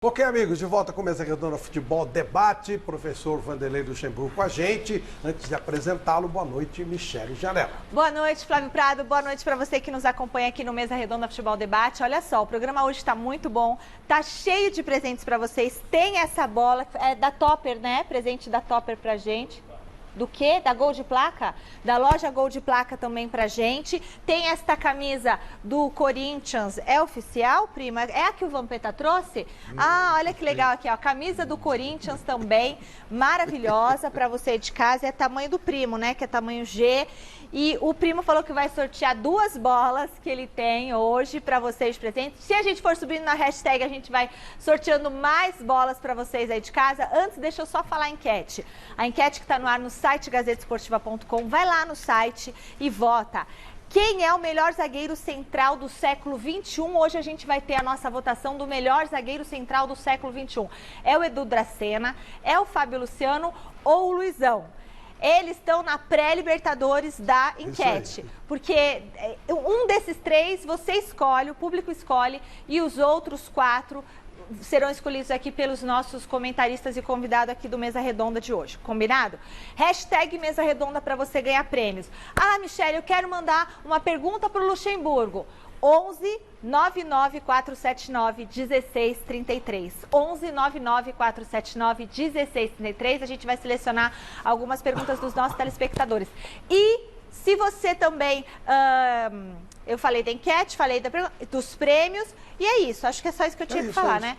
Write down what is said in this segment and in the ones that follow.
Ok, amigos, de volta com Mesa Redonda Futebol Debate, professor Vanderlei Luxemburgo com a gente. Antes de apresentá-lo, boa noite, Michele Janela. Boa noite, Flávio Prado, boa noite para você que nos acompanha aqui no Mesa Redonda Futebol Debate. Olha só, o programa hoje está muito bom, tá cheio de presentes para vocês. Tem essa bola, é da Topper, né? Presente da Topper pra gente. Do quê? Da Gol de Placa? Da loja Gol de Placa também pra gente. Tem esta camisa do Corinthians. É oficial, prima? É a que o Vampeta trouxe? Ah, olha que legal aqui, ó. Camisa do Corinthians também. Maravilhosa pra você de casa. É tamanho do primo, né? Que é tamanho G. E o primo falou que vai sortear 2 bolas que ele tem hoje para vocês presentes. Se a gente for subindo na hashtag, a gente vai sorteando mais bolas para vocês aí de casa. Antes, deixa eu só falar a enquete. A enquete que está no ar no site gazetesportiva.com. Vai lá no site e vota. Quem é o melhor zagueiro central do século XXI? Hoje a gente vai ter a nossa votação do melhor zagueiro central do século XXI. É o Edu Dracena, é o Fábio Luciano ou o Luizão? Eles estão na pré-Libertadores da enquete, porque um desses 3 você escolhe, o público escolhe, e os outros 4 serão escolhidos aqui pelos nossos comentaristas e convidados aqui do Mesa Redonda de hoje, combinado? Hashtag Mesa Redonda para você ganhar prêmios. Ah, Michele, eu quero mandar uma pergunta para o Luxemburgo. 11 99 479 1633. 11 99 479 1633. A gente vai selecionar algumas perguntas dos nossos telespectadores. E se você também... eu falei da enquete, falei dos prêmios, e é isso. Acho que é só isso que eu tinha que falar, né?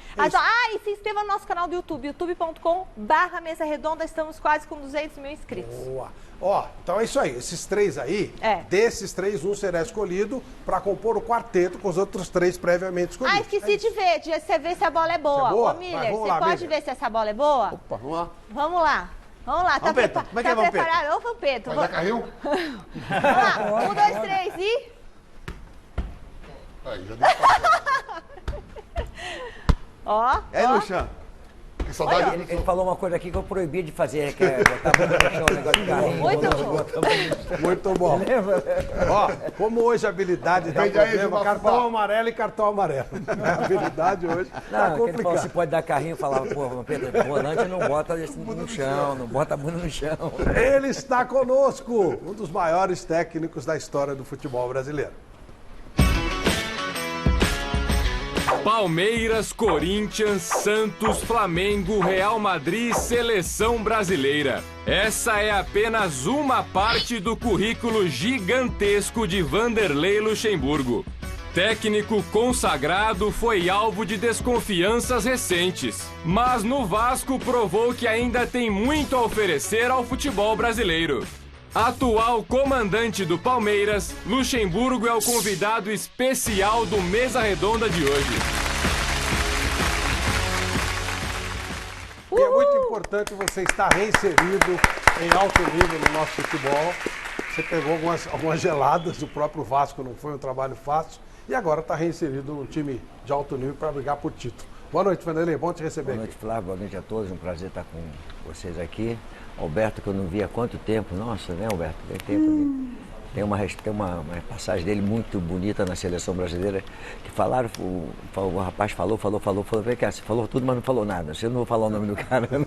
E se inscreva no nosso canal do YouTube, youtube.com/Mesa Redonda. Estamos quase com 200 mil inscritos. Boa. Ó, então é isso aí. Esses 3 aí, desses 3, um será escolhido para compor o quarteto com os outros 3 previamente escolhidos. Ah, esqueci de ver, de você ver se a bola é boa. Ô, Miller, você pode ver se essa bola é boa? Opa, vamos lá. Vamos lá. Vamos lá, tá preparado? Ô, Vampeta. Vai dar carrinho? Vamos lá, 1, 2, 3 e... Aí, já deu. Ó, Luxan. Que saudade. Ele falou uma coisa aqui que eu proibi de fazer, que é botar a bunda no chão, o negócio de carrinho. Muito bom. Muito bom. Ó, como hoje a habilidade dá problema, cartão amarelo e cartão amarelo. A habilidade hoje tá Não, ele falou, complicada. se pode dar carrinho, eu falava, pô, Pedro, volante não bota no chão, não bota a bunda no chão. Ele está conosco, um dos maiores técnicos da história do futebol brasileiro. Palmeiras, Corinthians, Santos, Flamengo, Real Madrid, Seleção Brasileira. Essa é apenas uma parte do currículo gigantesco de Vanderlei Luxemburgo. Técnico consagrado, foi alvo de desconfianças recentes, mas no Vasco provou que ainda tem muito a oferecer ao futebol brasileiro. Atual comandante do Palmeiras, Luxemburgo é o convidado especial do Mesa Redonda de hoje. E é muito importante você estar reinserido em alto nível no nosso futebol. Você pegou algumas geladas, do próprio Vasco não foi um trabalho fácil, e agora está reinserido num time de alto nível para brigar por título. Boa noite, Vanderlei, bom te receber. Boa noite, Flávio, boa noite a todos, um prazer estar com vocês aqui. Alberto, que eu não vi há quanto tempo, nossa, né, Alberto? Tem tempo. Tem uma passagem dele muito bonita na seleção brasileira, que falaram, o rapaz falou, vem cá, você falou tudo, mas não falou nada. Você não vou falar o nome do cara, não.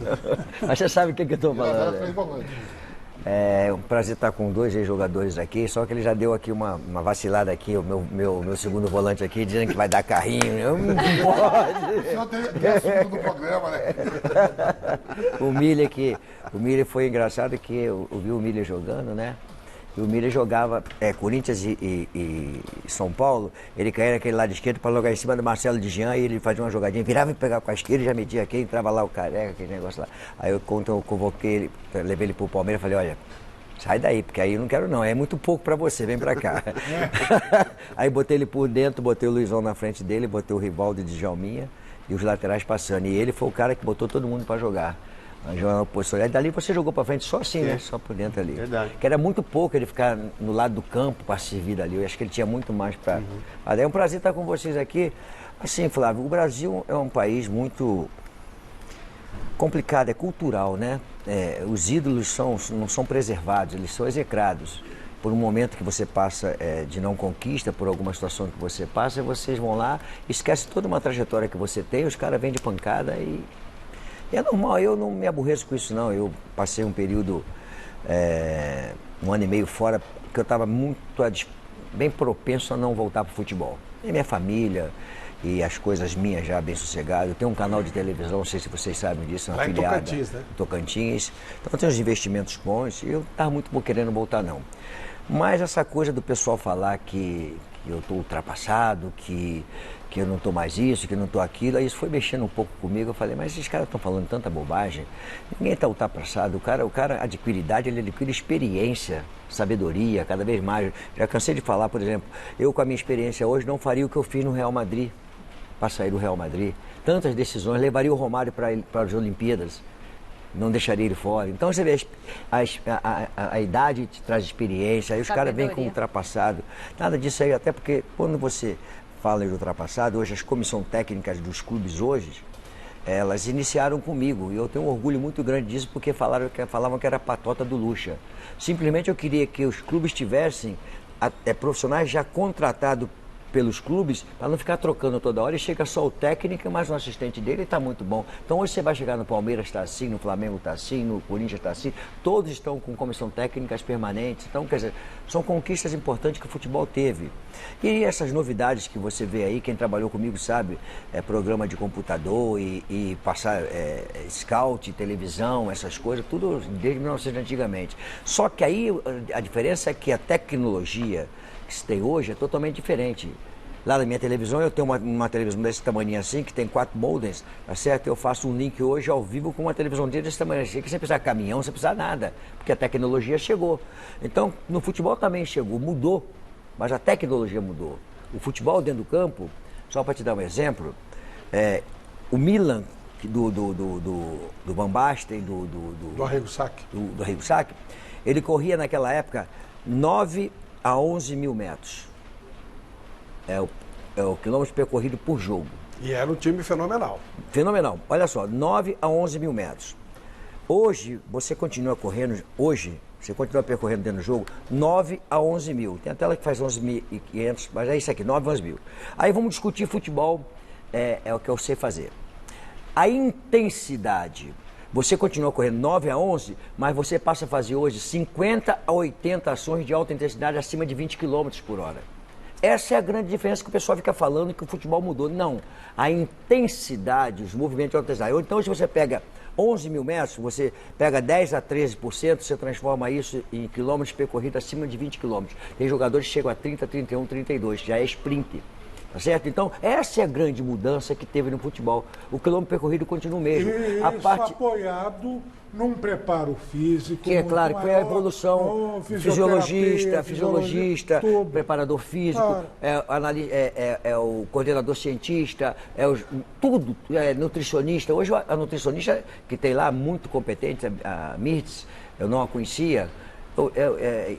Mas você sabe o que eu estou falando. É um prazer estar com 2 ex-jogadores aqui, só que ele já deu aqui uma vacilada aqui, o meu segundo volante aqui, dizendo que vai dar carrinho. Eu não pode. O senhor tem assunto do programa, né? O Miller foi engraçado que eu vi o Miller jogando, né? E o Miller jogava Corinthians e São Paulo, ele caía naquele lado esquerdo para jogar em cima do Marcelo de Jean, e ele fazia uma jogadinha, virava e pegava com a esquerda e já metia aqui, entrava lá o Careca, aquele negócio lá. Aí eu convoquei ele, levei ele pro Palmeiras e falei, olha, sai daí, porque aí eu não quero não, é muito pouco para você, vem para cá. Aí botei ele por dentro, botei o Luizão na frente dele, botei o Rivaldo e Djalminha e os laterais passando. E ele foi o cara que botou todo mundo para jogar. E dali você jogou para frente só assim, né? Só por dentro ali. Verdade. Que era muito pouco ele ficar no lado do campo para servir dali. Eu acho que ele tinha muito mais para... Mas é um prazer estar com vocês aqui. Assim, Flávio, o Brasil é um país muito complicado, é cultural, né? Os ídolos não são preservados, eles são execrados. por um momento que você passa de não conquista, por alguma situação que você passa, vocês vão lá, esquece toda uma trajetória que você tem, os caras vêm de pancada e é normal, eu não me aborreço com isso não. Eu passei um período, 1 ano e meio fora, porque eu estava bem propenso a não voltar para o futebol. E minha família e as coisas minhas já bem sossegado. Eu tenho um canal de televisão, não sei se vocês sabem disso, uma afiliada. Tocantins, né? Tocantins. Então eu tenho uns investimentos bons e eu não estava muito querendo voltar não. Mas essa coisa do pessoal falar que eu estou ultrapassado, que eu não estou mais isso, que eu não estou aquilo, aí isso foi mexendo um pouco comigo. Eu falei, mas esses caras estão falando tanta bobagem, ninguém está ultrapassado. O cara adquire idade, ele adquire experiência, sabedoria, cada vez mais. Já cansei de falar, por exemplo, eu com a minha experiência hoje não faria o que eu fiz no Real Madrid, para sair do Real Madrid. Tantas decisões, levaria o Romário para as Olimpíadas, não deixaria ele fora. Então você vê, a idade te traz experiência, aí os caras vêm com ultrapassado. Nada disso aí, até porque quando você fala de ultrapassado, hoje as comissões técnicas dos clubes hoje, elas iniciaram comigo. E eu tenho um orgulho muito grande disso, porque falavam que era a patota do Lucha. Simplesmente eu queria que os clubes tivessem profissionais já contratados pelos clubes, para não ficar trocando toda hora, e chega só o técnico, mas o assistente dele está muito bom. Então hoje você vai chegar no Palmeiras, está assim, no Flamengo está assim, no Corinthians está assim, todos estão com comissão técnicas permanentes. Então, quer dizer, são conquistas importantes que o futebol teve. E essas novidades que você vê aí, quem trabalhou comigo sabe, programa de computador e passar scout, televisão, essas coisas, tudo desde 1900 antigamente. Só que aí a diferença é que a tecnologia que se tem hoje é totalmente diferente. Lá na minha televisão, eu tenho uma televisão desse tamanho assim, que tem 4 modems, tá certo? Eu faço um link hoje ao vivo com uma televisão desse tamanho assim, que você precisa de caminhão, você precisa nada, porque a tecnologia chegou. Então, no futebol também chegou, mudou, mas a tecnologia mudou. O futebol dentro do campo, só para te dar um exemplo, o Milan, do Van Basten, do Arrigo Sacchi. Do Arrigo Sacchi, ele corria naquela época 9 a 11 mil metros. É o quilômetro percorrido por jogo. E era um time fenomenal. Fenomenal. Olha só, 9 a 11 mil metros. Hoje, você continua percorrendo dentro do jogo 9 a 11 mil. Tem a tela que faz 11.500, mas é isso aqui, 9 a 11 mil. Aí vamos discutir futebol, é o que eu sei fazer. A intensidade. Você continua correndo 9 a 11, mas você passa a fazer hoje 50 a 80 ações de alta intensidade acima de 20 km por hora. Essa é a grande diferença que o pessoal fica falando que o futebol mudou. Não, a intensidade, os movimentos de alta intensidade. Então, se você pega 11 mil metros, você pega 10 a 13%, você transforma isso em quilômetros percorridos acima de 20 km. Tem jogadores que chegam a 30, 31, 32, já é sprint. Tá certo? Então, essa é a grande mudança que teve no futebol. O quilômetro percorrido continua o mesmo. E isso apoiado num preparo físico. Que é claro, foi a evolução. Fisiologista, preparador físico, o coordenador cientista, tudo, nutricionista. Hoje a nutricionista que tem lá, muito competente, a Mirtz, eu não a conhecia.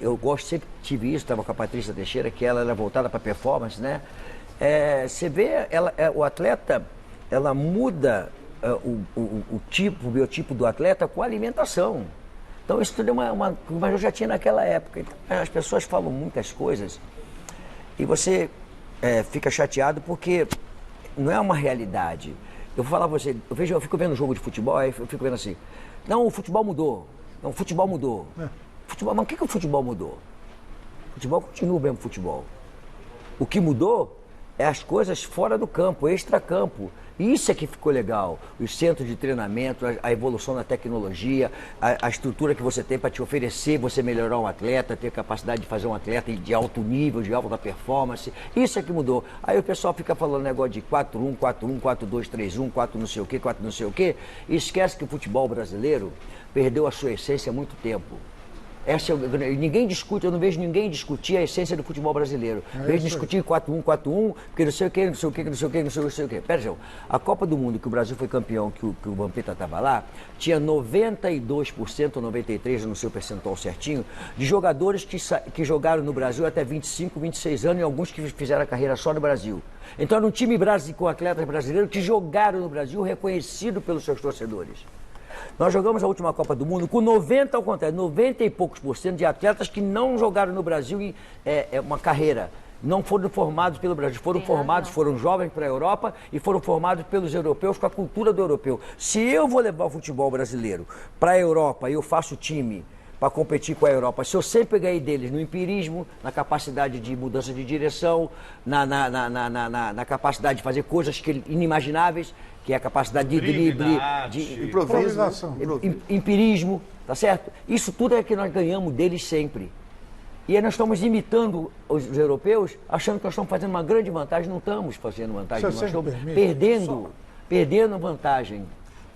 Eu gosto, sempre tive isso, estava com a Patrícia Teixeira, que ela era voltada para performance, né? Você vê, o atleta, ela muda o biotipo do atleta com a alimentação. Então isso tudo mas eu já tinha naquela época. Então, as pessoas falam muitas coisas e você fica chateado porque não é uma realidade. Eu vou falar pra você, eu fico vendo jogo de futebol, aí eu fico vendo assim, não, o futebol mudou. Não, o futebol mudou. Futebol, mas o que o futebol mudou? O futebol continua o mesmo futebol. O que mudou é as coisas fora do campo, extra-campo. Isso é que ficou legal. Os centros de treinamento, a evolução da tecnologia, a estrutura que você tem para te oferecer, você melhorar um atleta, ter capacidade de fazer um atleta de alto nível, de alta performance. Isso é que mudou. Aí o pessoal fica falando negócio de 4-1, 4-1, 4-2, 3-1, 4 não sei o quê, 4 não sei o quê. E esquece que o futebol brasileiro perdeu a sua essência há muito tempo. Ninguém discute, eu não vejo ninguém discutir a essência do futebol brasileiro. Vejo discutir 4-1, 4-1, porque não sei o quê, não sei o quê, não sei o quê, não sei o quê. Pera, João, a Copa do Mundo, que o Brasil foi campeão, que o Vampeta estava lá, tinha 92% ou 93%, no seu percentual certinho, de jogadores que jogaram no Brasil até 25, 26 anos e alguns que fizeram a carreira só no Brasil. Então era um time com atletas brasileiros que jogaram no Brasil, reconhecido pelos seus torcedores. Nós jogamos a última Copa do Mundo com 90 ao contrário, 90 e poucos % de atletas que não jogaram no Brasil em uma carreira. Não foram formados pelo Brasil, foram jovens para a Europa e foram formados pelos europeus com a cultura do europeu. Se eu vou levar o futebol brasileiro para a Europa e eu faço time para competir com a Europa, se eu sempre ganhei deles no empirismo, na capacidade de mudança de direção, na capacidade de fazer coisas inimagináveis, que é a capacidade de drible, de improvisação, empirismo, tá certo? Isso tudo é que nós ganhamos deles sempre. E aí nós estamos imitando os europeus, achando que nós estamos fazendo uma grande vantagem. Não estamos fazendo vantagem, nós estamos perdendo vantagem.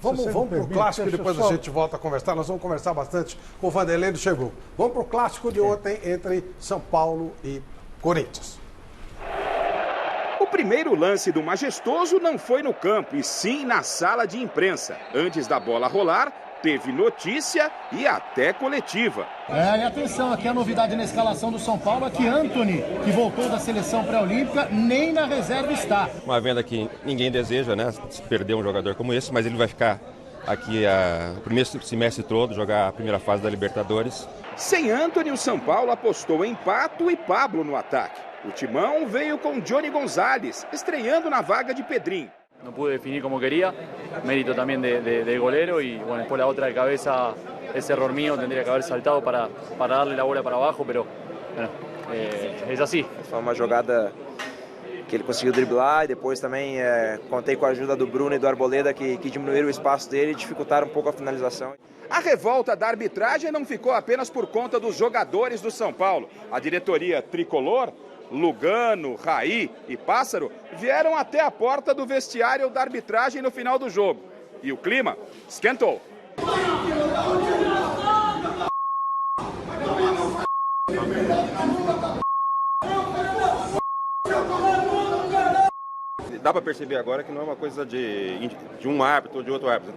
Vamos para o clássico e depois a gente volta a conversar. Nós vamos conversar bastante com o Vanderlei, chegou. Vamos para o clássico de ontem entre São Paulo e Corinthians. O primeiro lance do Majestoso não foi no campo, e sim na sala de imprensa. Antes da bola rolar, teve notícia e até coletiva. E atenção, aqui a novidade na escalação do São Paulo é que Antony, que voltou da seleção pré-olímpica, nem na reserva está. Uma venda que ninguém deseja, né? Perder um jogador como esse, mas ele vai ficar aqui o primeiro semestre todo, jogar a primeira fase da Libertadores. Sem Antony, o São Paulo apostou em Pato e Pablo no ataque. O timão veio com Johnny Gonzalez, estreando na vaga de Pedrinho. No pude definir como quería, mérito también de golero y bueno, después la otra de cabeza, ese error mío tendría que haber saltado para darle la bola para abajo, pero bueno, es así. Foi uma jogada que ele conseguiu driblar e depois também contei com a ajuda do Bruno e do Arboleda que diminuíram o espaço dele e dificultaram um pouco a finalização. A revolta da arbitragem não ficou apenas por conta dos jogadores do São Paulo. A diretoria tricolor, Lugano, Raí e Pássaro vieram até a porta do vestiário da arbitragem no final do jogo. E o clima esquentou. Dá para perceber agora que não é uma coisa de um árbitro ou de outro árbitro.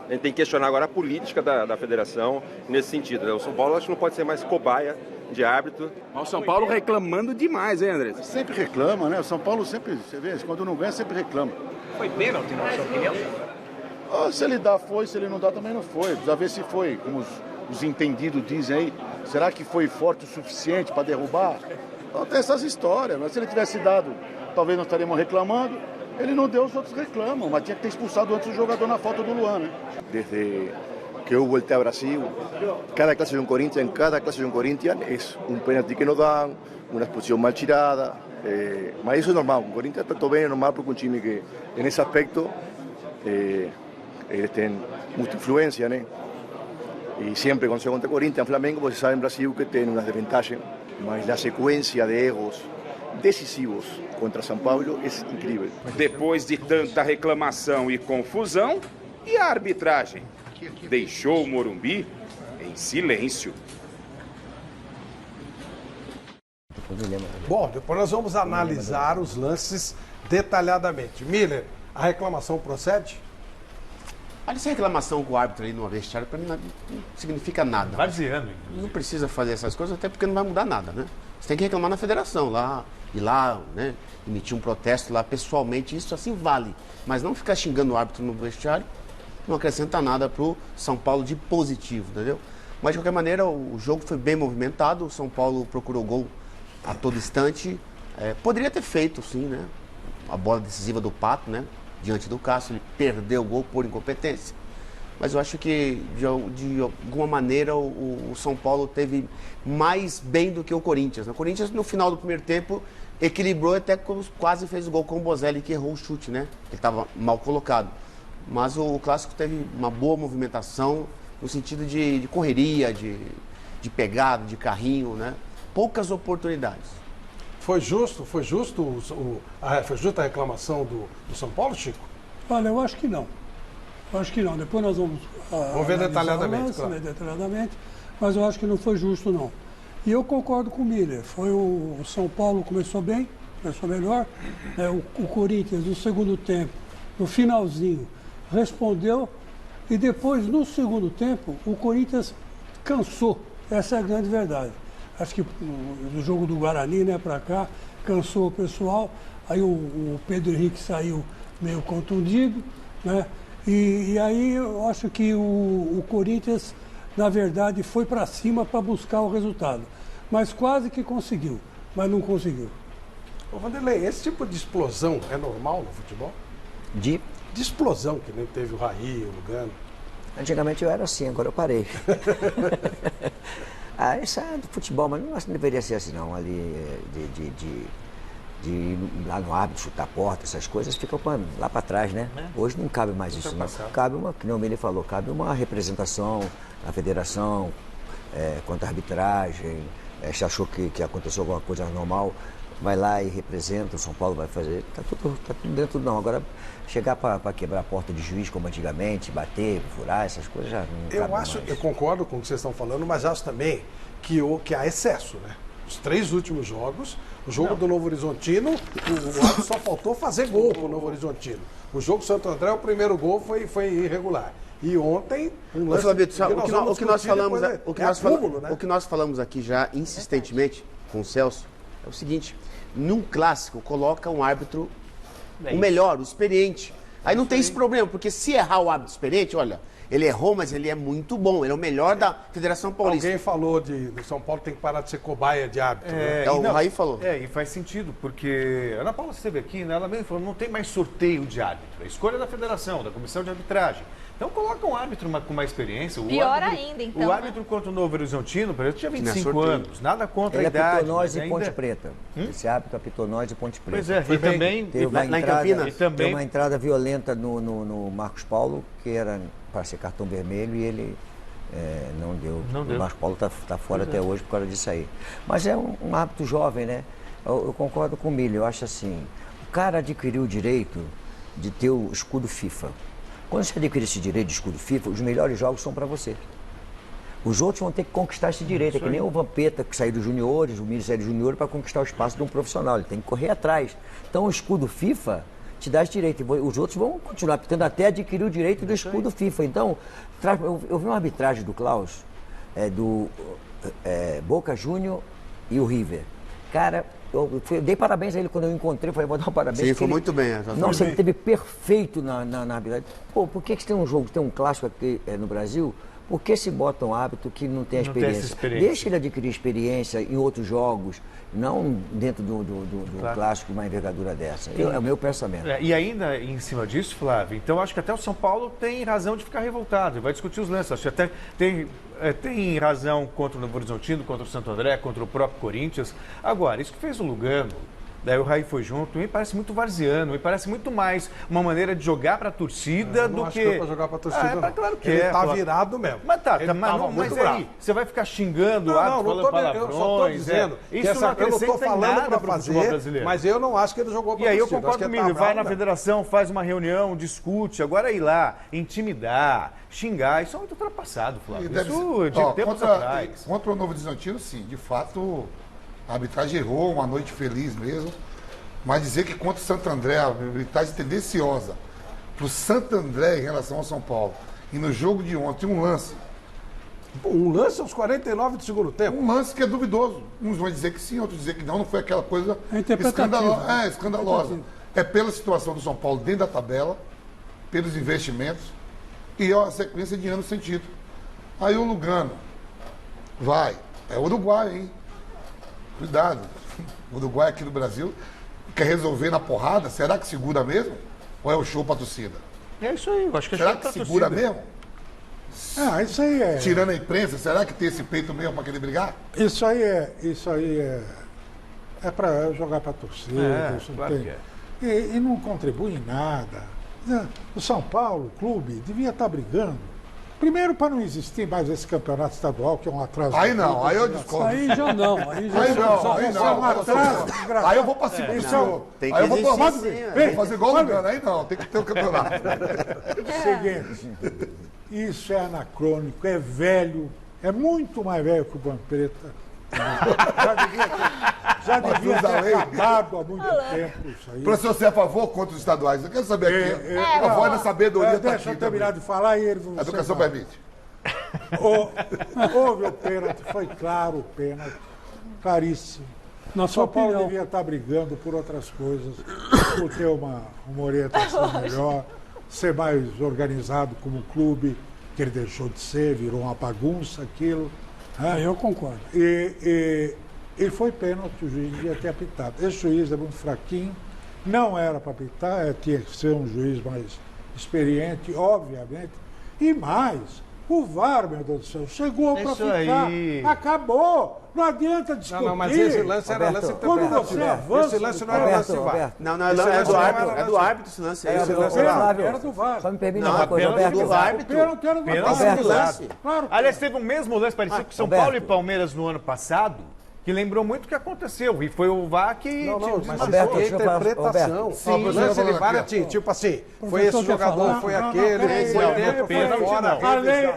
A gente tem que questionar agora a política da federação nesse sentido. O São Paulo acho que não pode ser mais cobaia de árbitro. O São Paulo reclamando demais, hein, André? Sempre reclama, né? O São Paulo sempre, você vê, quando não ganha, sempre reclama. Foi pênalti, na sua opinião? Se ele dá, foi. Se ele não dá, também não foi. Precisa ver se foi, como os entendidos dizem aí. Será que foi forte o suficiente para derrubar? Então tem essas histórias. Mas se ele tivesse dado, talvez nós estaríamos reclamando. Ele não deu, os outros reclamam. Mas tinha que ter expulsado antes o jogador na falta do Luan, né? Desde que eu voltei a Brasil, cada clase de um Corinthians es un penalti que no dan, una expulsión mal tirada, mas eso es normal. Un Corinthians tratou bem, é normal porque un time que en ese aspecto eles têm muita influência, né? Y siempre cuando se contra Corinthians, Flamengo, pues se sabe en Brasil que tiene unas desventajas, mas la secuencia de erros decisivos contra São Paulo é incrível. Depois de tanta reclamação e confusão, e a arbitragem? Deixou o Morumbi em silêncio. Bom, depois nós vamos analisar os lances detalhadamente. Miller, a reclamação procede? Olha, essa reclamação com o árbitro aí no vestiário, para mim não significa nada. Varziano. Não precisa fazer essas coisas, até porque não vai mudar nada, né? Você tem que reclamar na federação, ir lá, né? Emitir um protesto lá pessoalmente, isso assim vale. Mas não ficar xingando o árbitro no vestiário não acrescenta nada para o São Paulo de positivo, entendeu? Mas de qualquer maneira, o jogo foi bem movimentado, o São Paulo procurou gol a todo instante. Poderia ter feito, sim, né? A bola decisiva do Pato, né? Diante do Cássio, ele perdeu o gol por incompetência. Mas eu acho que, de alguma maneira, o São Paulo teve mais bem do que o Corinthians. O Corinthians, no final do primeiro tempo, equilibrou até quase fez o gol com o Bozelli, que errou o chute, né? Ele estava mal colocado. Mas o Clássico teve uma boa movimentação no sentido de correria, de pegada, de carrinho, né? Poucas oportunidades. Foi justa a reclamação do São Paulo, Chico? Olha, eu acho que não. Depois nós vamos ver detalhadamente, lance, claro. detalhadamente, mas eu acho que não foi justo, não. E eu concordo com o Miller. Foi o São Paulo começou bem, começou melhor. O Corinthians, no segundo tempo, no finalzinho, respondeu. E depois, no segundo tempo, o Corinthians cansou. Essa é a grande verdade. Acho que no jogo do Guarani, né, para cá, cansou o pessoal. Aí o Pedro Henrique saiu meio contundido, né? E aí eu acho que o Corinthians, na verdade, foi para cima para buscar o resultado. Mas quase que conseguiu, mas não conseguiu. Ô, Vanderlei, esse tipo de explosão é normal no futebol? De explosão, que nem teve o Raí, o Lugano. Antigamente eu era assim, agora eu parei. Isso é do futebol, mas não acho que deveria ser assim não, ali de ir lá no árbitro, chutar a porta, essas coisas ficam lá para trás, né? Hoje não cabe mais isso, não. Cabe uma, que nem o Mili falou, cabe uma representação na federação, quanto à arbitragem, se achou que aconteceu alguma coisa anormal, vai lá e representa, o São Paulo vai fazer, tá tudo dentro não. Agora, chegar para quebrar a porta de juiz como antigamente, bater, furar, essas coisas já não cabe mais. Eu concordo com o que vocês estão falando, mas acho também que há excesso, né? Os 3 últimos jogos, o jogo do Novo Horizontino, o árbitro só faltou fazer gol pro Novo Horizontino. O jogo do Santo André, o primeiro gol foi irregular. E ontem, um lance... O que nós falamos aqui já insistentemente com o Celso é o seguinte: num clássico, coloca um árbitro o melhor, o experiente. Aí não tem esse problema, porque se errar o árbitro experiente, olha, ele errou, mas ele é muito bom, ele é o melhor da Federação Paulista. Alguém falou do São Paulo tem que parar de ser cobaia de árbitro. Né? O Raí falou. E faz sentido, porque a Ana Paula esteve aqui, né, ela mesmo falou, não tem mais sorteio de árbitro, é escolha da federação, da comissão de arbitragem. Então coloca um árbitro com mais experiência. Pior ainda, então. O árbitro contra o Novo Horizontino, por exemplo, tinha 25 anos, nada contra ele a idade. Ele apitou Nós e Ponte Preta. Esse árbitro apitou Nós e Ponte Preta. Pois é, e também teve uma lá entrada, em Campinas. teve uma entrada violenta no Marcos Paulo, que era para ser cartão vermelho, e ele não deu. O Marcos Paulo está fora até hoje por causa disso aí. Mas é um árbitro jovem, né? Eu concordo com o Milho, eu acho assim, o cara adquiriu o direito de ter o escudo FIFA. Quando você adquire esse direito de escudo FIFA, os melhores jogos são para você. Os outros vão ter que conquistar esse direito. É que nem o Vampeta que saiu dos juniores, o Milho saiu dos juniores para conquistar o espaço de um profissional. Ele tem que correr atrás. Então o escudo FIFA te dá esse direito. Os outros vão continuar tentando até adquirir o direito do escudo FIFA. Então, eu vi uma arbitragem do Klaus, do Boca Júnior e o River. Cara, eu dei parabéns a ele quando eu encontrei, falei, vou dar um parabéns. Sim, foi muito bem. Nossa, ele teve perfeito na arbitragem. Pô, por que tem um jogo, tem um clássico aqui no Brasil? Por que se bota um hábito que não tem a experiência? Deixa ele adquirir experiência em outros jogos, não dentro do clássico, uma envergadura dessa. É o meu pensamento. E ainda em cima disso, Flávio, então acho que até o São Paulo tem razão de ficar revoltado, vai discutir os lances. Acho que até tem razão contra o Novo Horizontino, contra o Santo André, contra o próprio Corinthians. Agora, isso que fez o Lugano, daí o Raí foi junto, me parece muito varziano, me parece muito mais uma maneira de jogar para a torcida do que... Não é para jogar para a torcida, claro que ele tá virado mesmo. Mas mas aí, você vai ficar xingando o árbitro falando palavrões. Eu só estou dizendo que isso não eu não estou falando para futebol fazer, mas eu não acho que ele jogou para a torcida. E aí eu concordo comigo, vai na federação, faz uma reunião, discute, agora ir lá, intimidar, xingar, isso é muito ultrapassado, Flávio. Isso de tempos atrás. Contra o Novo Horizontino, sim, de fato... A arbitragem errou, uma noite feliz mesmo. Mas dizer que contra o Santo André, a arbitragem tendenciosa para o Santo André em relação ao São Paulo. E no jogo de ontem, um lance. Um lance aos 49 do segundo tempo? Um lance que é duvidoso. Uns vão dizer que sim, outros dizer que não foi aquela coisa escandalosa. É pela situação do São Paulo dentro da tabela, pelos investimentos e a sequência de anos sem título. Aí o Lugano vai. É Uruguai, hein? Cuidado, o Uruguai aqui no Brasil quer resolver na porrada, será que segura mesmo? Ou é o show pra torcida? É isso aí, eu acho que é será show que pra segura torcida. mesmo? Isso aí é... Tirando a imprensa, será que tem esse peito mesmo pra querer brigar? Isso aí é pra jogar pra torcida. Claro que é. E não contribui em nada. O São Paulo, o clube, devia estar brigando. Primeiro, para não existir mais esse campeonato estadual, que é um atraso. Aí não, aí eu discordo. Aí já não. Aí não. É um atraso. Aí eu vou para cima do senhor. Aí eu vou fazer igual o Lugano. Aí não, tem que ter o campeonato. Seguinte, isso é anacrônico, é velho, é muito mais velho que o Vampeta. Já devia ter acabado há muito tempo isso aí. Professor, você é a favor ou contra os estaduais? Eu quero saber aqui. A voz da sabedoria está aqui. Deixa eu terminar de falar e ele... A educação permite. Houve o pênalti, foi claro o pênalti, claríssimo. Na São sua Paulo opinião. devia estar brigando por outras coisas, por ter uma orientação melhor. ser mais organizado como clube, que ele deixou de ser, virou uma bagunça aquilo. Eu concordo. E foi pênalti, o juiz devia ter apitado. Esse juiz é muito fraquinho, não era para apitar, tinha que ser um juiz mais experiente, obviamente. E mais, o VAR, meu Deus do céu, chegou para ficar. Aí. Acabou! Não adianta discutir. Não, mas esse lance era lance quando você avança, esse lance não era lance VAR. Não, é do árbitro. É do árbitro esse lance. Era do VAR. Só me permite uma coisa, Roberto. Do árbitro. Pênalti lance. Aliás, teve o mesmo lance parecido com São Paulo e Palmeiras no ano passado, que lembrou muito o que aconteceu. E foi o VAR que... Mas Roberto, a interpretação. Sim, o lance de VAR tinha, tipo assim, foi esse jogador, foi aquele, foi dentro, foi fora.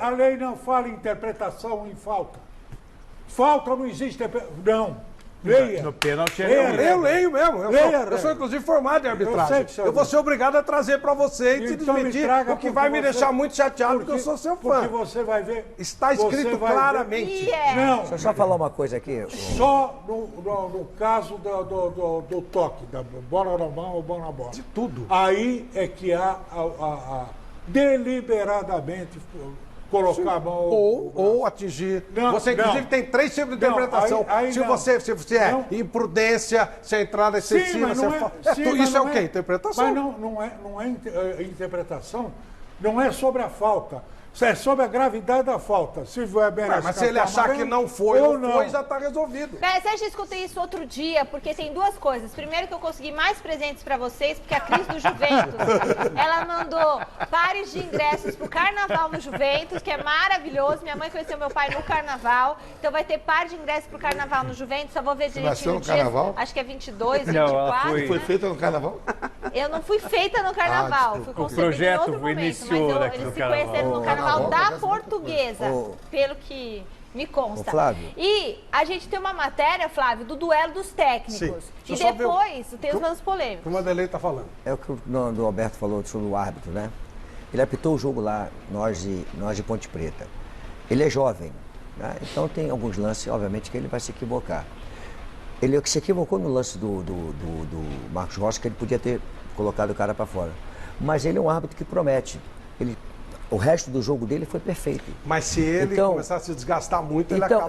A lei não fala em interpretação em falta. Falta não existe... Não. Leia. No pênalti eu leio mesmo. Eu sou inclusive formado em arbitragem. Eu vou ser obrigado a trazer para você e te desmentir, o que vai me deixar muito chateado, porque eu sou seu fã. Porque você vai ver... Está escrito claramente. Não. Deixa eu só falar uma coisa aqui. Só no caso do toque, da bola na mão ou bola na bola. De tudo. Aí é que há deliberadamente... colocar a mão... Ou atingir. Você, inclusive, tem 3 tipos de interpretação. Se você é imprudência, se a entrada excessiva, isso é o quê? Interpretação. Mas não é interpretação, não é sobre a falta. É sobre a gravidade da falta. Se mas se ele achar que não foi ou não foi, já está resolvido. Mas a gente escutei isso outro dia, porque tem 2 coisas. Primeiro, que eu consegui mais presentes para vocês, porque a Cris do Juventus, ela mandou pares de ingressos pro Carnaval no Juventus, que é maravilhoso. Minha mãe conheceu meu pai no Carnaval, então vai ter par de ingressos pro Carnaval no Juventus. Só vou ver direitinho no Carnaval? Acho que é 22, 24. Foi feita no Carnaval? Eu não fui feita no Carnaval, fui concebida em outro momento, mas eles se conheceram no Carnaval da Portuguesa, pelo que me consta. E a gente tem uma matéria, Flávio, do duelo dos técnicos. E depois tem os lances polêmicos. Como a Delei está falando. É o que o Alberto falou sobre o árbitro, né? Ele apitou o jogo lá, nós de Ponte Preta. Ele é jovem, né? Então tem alguns lances, obviamente, que ele vai se equivocar. Ele se equivocou no lance do Marcos Rocha, que ele podia ter colocado o cara para fora. Mas ele é um árbitro que promete. O resto do jogo dele foi perfeito. Mas se ele começar a se desgastar muito, ele acaba...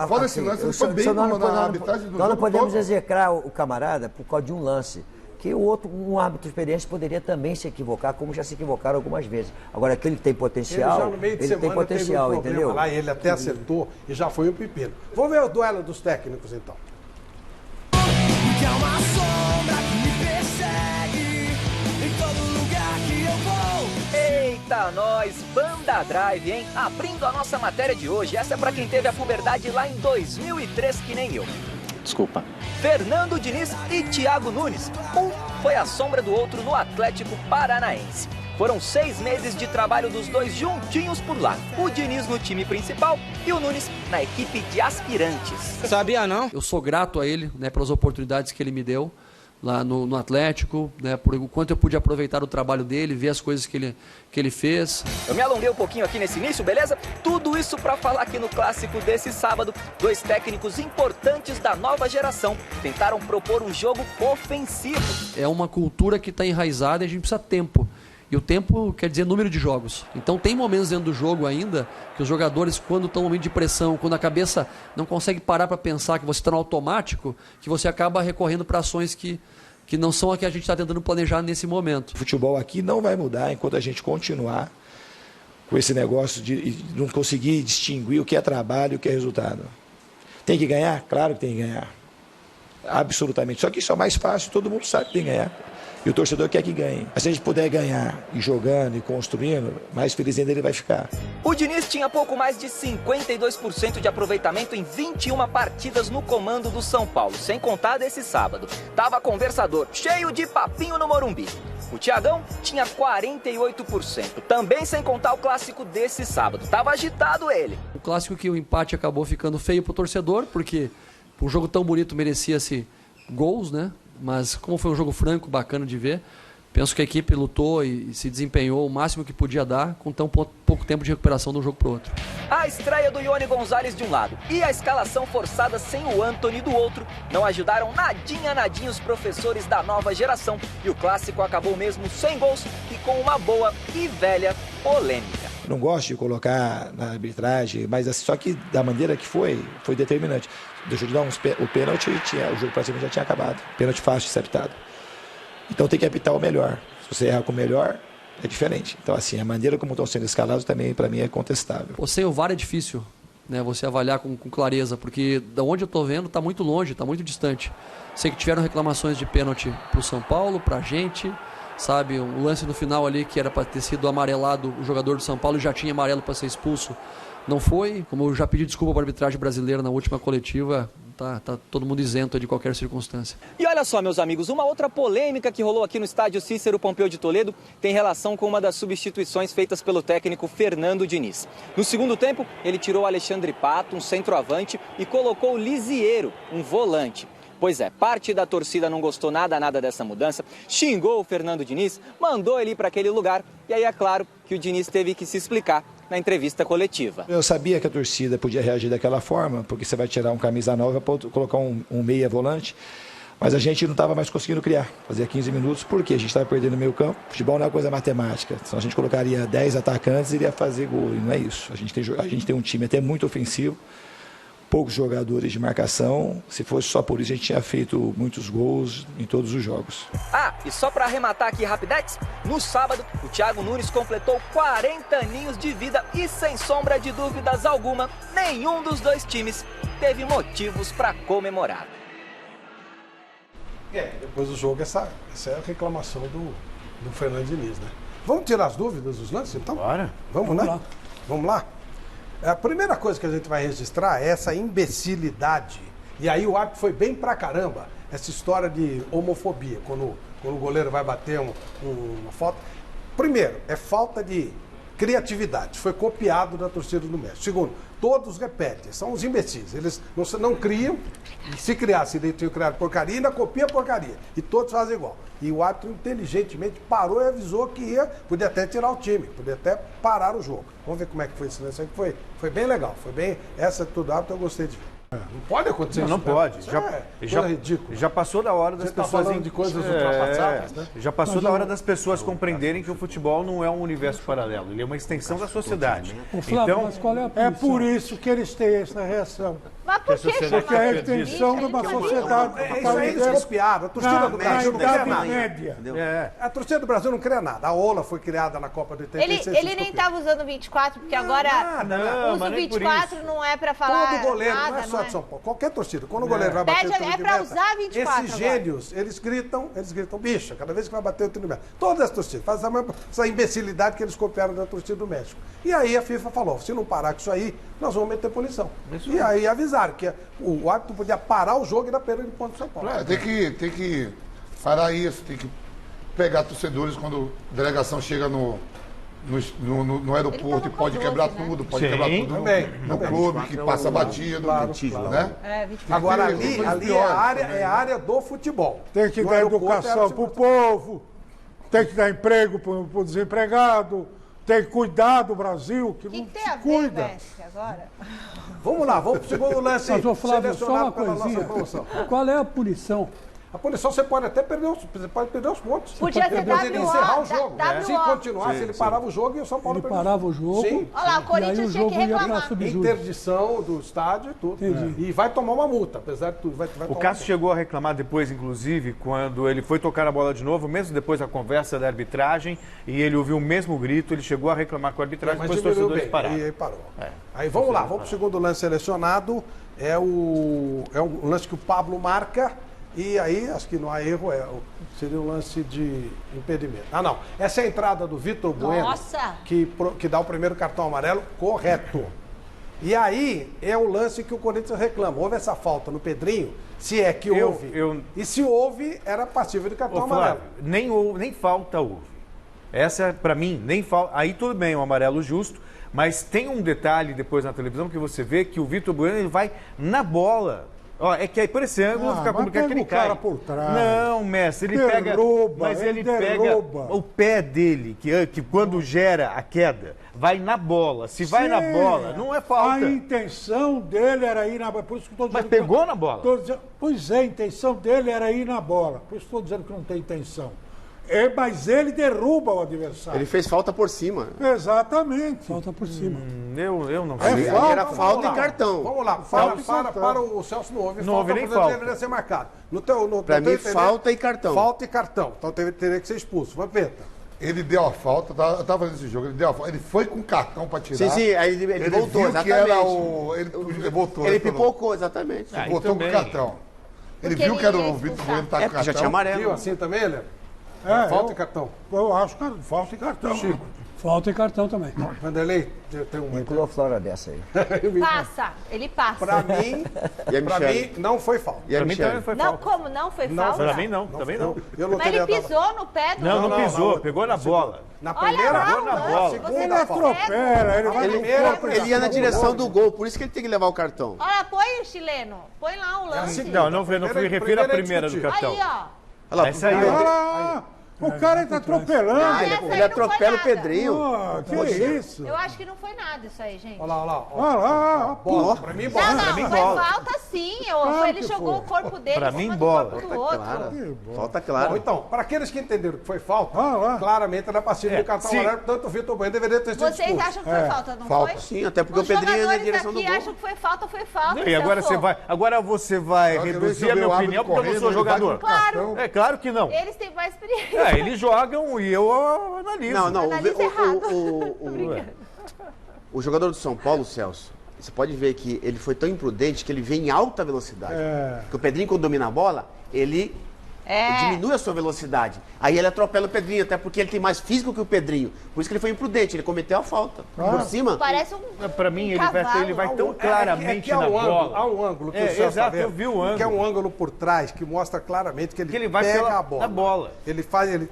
Fora esse lance, ele foi bem na arbitragem do jogo. Nós não podemos execrar o camarada por causa de um lance. Que um árbitro experiente poderia também se equivocar, como já se equivocaram algumas vezes. Agora, aquele que tem potencial, ele já no meio de semana tem potencial, teve um entendeu? Lá, ele até acertou e já foi um pepino. Vamos ver o duelo dos técnicos, então. Que é uma sombra que me persegue em todo lugar que eu vou. Eita, nós, Banda Drive, hein? Abrindo a nossa matéria de hoje, essa é pra quem teve a puberdade lá em 2003, que nem eu. Desculpa. Fernando Diniz e Thiago Nunes. Um foi a sombra do outro no Atlético Paranaense. Foram 6 meses de trabalho dos dois juntinhos por lá. O Diniz no time principal e o Nunes na equipe de aspirantes. Sabia não? Eu sou grato a ele, né, pelas oportunidades que ele me deu lá no Atlético, né, por o quanto eu pude aproveitar o trabalho dele, ver as coisas que ele fez. Eu me alonguei um pouquinho aqui nesse início, beleza? Tudo isso para falar que no clássico desse sábado, 2 técnicos importantes da nova geração tentaram propor um jogo ofensivo. É uma cultura que está enraizada e a gente precisa de tempo. E o tempo quer dizer número de jogos. Então tem momentos dentro do jogo ainda que os jogadores, quando estão no momento de pressão, quando a cabeça não consegue parar para pensar que você está no automático, que você acaba recorrendo para ações que não são a que a gente está tentando planejar nesse momento. O futebol aqui não vai mudar enquanto a gente continuar com esse negócio de não conseguir distinguir o que é trabalho e o que é resultado. Tem que ganhar? Claro que tem que ganhar. Absolutamente. Só que isso é mais fácil, todo mundo sabe que tem que ganhar. E o torcedor quer que ganhe. Mas se a gente puder ganhar e jogando e construindo, mais feliz ainda ele vai ficar. O Diniz tinha pouco mais de 52% de aproveitamento em 21 partidas no comando do São Paulo, sem contar desse sábado. Tava conversador, cheio de papinho no Morumbi. O Thiagão tinha 48%, também sem contar o clássico desse sábado. Tava agitado ele. O clássico que o empate acabou ficando feio pro torcedor, porque um jogo tão bonito merecia-se gols, né? Mas como foi um jogo franco, bacana de ver, Penso que a equipe lutou e se desempenhou o máximo que podia dar com tão pouco tempo de recuperação de um jogo para o outro. A estreia do Ione Gonzalez de um lado e a escalação forçada sem o Antony do outro não ajudaram nadinha os professores da nova geração e o clássico acabou mesmo sem gols e com uma boa e velha polêmica. Não gosto de colocar na arbitragem, mas assim, só que da maneira que foi determinante. Deixa eu te dar o pênalti, o jogo praticamente já tinha acabado. Pênalti fácil de ser apitado. Então tem que apitar o melhor. Se você errar com o melhor, é diferente. Então assim, a maneira como estão sendo escalados também para mim é contestável. Sem o VAR é difícil, né, você avaliar com clareza, porque da onde eu estou vendo está muito longe, está muito distante. Sei que tiveram reclamações de pênalti para o São Paulo, para a gente, sabe, um lance no final ali que era para ter sido amarelado, o jogador do São Paulo já tinha amarelo para ser expulso, não foi. Como eu já pedi desculpa para a arbitragem brasileira na última coletiva, tá todo mundo isento de qualquer circunstância. E olha só, meus amigos, uma outra polêmica que rolou aqui no estádio Cícero Pompeu de Toledo tem relação com uma das substituições feitas pelo técnico Fernando Diniz. No segundo tempo, ele tirou Alexandre Pato, um centroavante, e colocou Lisiero, um volante. Pois é, parte da torcida não gostou nada dessa mudança, xingou o Fernando Diniz, mandou ele ir para aquele lugar, e aí é claro que o Diniz teve que se explicar na entrevista coletiva. Eu sabia que a torcida podia reagir daquela forma, porque você vai tirar um camisa nova para colocar um meia volante, mas a gente não estava mais conseguindo criar. Fazia 15 minutos, porque a gente estava perdendo o meio campo. Futebol não é uma coisa matemática, senão a gente colocaria 10 atacantes e iria fazer gol, e não é isso. A gente tem um time até muito ofensivo, poucos jogadores de marcação. Se fosse só por isso, a gente tinha feito muitos gols em todos os jogos. E só para arrematar aqui rapidex, no sábado, o Thiago Nunes completou 40 aninhos de vida e, sem sombra de dúvidas alguma, nenhum dos dois times teve motivos para comemorar. Depois do jogo, essa é a reclamação do Fernando Diniz, né? Vamos tirar as dúvidas dos lances, então? Bora. Vamos lá? Vamos lá? A primeira coisa que a gente vai registrar é essa imbecilidade. E aí o árbitro foi bem pra caramba. Essa história de homofobia, quando o goleiro vai bater uma falta. Primeiro, é falta de criatividade. Foi copiado da torcida do México. Segundo, todos repetem. São os imbecis. Eles não criam. Se criassem, eles tinham criado porcaria, ainda copia porcaria. E todos fazem igual. E o árbitro inteligentemente parou e avisou que podia até tirar o time, podia até parar o jogo. Vamos ver como é que foi esse lance aí, que foi bem legal. Foi bem. Essa tudo árbitro eu gostei de ver. Não pode acontecer isso. Não pode. Já ridículo. Já passou da hora das pessoas. Falando de coisas ultrapassadas, né? Já passou da hora das pessoas compreenderem que o futebol não é um universo paralelo, ele é uma extensão da sociedade. Flávio, mas qual é a punição? É por isso que eles têm essa reação. Mas por que Porque é a extensão de uma sociedade. Isso aí eles copiaram. A torcida do Brasil não cria nada. Média. A torcida do Brasil não cria nada. A OLA foi criada na Copa de 86. Ele nem estava usando 24, porque agora usa 24 não é para falar todo goleiro, nada, não é só de São Paulo. Qualquer torcida. Quando o goleiro vai bater o tiro de meta, para usar 24 esses gênios, eles gritam, bicha, cada vez que vai bater o tiro de meta. Todas as torcidas fazem essa imbecilidade que eles copiaram da torcida do México. E aí a FIFA falou, se não parar com isso aí, nós vamos meter punição. E aí avisaram que o árbitro podia parar o jogo e dar perda de ponto do São Paulo. Tem que parar isso, tem que pegar torcedores quando a delegação chega no aeroporto e pode quebrar tudo, pode quebrar tudo no clube, que passa batido. Né? Agora ali é a área do futebol. Tem que dar educação para o povo, tem que dar emprego para o desempregado, tem que cuidar do Brasil, que não se cuida. Agora? Vamos lá, vamos para o segundo lance. Mas, ô Flávio, só uma coisinha. Qual é a punição? A punição você pode até perder os pontos. Podia ser WO, encerrar o jogo. Se continuar, se ele parava o jogo e o São Paulo perdia. Ele parava o jogo. Sim. Olha lá, o Corinthians tinha que reclamar. Interdição do estádio e tudo. E vai tomar uma multa, apesar de tudo. O Cássio chegou a reclamar depois, inclusive, quando ele foi tocar a bola de novo, mesmo depois da conversa da arbitragem, e ele ouviu o mesmo grito, ele chegou a reclamar com a arbitragem, depois os torcedores pararam. E aí parou. Aí vamos lá, vamos para o segundo lance selecionado. É o lance que o Pablo marca. E aí, acho que não há erro, seria um lance de impedimento. Não. Essa é a entrada do Vitor Bueno, que dá o primeiro cartão amarelo, correto. E aí, é o lance que o Corinthians reclama. Houve essa falta no Pedrinho, se é que houve. E se houve, era passível de cartão amarelo. Nem falta houve. Essa, para mim, nem falta. Aí tudo bem, um amarelo justo, mas tem um detalhe depois na televisão que você vê que o Vitor Bueno ele vai na bola Ó, é que aí por esse ângulo fica complicado que ele o cara cai. por trás. Não, mestre, ele pega... Mas ele pega o pé dele, que quando gera a queda, vai na bola. Se vai na bola, não é falta. A intenção dele era ir na bola. Por isso que eu tô dizendo Mas pegou na bola? Pois é, a intenção dele era ir na bola. Por isso que estou dizendo que não tem intenção. Mas ele derruba o adversário. Ele fez falta por cima. Exatamente. Falta por cima. Eu não sei. Era falta e cartão. Vamos lá, para o Celso, não houve não falta, houve nem falta. falta. Deveria ser marcado. Para mim, falta e cartão. Falta e cartão. Então teria que ser expulso. Vampeta. Ele deu a falta, eu tava fazendo esse jogo, ele deu a falta, ele foi com o cartão para tirar. Sim, aí ele voltou, viu exatamente. Que era ele voltou. Ele pipocou, exatamente. Ele voltou com o cartão. Ele viu que era o Vitor Bueno tá com o cartão. Já tinha amarelo. Viu assim também, ele? Falta e cartão. Eu acho que falta e cartão. Chico. Falta e cartão também. Vanderlei, tem um... Inclua fora dessa aí. Passa, ele passa. Pra mim, não foi falta. Pra mim também foi não, falta. como não foi falta? Pra mim não, também não. Mas ele pisou no pé do... Não pisou, pegou na bola. Na primeira, pegou na bola. Ele atropela, ele ia na direção do gol, por isso que ele tem que levar o cartão. Olha, põe o chileno, põe lá o lance. Não fui refiro à primeira do cartão. Aí, ó. Olha lá, essa aí. O cara está atropelando. Ele atropela o Pedrinho. Que isso? Eu acho que não foi nada isso aí, gente. Olha lá. Olha lá. Bola. Pra mim, bola. Não, mim, foi bola. falta sim. Ele jogou o corpo dele Pra em mim, cima bola. do corpo do outro. Falta clara. Bom, então, para aqueles que entenderam que foi falta, claramente era passivo do cartão amarelo, portanto o Vitor Bueno deveria ter sido Vocês expulso. acham que foi falta, não Falta foi? sim, até porque Os o Pedrinho ia na jogadores direção do aqui gol. acham que foi falta. E agora você vai reduzir a minha opinião porque eu não sou jogador. Claro. É claro que não. Eles têm mais experiência. Eles jogam e eu analiso. Não, Obrigada. o jogador do São Paulo, Celso, você pode ver que ele foi tão imprudente que ele vem em alta velocidade. Porque o Pedrinho, quando domina a bola, ele diminui a sua velocidade. Aí ele atropela o Pedrinho, até porque ele tem mais físico que o Pedrinho. Por isso que ele foi imprudente, ele cometeu a falta. Por cima. Parece Pra mim, ele vai tão claramente há na bola. Há um ângulo que o Celso exato, tá vendo, eu vi o ângulo. que é um ângulo por trás que mostra claramente que ele vai pega a bola. Ele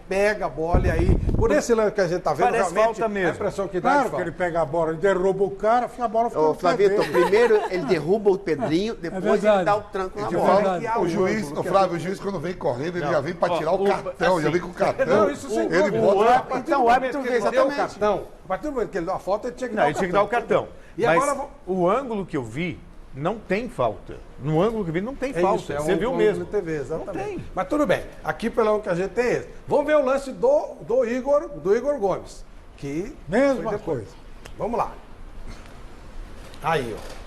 pega a bola e aí, por esse lance que a gente tá vendo, parece realmente falta mesmo. a impressão que dá Claro de que falta. ele pega a bola, ele derruba o cara, a bola fica no pé Flavito, dele. primeiro ele derruba o Pedrinho, depois ele dá o tranco na bola. O juiz, o juiz, quando vem correndo, ele já vem para tirar o cartão, já vem com o cartão. Não, isso sem ele dúvida. bota Então o árbitro vê exatamente. A partir do momento que ele deu a falta, ele tinha que dar o Ele cartão. tinha que dar o cartão. E Mas agora o ângulo que eu vi não tem falta. No ângulo que eu vi não tem falta. Isso, Você viu ângulo mesmo. de TV, exatamente. Não tem. Mas tudo bem. Aqui pelo ângulo que a gente tem esse. Vamos ver o lance do Igor Gomes. Que Mesma coisa. Vamos lá. Aí, ó.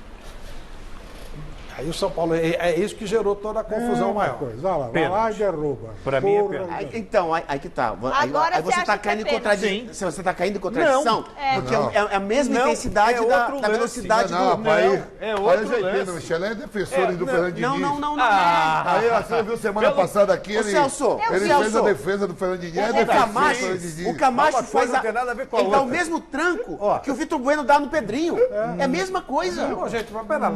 Aí o São Paulo, é isso que gerou toda a confusão maior. Coisa. Olha lá, vai lá e derruba. Pra mim é pênalti. Então, aí que tá. Agora Aí você você está acha que caindo é em pênalti? contradição. Você está caindo em contradição. Porque Não. é a mesma Não, intensidade é da outro lance. velocidade Não, do. aí, é aí outro eu já entendo, lance. o Michelin é defensor do Fernando Diniz. Não. Aí você viu semana passada aqui, Ô, ele Celso, fez Celso. a defesa do Fernando Diniz. O Camacho Uma faz coisa não tem nada a ver com a ele dá o outra. mesmo tranco que o Vitor Bueno dá no Pedrinho. É a mesma coisa. Não, gente, mas pera lá,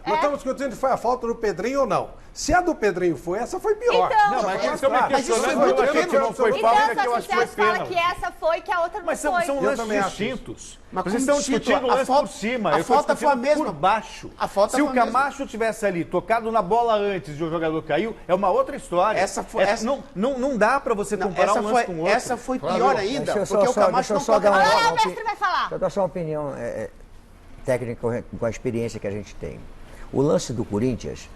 nós estamos discutindo se foi a falta do Pedrinho ou não. Se a do Pedrinho foi, essa foi pior. Então, Não, mas Foi estão me mais isso questionando, é eu muito acho que pênalti. não foi Então, falta, só que eu se acho que o foi Celso fala pênalti. que essa foi, que a outra não Mas foi. são Eu lances também acho distintos. Mas Vocês como estão discutindo distinto? o A lance falta- por cima. a Eu estou falta foi a discutindo mesma. por baixo. A falta Se foi o a mesma. Camacho tivesse ali tocado na bola antes de o jogador caiu, é uma outra história. Não dá pra você comparar um lance com o outro. Essa foi pior ainda, Deixa eu porque o Camacho deixa eu não só toca dar na uma- bola. Olha, o mestre vai falar. Deixa eu dar só uma opinião técnica com a experiência que a gente tem. O lance do Corinthians,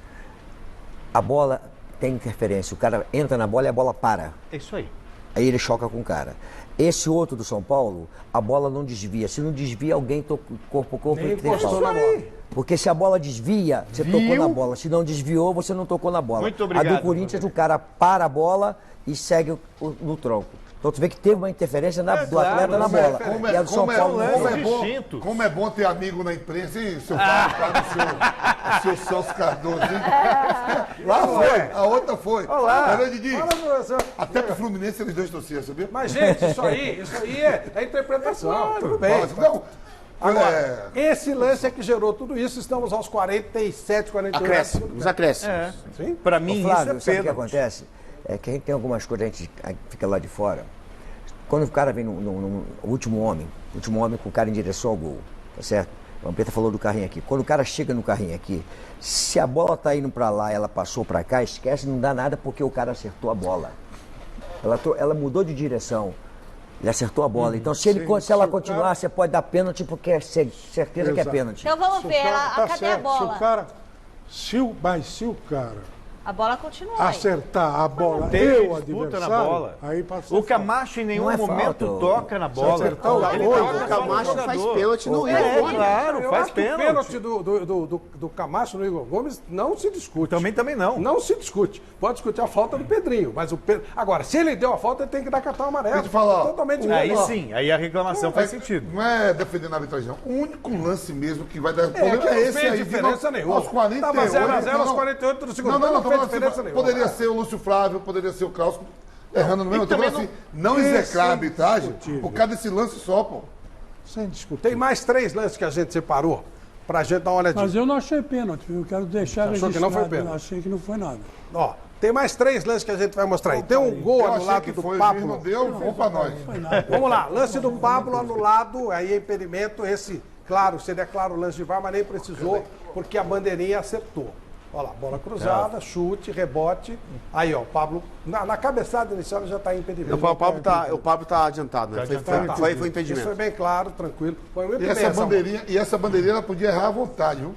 a bola tem interferência. O cara entra na bola e a bola para. É isso aí. Aí ele choca com o cara. Esse outro do São Paulo, a bola não desvia. Se não desvia, alguém corpo a corpo Nem e tem encostou falta. na bola. Porque se a bola desvia, você tocou na bola. Se não desviou, você não tocou na bola. Muito A obrigado, do Corinthians, o cara para a bola e segue no tronco. Então tu vê que teve uma interferência do atleta na bola. E a do São Paulo não. Como é bom ter amigo na imprensa, hein, seu Fábio, seu Celso Cardoso, hein? Lá foi, a outra foi. Olá. Fernando Diniz, Fala, professor. até pro Fluminense eles dois torciam, sabia? Mas, gente, isso aí é interpretação. Tudo bem. Não, Agora, esse lance é que gerou tudo isso. Estamos aos 47, 48. Acréscimo, os acréscimos. Sim? Pra mim, Ô, Flávio, isso é sabe o que pênalti. acontece? É que a gente tem algumas coisas, a gente fica lá de fora. Quando o cara vem no último homem com o cara em direção ao gol, tá certo? O Vampeta falou do carrinho aqui. Quando o cara chega no carrinho aqui, se a bola tá indo para lá, ela passou para cá, esquece, não dá nada porque o cara acertou a bola. Ela mudou de direção. Ele acertou a bola. Então, se ela continuar, você pode dar pênalti porque é certeza que é pênalti. Então vamos ver, cadê a bola? Se o cara A bola continua acertar a bola Teve o disputa adversário, na bola. aí passa O Camacho em nenhum momento toca na bola. O Camacho faz pênalti no Igor Gomes. Claro, faz pênalti. O pênalti do Camacho no Igor Gomes não se discute. Também não. Não se discute. Pode discutir a falta do Pedrinho, mas Agora, se ele deu a falta, ele tem que dar cartão amarelo. Deixa eu falar. Totalmente aí sim, aí a reclamação faz sentido. Não é defendendo a arbitragem, não. O único lance mesmo que vai dar problema que é esse aí. Não fez diferença nenhuma. Aos 48. Tava 0x0 aos 48 do segundo. Não fez diferença nenhuma. Poderia ser o Lúcio Flávio, poderia ser o Klaus, errando no mesmo tempo. Assim, não execrar a arbitragem por causa desse lance só, pô. Sem discutir. Tem mais 3 lances que a gente separou pra gente dar uma olhadinha. Mas eu não achei pênalti, eu quero deixar registrado. Achou que não foi pênalti? Eu achei que não foi nada. Ó, tem mais 3 lances que a gente vai mostrar aí. Tem um gol anulado do Pablo. Não deu, bom pra nós. Vamos lá, lance do Pablo anulado, aí é impedimento, claro, seria claro o lance de VAR, mas nem precisou, porque a bandeirinha acertou. Olha lá, bola cruzada, chute, rebote. Aí, ó, o Pablo, na cabeçada inicial já está em impedimento. O Pablo tá adiantado, né? Foi impedimento. Isso foi bem claro, tranquilo. Foi muito e essa bandeirinha ela podia errar à vontade, viu?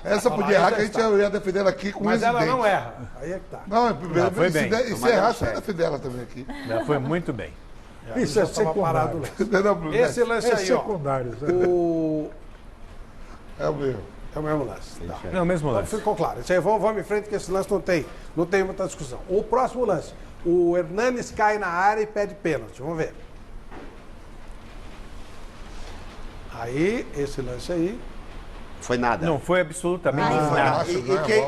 Essa podia errar, que a gente ia defender ela aqui com mas ela não erra. Aí é que tá. Não, foi bem. E se errar, você ia defender ela também aqui. Foi muito bem. Isso é secundário. Esse lance aí, ó. É o mesmo. É o mesmo lance. Tá. É o mesmo lance. Então, ficou claro. Isso aí, vamos em frente, que esse lance não tem muita discussão. O próximo lance. O Hernanes cai na área e pede pênalti. Vamos ver. Aí, esse lance aí. Foi nada. Não foi absolutamente nada.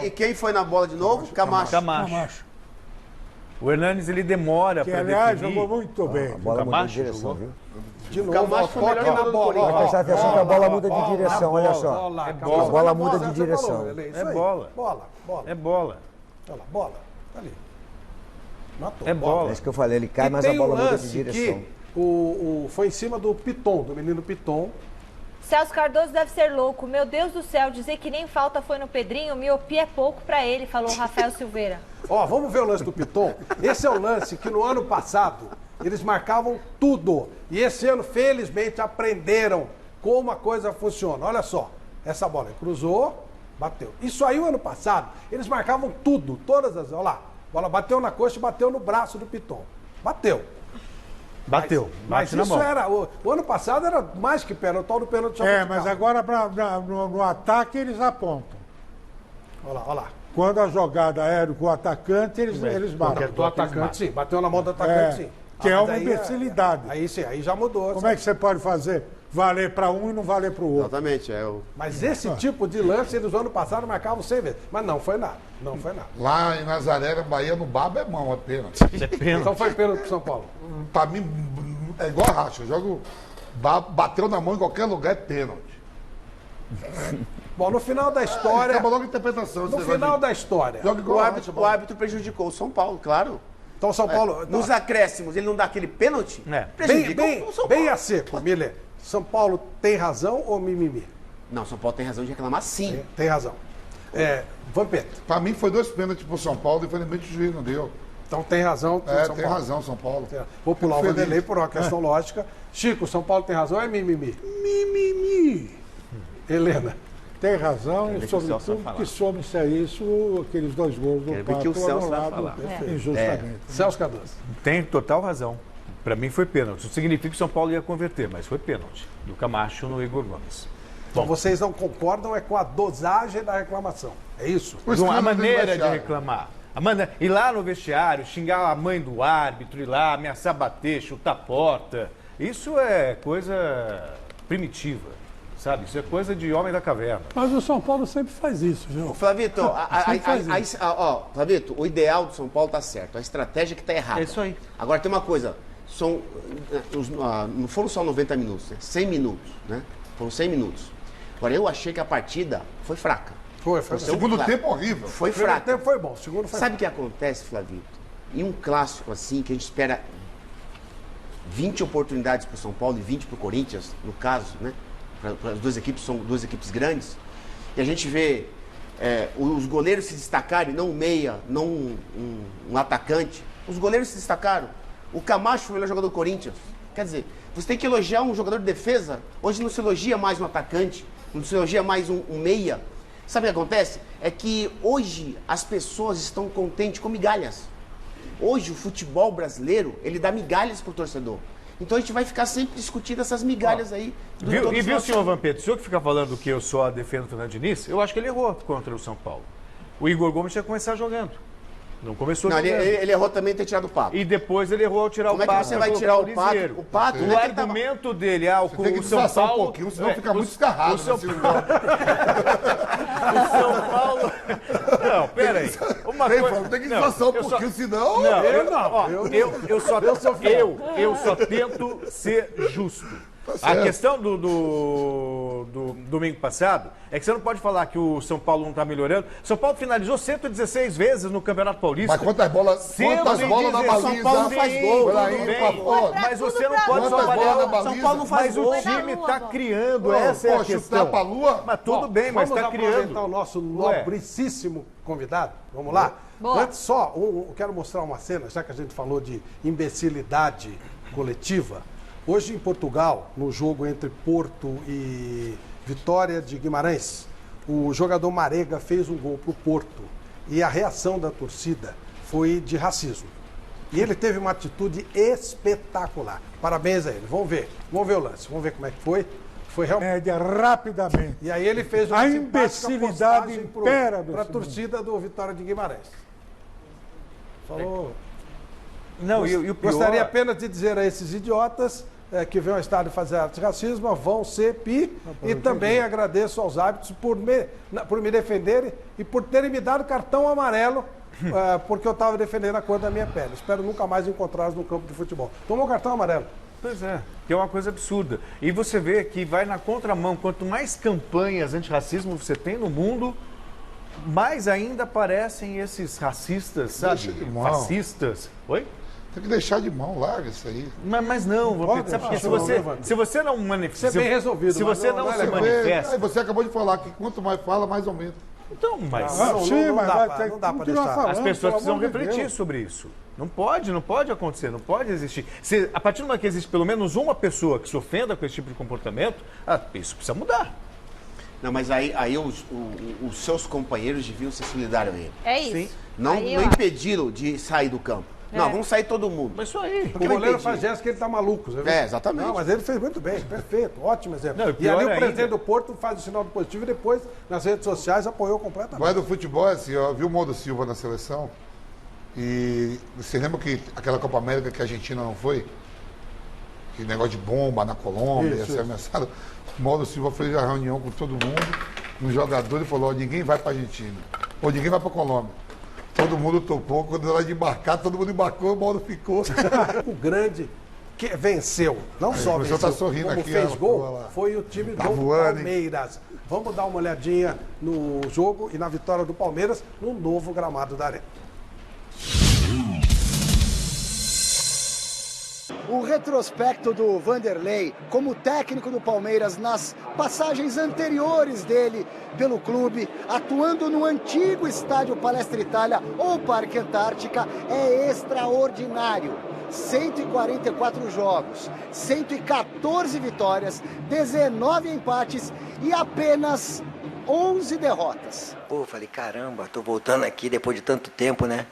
E quem foi na bola de novo? Camacho. O Hernanes, ele demora para definir. Aliás, jogou muito bem. A bola mudou de direção, viu? De novo, toque na bola. Prestar atenção que a bola muda de direção, olha só. A bola muda de direção. É bola. É bola. Olha lá, bola. Tá ali. Matou. É bola. É isso que eu falei, ele cai, mas a bola muda de direção. Foi em cima do Piton, do menino Piton. Celso Cardoso deve ser louco. Meu Deus do céu, dizer que nem falta foi no Pedrinho, miopia é pouco pra ele, falou o Rafael Silveira. Ó, vamos ver o lance do Piton. Esse é o lance que no ano passado eles marcavam tudo. E esse ano, felizmente, aprenderam como a coisa funciona. Olha só, essa bola cruzou, bateu. Isso aí, o ano passado, eles marcavam tudo, todas as... Olha lá, a bola bateu na coxa e bateu no braço do Piton. Bateu. Mas na isso mão. era... O ano passado era mais que pênalti, o tal do pênalti. Mas agora no ataque eles apontam. Olha lá. Quando a jogada aérea com o atacante, eles marcam. Do atacante, sim. Bateu na mão do atacante, sim. Que é uma imbecilidade. Aí sim, aí já mudou. Como é que você pode fazer? Valer para um e não valer para o outro. Exatamente. Mas esse tipo de lance, eles no ano passado marcavam 100 vezes. Mas não foi nada. Não foi nada. Lá em Nazaré, Bahia, no Baba é mão, é pênalti. É pênalti. Então foi pênalti pro São Paulo. Pra mim, é igual a racha. Eu jogo. Bateu na mão em qualquer lugar, é pênalti. Bom, no final da história. Acabou logo a interpretação. No final da história. O árbitro prejudicou o São Paulo, claro. Então, São Paulo. Nos acréscimos, ele não dá aquele pênalti? Bem a seco, Miller. São Paulo tem razão ou mimimi? Não, São Paulo tem razão de reclamar, sim. Tem razão. Vampeta. Pra mim foi 2 pênaltis pro São Paulo, infelizmente o juiz não deu. Então tem razão. Tem razão, São Paulo. Vou pular o Vanderlei por uma questão lógica. Chico, São Paulo tem razão ou é mimimi? Mimimi. Helena. Tem razão, e sobretudo que some-se a isso, aqueles 2 gols do Pato anulado injustamente. Celso Cardoso. Tem total razão. Para mim foi pênalti. Isso significa que o São Paulo ia converter, mas foi pênalti. Do Camacho no Igor Gomes. Então vocês não concordam com a dosagem da reclamação. É isso? A maneira de reclamar. Ir lá no vestiário, xingar a mãe do árbitro, ir lá, ameaçar bater, chutar a porta. Isso é coisa primitiva. Sabe? Isso é coisa de homem da caverna. Mas o São Paulo sempre faz isso, viu? Flavito, Flavito, o ideal do São Paulo tá certo. A estratégia que tá errada. É isso aí. Agora tem uma coisa. Não foram só 90 minutos, né? 100 minutos, né? Foram 100 minutos. Agora, eu achei que a partida foi fraca. Foi. O segundo tempo horrível. Foi fraca. O primeiro tempo foi bom, o segundo foi Sabe o que acontece, Flavito? Em um clássico assim, que a gente espera 20 oportunidades para o São Paulo e 20 para o Corinthians, no caso, né? Para as duas equipes, são duas equipes grandes. E a gente vê os goleiros se destacarem, não um meia, não um atacante. Os goleiros se destacaram. O Camacho foi o melhor jogador do Corinthians. Quer dizer, você tem que elogiar um jogador de defesa. Hoje não se elogia mais um atacante, não se elogia mais um meia. Sabe o que acontece? É que hoje as pessoas estão contentes com migalhas. Hoje o futebol brasileiro, ele dá migalhas pro torcedor. Então a gente vai ficar sempre discutindo essas migalhas aí. Viu, senhor Vampeta, o senhor que fica falando que eu só defendo o Fernando Diniz, eu acho que ele errou contra o São Paulo. O Igor Gomes tinha que começar jogando. Não começou jogando. Ele errou também em ter tirado o Pato. E depois ele errou ao tirar o Pato. Como é que você vai tirar o Pato? O Pato, o argumento dele, tem que São Paulo... um pouquinho, senão fica muito escarrado. O São Paulo... Não, pera aí. Tem que disfarçar um pouquinho, senão... Eu só tento ser justo. A questão do domingo passado é que você não pode falar que o São Paulo não está melhorando. São Paulo finalizou 116 vezes no Campeonato Paulista. Mas quantas bolas na baliza? São Paulo não faz gol. Mas você não pode só avaliar. São Paulo não faz gol. Mas o time está criando, essa é a questão. Pra lua? Mas tudo bem, mas está criando. Vamos aproveitar o nosso nobricíssimo convidado. Vamos lá? Antes só, eu quero mostrar uma cena, já que a gente falou de imbecilidade coletiva. Hoje em Portugal, no jogo entre Porto e Vitória de Guimarães, o jogador Marega fez um gol para o Porto e a reação da torcida foi de racismo. E ele teve uma atitude espetacular. Parabéns a ele. Vamos ver o lance, vamos ver como é que foi. Foi realmente rapidamente. E aí ele fez uma a imbecilidade impera para a torcida do Vitória de Guimarães. Falou. Não, e o pior... Gostaria apenas de dizer a esses idiotas que vêm ao estádio fazer atos de racismo, vão ser pi, e também agradeço aos árbitros por me defenderem e por terem me dado cartão amarelo, porque eu estava defendendo a cor da minha pele. Espero nunca mais encontrá-los no campo de futebol. Tomou cartão amarelo. Pois é, que é uma coisa absurda. E você vê que vai na contramão. Quanto mais campanhas antirracismo você tem no mundo, mais ainda aparecem esses racistas, sabe? Fascistas. Oi? Tem que deixar de mão, larga isso aí. Mas não, sabe porque se você não manifesta... Isso é bem resolvido. Se você não se manifesta... Aí você acabou de falar que quanto mais fala, mais aumenta. Então, mas... Não dá para deixar. As pessoas precisam refletir sobre isso. Não pode acontecer, não pode existir. A partir do momento que existe pelo menos uma pessoa que se ofenda com esse tipo de comportamento, isso precisa mudar. Não, mas aí os seus companheiros deviam ser solidários a ele. É isso. Sim. Não impediram de sair do campo. Não, vamos sair todo mundo. Mas isso aí. O goleiro faz gesto que ele tá maluco. Exatamente. Não, mas ele fez muito bem, perfeito, ótimo exemplo. Não, e ali o presidente do Porto faz o sinal do positivo e depois, nas redes sociais, apoiou completamente. Mas do futebol, assim, eu vi o Modo Silva na seleção e você lembra que aquela Copa América que a Argentina não foi? Que negócio de bomba na Colômbia, ia ser ameaçado. O Modo Silva fez a reunião com todo mundo, um jogador, e falou, ninguém vai para a Argentina, ou ninguém vai para a Colômbia. Todo mundo topou, quando era de embarcar, todo mundo embarcou, o Mauro ficou. O grande que venceu, não só venceu, tá sorrindo como aqui, fez gol, foi o time do Palmeiras. Vamos dar uma olhadinha no jogo e na vitória do Palmeiras no novo gramado da Arena. O retrospecto do Vanderlei como técnico do Palmeiras nas passagens anteriores dele pelo clube, atuando no antigo estádio Palestra Itália ou Parque Antártica, é extraordinário. 144 jogos, 114 vitórias, 19 empates e apenas 11 derrotas. Pô, falei, caramba, tô voltando aqui depois de tanto tempo, né?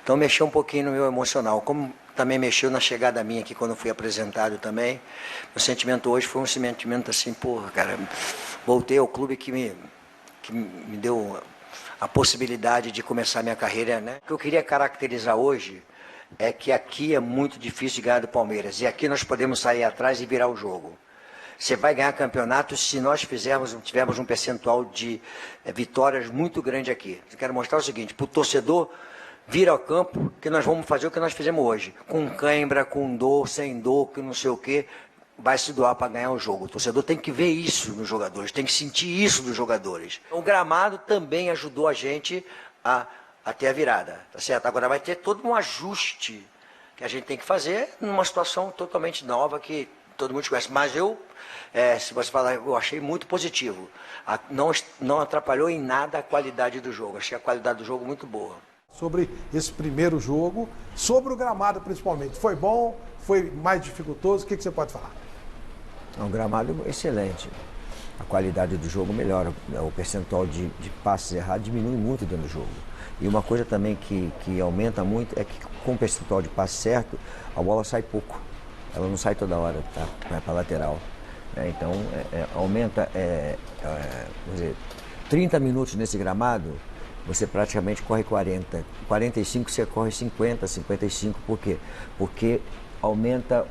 Então mexeu um pouquinho no meu emocional, como também mexeu na chegada minha aqui quando fui apresentado também. Meu sentimento hoje foi um sentimento assim, porra, cara, voltei ao clube que me deu a possibilidade de começar a minha carreira, né? O que eu queria caracterizar hoje é que aqui é muito difícil de ganhar do Palmeiras, e aqui nós podemos sair atrás e virar o jogo. Você vai ganhar campeonato se nós tivermos um percentual de vitórias muito grande aqui. Eu quero mostrar o seguinte, para o torcedor vir ao campo, que nós vamos fazer o que nós fizemos hoje. Com cãibra, com dor, sem dor, que não sei o quê, vai se doar para ganhar o jogo. O torcedor tem que ver isso nos jogadores, tem que sentir isso dos jogadores. O gramado também ajudou a gente a ter a virada, tá certo? Agora vai ter todo um ajuste que a gente tem que fazer numa situação totalmente nova que todo mundo conhece. Mas se você falar, eu achei muito positivo. Não atrapalhou em nada a qualidade do jogo. Achei a qualidade do jogo muito boa. Sobre esse primeiro jogo, sobre o gramado principalmente. Foi bom? Foi mais dificultoso? O que você pode falar? Um gramado excelente. A qualidade do jogo melhora. O percentual de passes errados diminui muito dentro do jogo. E uma coisa também que aumenta muito é que com o percentual de passe certo, a bola sai pouco. Ela não sai toda hora, tá? Vai para a lateral. Então, aumenta, vamos dizer, 30 minutos nesse gramado, você praticamente corre 40. 45 você corre 50, 55. Por quê? Porque aumenta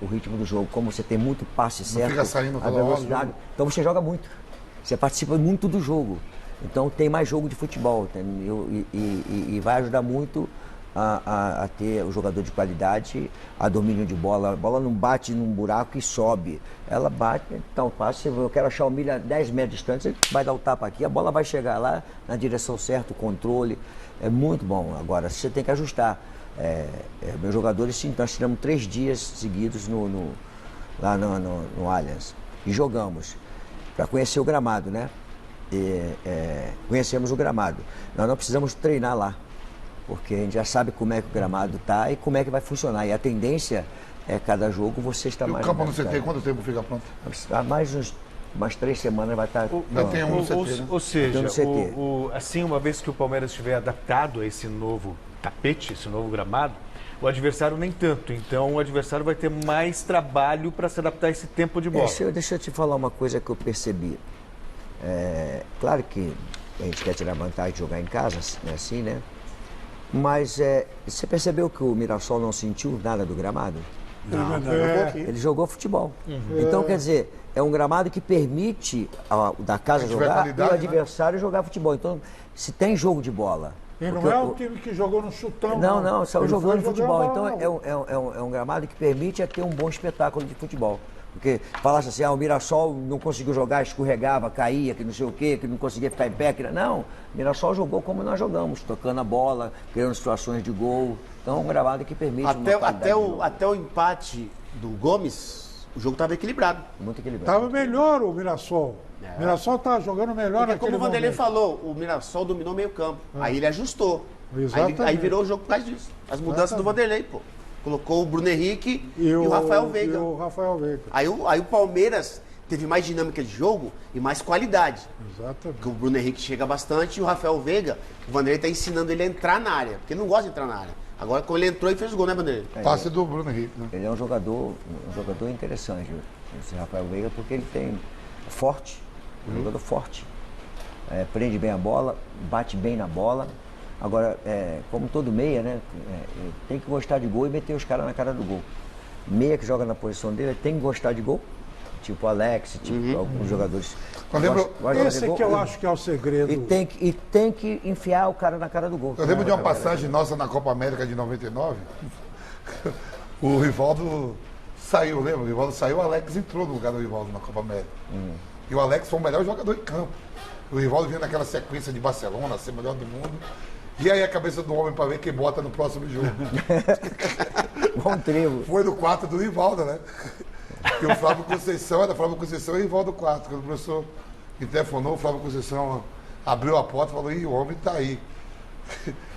o ritmo do jogo. Como você tem muito passe certo, fica saindo a velocidade. Então você joga muito. Você participa muito do jogo. Então tem mais jogo de futebol. E vai ajudar muito a ter o jogador de qualidade, a domínio de bola. A bola não bate num buraco e sobe. Ela bate, então passa, eu quero achar o Milha a 10 metros distante, você vai dar o tapa aqui, a bola vai chegar lá na direção certa, o controle. É muito bom. Agora, você tem que ajustar. Meus jogadores, sim, nós tiramos 3 dias seguidos lá no Allianz. E jogamos para conhecer o gramado, né? Conhecemos o gramado. Nós não precisamos treinar lá, porque a gente já sabe como é que o gramado está e como é que vai funcionar. E a tendência é cada jogo você está mais... O campo no CT, quanto tempo fica pronto? Há umas 3 semanas vai estar... Tem um no CT, né? Ou seja, assim, uma vez que o Palmeiras estiver adaptado a esse novo tapete, esse novo gramado, o adversário nem tanto. Então o adversário vai ter mais trabalho para se adaptar a esse tempo de bola. Deixa eu te falar uma coisa que eu percebi. Claro que a gente quer tirar vantagem de jogar em casa, assim, né? Mas você percebeu que o Mirassol não sentiu nada do gramado? Não. Ele jogou futebol. Então, quer dizer, é um gramado que permite da casa jogar e o adversário jogar futebol. Então, se tem jogo de bola... E não é um time que jogou no chutão. Não, saiu jogando futebol. Então, é um gramado que permite ter um bom espetáculo de futebol. Porque falasse assim, o Mirassol não conseguiu jogar, escorregava, caía, que não sei o quê, que não conseguia ficar em pé. Não, o Mirassol jogou como nós jogamos, tocando a bola, criando situações de gol. Então é um gramado que permite até o empate do Gomes, o jogo estava equilibrado. Muito equilibrado. Estava melhor o Mirassol. O Mirassol estava jogando melhor naquele como o Vanderlei falou, o Mirassol dominou meio campo. Aí ele ajustou. Aí virou o jogo por causa disso. As mudanças do Vanderlei, pô. Colocou o Bruno Henrique e o Rafael Veiga. Aí o Palmeiras teve mais dinâmica de jogo e mais qualidade. Exatamente. Porque o Bruno Henrique chega bastante e o Rafael Veiga, o Vanderlei está ensinando ele a entrar na área. Porque ele não gosta de entrar na área. Agora, quando ele entrou, ele fez o gol, né, Vanderlei? Passe do Bruno Henrique, né? Ele é um jogador interessante, esse Rafael Veiga, porque ele tem forte, um jogador forte. Prende bem a bola, bate bem na bola. Agora, como todo meia, né? Tem que gostar de gol e meter os caras na cara do gol. Meia que joga na posição dele tem que gostar de gol. Tipo o Alex, alguns jogadores. Esse que eu acho que é o segredo. E tem que enfiar o cara na cara do gol. Eu lembro de uma passagem nossa na Copa América de 99. O Rivaldo saiu, lembra? O Rivaldo saiu, o Alex entrou no lugar do Rivaldo na Copa América. E o Alex foi o melhor jogador em campo. O Rivaldo vinha naquela sequência de Barcelona, ser melhor do mundo. E aí a cabeça do homem para ver quem bota no próximo jogo. Bom trevo. Foi no quarto do Rivaldo, né? Porque o Flávio Conceição era Flávio Conceição e Rivaldo quarto. Quando o professor me telefonou, o Flávio Conceição abriu a porta e falou, o homem tá aí.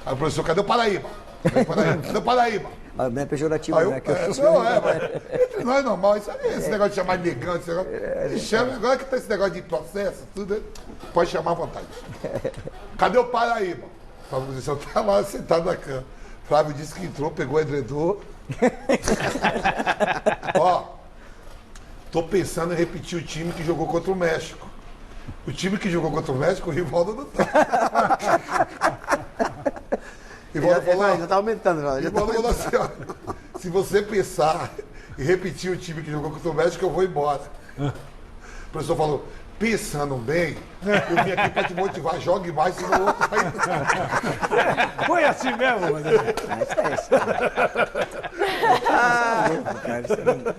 Aí o professor, cadê o Paraíba? Cadê o Paraíba? Não é pejorativo, né? Não é normal, esse negócio de chamar de negão, esse negócio. Chama, agora que tem esse negócio de processo, tudo, pode chamar à vontade. Cadê o Paraíba? O Flávio Conceição tá lá sentado na cama. Flávio disse que entrou, pegou o edredor. Ó, tô pensando em repetir o time que jogou contra o México. O time que jogou contra o México, o Rivaldo não tá. Rivaldo falou, já tá aumentando. Rivaldo falou assim, ó, se você pensar em repetir o time que jogou contra o México, eu vou embora. O professor falou, pensando bem, eu vim aqui pra te motivar, jogue mais, senão o outro vai... Foi assim mesmo, mano. cara.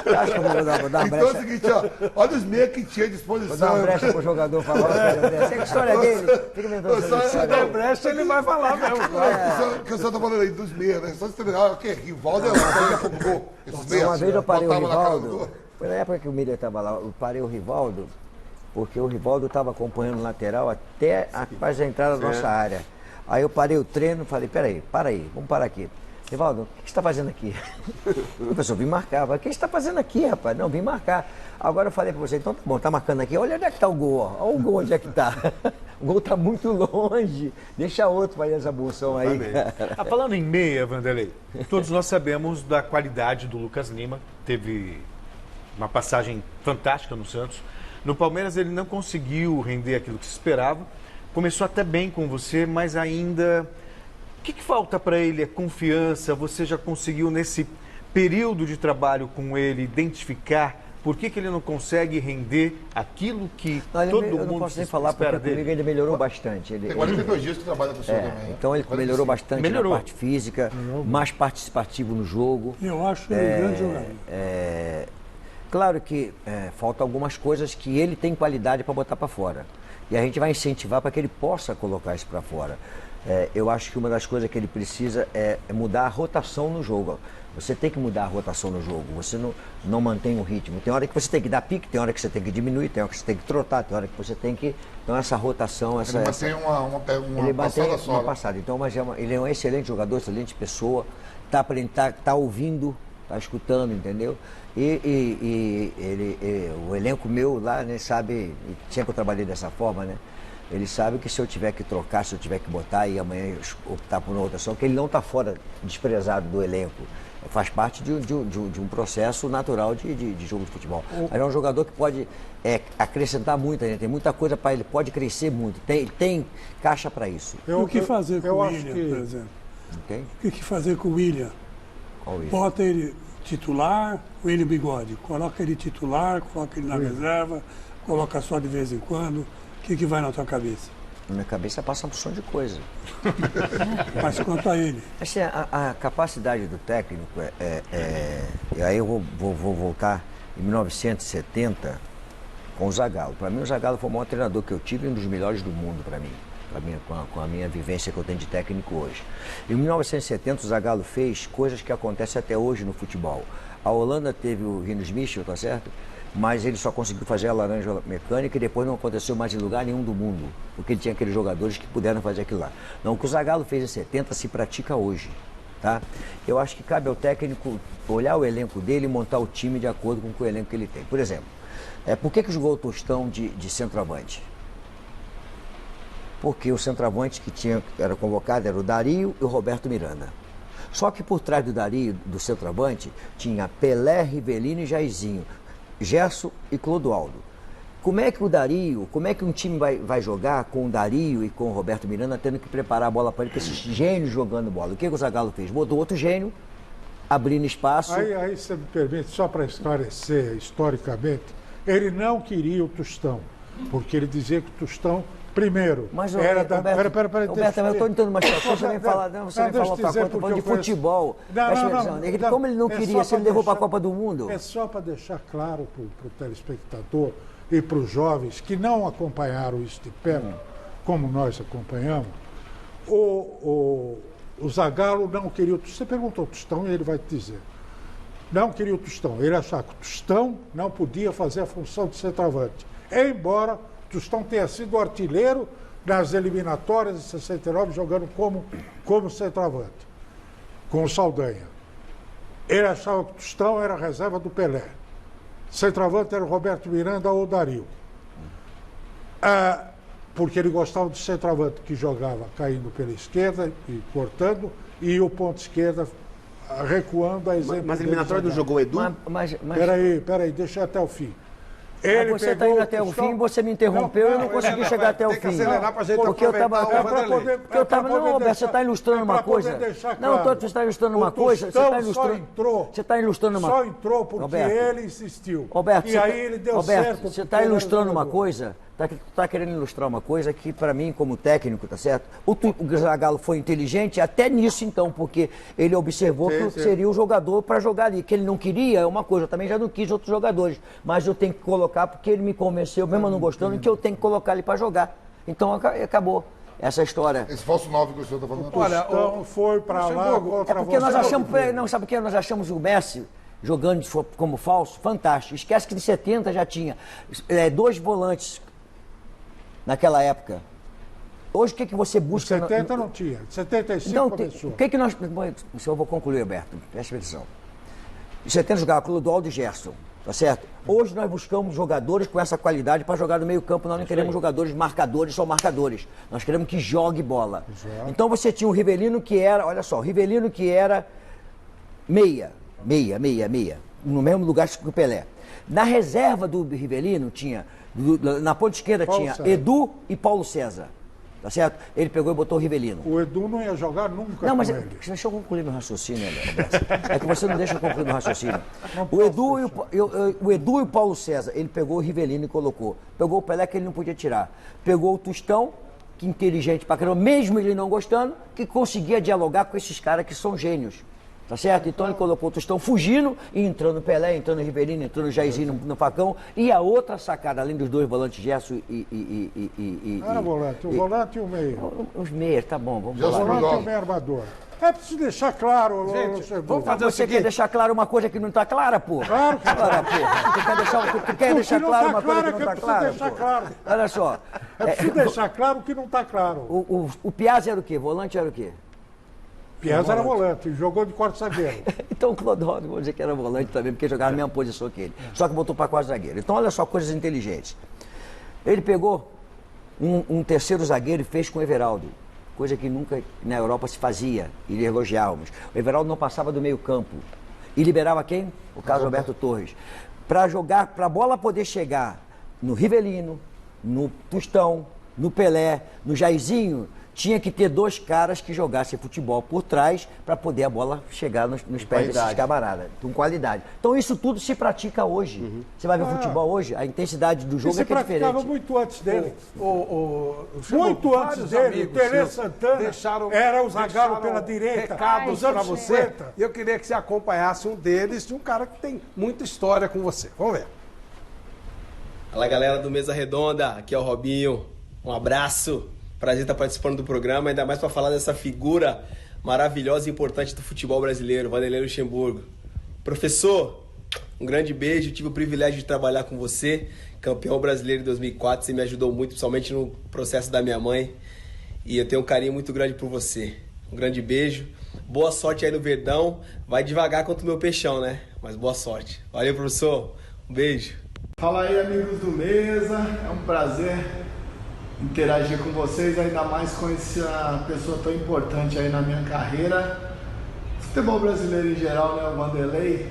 Você acha que eu vou dar uma brecha? Então é o seguinte, ó, olha os meios que tinha à disposição. Vou dar uma brecha pro jogador falar. Essa é a história dele. Fica inventando essa Se história. der brecha, ele vai falar mesmo. Claro. Que o senhor tá falando aí dos meios, né? Só se terminar, o quê? Rivaldo é daqui a pouco. Esses meios. Uma vez eu parei o botavam na cara Rivaldo. Foi na época que o Miller estava lá. Eu parei o Rivaldo, porque o Rivaldo estava acompanhando o lateral até quase a entrada da nossa área. Aí eu parei o treino e falei, peraí, para aí, vamos parar aqui. Rivaldo, o que você está fazendo aqui? O professor, vim marcar. Eu falei, o que você está fazendo aqui, rapaz? Não, vim marcar. Agora eu falei para você, então tá bom, tá marcando aqui. Olha onde é que está o gol, ó. Olha o gol onde é que está. O gol está muito longe. Deixa outro fazer essa função aí, cara. Falando em meia, Vanderlei, todos nós sabemos da qualidade do Lucas Lima. Teve uma passagem fantástica no Santos. No Palmeiras ele não conseguiu render aquilo que se esperava. Começou até bem com você, mas ainda... O que falta para ele? É confiança? Você já conseguiu, nesse período de trabalho com ele, identificar por que ele não consegue render aquilo que todo mundo Eu não posso nem falar, porque comigo ele melhorou bastante. Ele, tem 42 dias que trabalha com o senhor também. Então ele melhorou bastante na parte física, mais participativo no jogo. Eu acho ele um grande jogador. Claro que falta algumas coisas que ele tem qualidade para botar para fora. E a gente vai incentivar para que ele possa colocar isso para fora. Eu acho que uma das coisas que ele precisa é mudar a rotação no jogo. Você tem que mudar a rotação no jogo. Você não mantém o ritmo. Tem hora que você tem que dar pique, tem hora que você tem que diminuir, tem hora que você tem que trotar, tem hora que você tem que... Então essa rotação... Ele mantém uma passada só. Uma passada. Então, ele é um excelente jogador, excelente pessoa. Tá ouvindo, tá escutando, entendeu? O elenco meu lá, né, sabe, sempre eu trabalhei dessa forma, né? Ele sabe que se eu tiver que trocar, se eu tiver que botar e amanhã optar por uma outra ação, que ele não está fora, desprezado do elenco. Faz parte de um processo natural de jogo de futebol. Ele é um jogador que pode acrescentar muito, né? Tem muita coisa para ele, pode crescer muito, tem caixa para isso. O que fazer com o William, por exemplo? O que fazer com o William? Bota ele titular, o William Bigode. Coloca ele titular, coloca ele na reserva, coloca só de vez em quando. O que vai na tua cabeça? Na minha cabeça passa uma porção de coisa. Mas quanto a ele? Assim, a capacidade do técnico e aí eu vou voltar em 1970 com o Zagallo. Para mim, o Zagallo foi o maior treinador que eu tive e um dos melhores do mundo para mim. Com a minha vivência que eu tenho de técnico hoje. Em 1970, o Zagallo fez coisas que acontecem até hoje no futebol. A Holanda teve o Rinus Michel, tá certo? Mas ele só conseguiu fazer a laranja mecânica e depois não aconteceu mais em lugar nenhum do mundo, porque ele tinha aqueles jogadores que puderam fazer aquilo lá. Não, o que o Zagallo fez em 70 se pratica hoje, tá? Eu acho que cabe ao técnico olhar o elenco dele e montar o time de acordo com o elenco que ele tem. Por exemplo, por que jogou o Tostão de centroavante? Porque o centroavante que era convocado era o Dario e o Roberto Miranda. Só que por trás do Dario, do centroavante, tinha Pelé, Rivelino e Jairzinho, Gerson e Clodoaldo. Como é que o Dario, como é que um time vai jogar com o Dario e com o Roberto Miranda tendo que preparar a bola para ele, com esses gênios jogando bola? O que o Zagallo fez? Botou outro gênio, abrindo espaço. Aí você me permite, só para esclarecer historicamente, ele não queria o Tostão, porque ele dizia que o Tostão... Primeiro, mas era da... Roberto, eu estou entrando uma situação, você vem falar, você vem falar outra coisa, falando de futebol. Como ele não queria, se ele levou para a Copa do Mundo. É só para deixar claro para o telespectador e para os jovens que não acompanharam isso de perto, como nós acompanhamos, o Zagallo não queria o Tostão. Você perguntou o Tostão e ele vai te dizer. Não queria o Tostão. Ele achava que o Tostão não podia fazer a função de centroavante. Embora Tostão tenha sido artilheiro nas eliminatórias de 69, jogando como centroavante, com o Saldanha. Ele achava que o Tostão era a reserva do Pelé. Centroavante era o Roberto Miranda ou o Dario. Porque ele gostava do centroavante que jogava caindo pela esquerda e cortando, e o ponto esquerda recuando a exemplo. Mas a eliminatória não jogou o Edu? Peraí, deixa até o fim. Você está indo até o fim, você me interrompeu e eu não consegui chegar até o fim. Porque eu estava. Roberto, você está ilustrando uma coisa. Não, você está ilustrando uma coisa. Você está ilustrando uma coisa. Só entrou porque ele insistiu. Roberto, e aí ele deu certo. Você está ilustrando uma coisa tá querendo ilustrar uma coisa que, para mim, como técnico, tá certo? O Zagallo foi inteligente até nisso, então, porque ele observou que seria o jogador para jogar ali. Que ele não queria é uma coisa, eu também já não quis outros jogadores. Mas eu tenho que colocar, porque ele me convenceu, mesmo não gostando, que eu tenho que colocar ele para jogar. Então, acabou essa história. Esse falso 9 que o senhor está falando. Olha, foi para lá, é porque nós achamos, não, sabe por que nós achamos o Messi jogando como falso? Fantástico. Esquece que de 70 já tinha 2 volantes naquela época. Hoje o que você busca? 70 não tinha, 75 então, começou. O que nós... Eu vou concluir, Alberto, presta atenção. Em 70 jogava Clodoaldo e Gerson, tá certo? Hoje nós buscamos jogadores com essa qualidade para jogar no meio campo, nós não queremos jogadores marcadores, só marcadores. Nós queremos que jogue bola. Exato. Então você tinha o Rivelino que era, olha só, o Rivelino que era meia, no mesmo lugar que o Pelé. Na reserva do Rivelino tinha... Na ponta esquerda Paulo tinha César. Edu e Paulo César, tá certo? Ele pegou e botou o Rivelino. O Edu não ia jogar nunca. Não, mas deixa eu concluir meu raciocínio, Alberto. É que você não deixa eu concluir meu raciocínio. O Edu e o Paulo César, ele pegou o Rivelino e colocou. Pegou o Pelé que ele não podia tirar. Pegou o Tostão, que inteligente pra caramba, mesmo ele não gostando, que conseguia dialogar com esses caras que são gênios. Tá certo? Então ele colocou o Tostão fugindo, e entrando Pelé, entrando Rivelino, entrando Jairzinho no Facão. E a outra sacada, além dos 2 volantes, Gerson Era volante, o volante e o meio. Os meias, tá bom, vamos lá. O volante e o meio armador. É preciso deixar claro, gente, vamos fazer você quer deixar claro uma coisa que não está clara, pô? Claro que está. Tu quer deixar claro uma coisa que não está clara? Claro. Olha só. É preciso deixar claro o que não está claro. O Piazza era o quê? Volante era o quê? Piazza era volante, jogou de quarto zagueiro. Então o Clodoaldo, vou dizer que era volante também, porque jogava na mesma posição que ele. Só que botou para quarto zagueiro. Então olha só, coisas inteligentes. Ele pegou um terceiro zagueiro e fez com o Everaldo. Coisa que nunca na Europa se fazia, e lhe elogiávamos. O Everaldo não passava do meio campo. E liberava quem? O Carlos Alberto Torres. Para jogar, para a bola poder chegar no Rivelino, no Tostão, no Pelé, no Jairzinho, tinha que ter 2 caras que jogassem futebol por trás para poder a bola chegar nos pés desses camaradas, com qualidade. Então isso tudo se pratica hoje. Você vai ver futebol hoje, a intensidade do jogo é que é diferente. Você praticava muito antes dele. Muito antes dele. Tele Santana era o Zagallo pela direita. Recados para você. E eu queria que você acompanhasse um deles, de um cara que tem muita história com você. Vamos ver. Fala, galera do Mesa Redonda. Aqui é o Robinho. Um abraço. Prazer estar participando do programa, ainda mais para falar dessa figura maravilhosa e importante do futebol brasileiro, Vanderlei Luxemburgo. Professor, um grande beijo, tive o privilégio de trabalhar com você, campeão brasileiro em 2004, você me ajudou muito, principalmente no processo da minha mãe, e eu tenho um carinho muito grande por você. Um grande beijo, boa sorte aí no Verdão, vai devagar contra o meu peixão, né? Mas boa sorte. Valeu, professor, um beijo. Fala aí, amigos do Mesa, é um prazer interagir com vocês, ainda mais com essa pessoa tão importante aí na minha carreira. Futebol brasileiro em geral, né? O Vanderlei,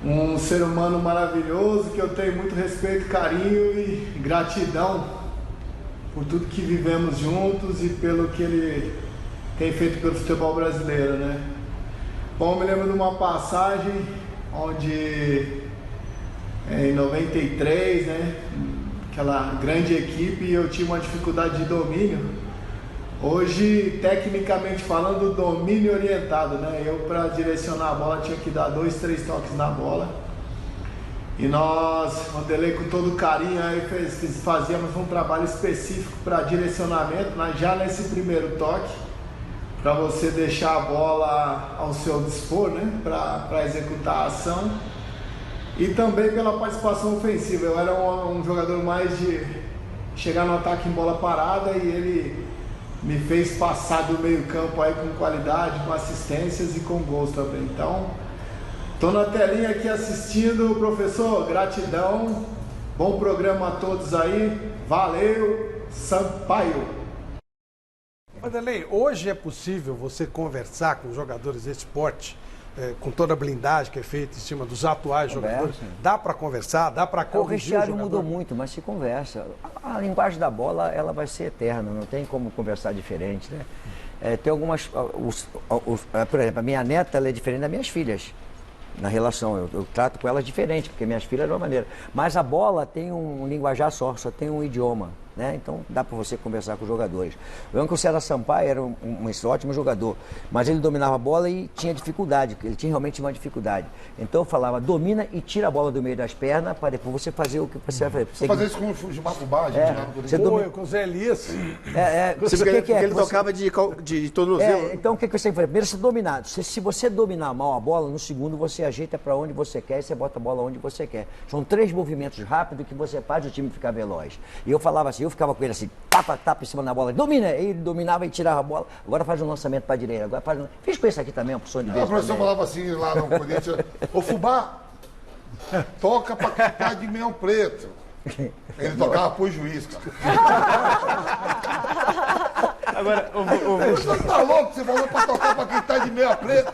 um ser humano maravilhoso que eu tenho muito respeito, carinho e gratidão por tudo que vivemos juntos e pelo que ele tem feito pelo futebol brasileiro, né? Bom, eu me lembro de uma passagem onde em 93, né? Aquela grande equipe, e eu tinha uma dificuldade de domínio. Hoje, tecnicamente falando, domínio orientado, né? Eu, para direcionar a bola, tinha que dar 2, 3 toques na bola. E nós, Vanderlei, com todo carinho, aí fazíamos um trabalho específico para direcionamento, né? Já nesse primeiro toque, para você deixar a bola ao seu dispor, né? Para executar a ação. E também pela participação ofensiva. Eu era um jogador mais de chegar no ataque em bola parada, e ele me fez passar do meio campo aí com qualidade, com assistências e com gols também. Então, estou na telinha aqui assistindo. Professor, gratidão, bom programa a todos aí, valeu, Sampaio. Vanderlei, hoje é possível você conversar com jogadores desse esporte, com toda a blindagem que é feita em cima dos atuais jogadores? Dá para conversar, dá para corrigir o vestiário mudou muito, mas se conversa. A linguagem da bola, ela vai ser eterna, não tem como conversar diferente, né? Tem algumas... por exemplo, a minha neta, ela é diferente das minhas filhas. na relação. Eu trato com elas diferente, porque minhas filhas de uma maneira. Mas a bola tem um linguajar só tem um idioma. Né? Então dá para você conversar com os jogadores. Eu lembro que o César Sampaio era um ótimo jogador, mas ele dominava a bola e tinha dificuldade, ele tinha realmente uma dificuldade. Então eu falava, domina e tira a bola do meio das pernas para depois você fazer o que você vai fazer. Você fazer isso com o Gilmar Fubá, com o Zé Elias. Porque ele tocava de tornozelo. Então o que você faz? Primeiro você dominar. Se você dominar mal a bola, no segundo você ajeita para onde você quer e você bota a bola onde você quer. São 3 movimentos rápidos que você faz o time ficar veloz. E eu falava assim, eu ficava com ele assim, tapa em cima da bola, domina, ele dominava e tirava a bola, agora faz um lançamento para a direita, agora faz Fiz com esse aqui também, uma opção de vez. O professor falava assim lá no Corinthians, ô Fubá, toca para quem tá de meião preto. Ele tocava pro juiz, cara. Agora, você tá louco? Você falou para tocar para quem tá de meia preta.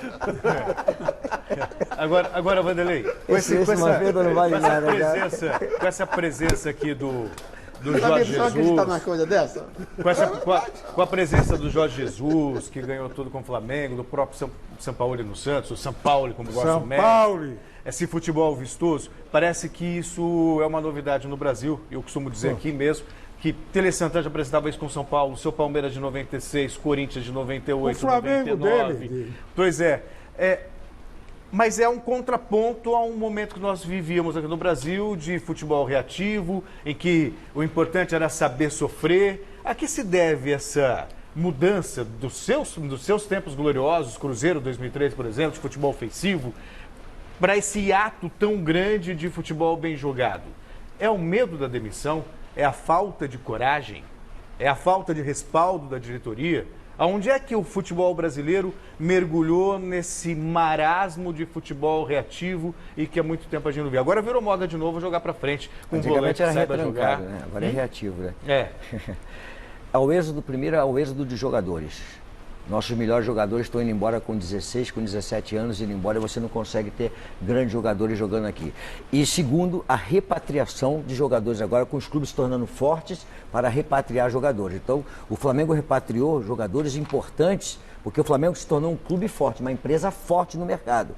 Agora, Vanderlei, com essa presença aqui do Jorge Jesus, numa coisa dessa? com a presença do Jorge Jesus, que ganhou tudo com o Flamengo, do próprio São Paulo no Santos, o São Paulo, como gosta do Messi, esse futebol vistoso, parece que isso é uma novidade no Brasil. Eu costumo dizer aqui mesmo que Tele Santana já apresentava isso com São Paulo, o seu Palmeiras de 96, Corinthians de 98, o Flamengo 99. Dele. Pois mas é um contraponto a um momento que nós vivíamos aqui no Brasil de futebol reativo, em que o importante era saber sofrer. A que se deve essa mudança dos seus tempos gloriosos, Cruzeiro 2003, por exemplo, de futebol ofensivo, para esse ato tão grande de futebol bem jogado? É o medo da demissão? É a falta de coragem? É a falta de respaldo da diretoria? Aonde é que o futebol brasileiro mergulhou nesse marasmo de futebol reativo e que há muito tempo a gente não vê? Agora virou moda de novo jogar para frente com um volante que saiba jogar. Né? Agora é reativo, né? É. Ao êxodo, primeiro, ao êxodo de jogadores. Nossos melhores jogadores estão indo embora com 16, com 17 anos, indo embora, e você não consegue ter grandes jogadores jogando aqui. E segundo, a repatriação de jogadores agora, com os clubes se tornando fortes para repatriar jogadores. Então, o Flamengo repatriou jogadores importantes, porque o Flamengo se tornou um clube forte, uma empresa forte no mercado.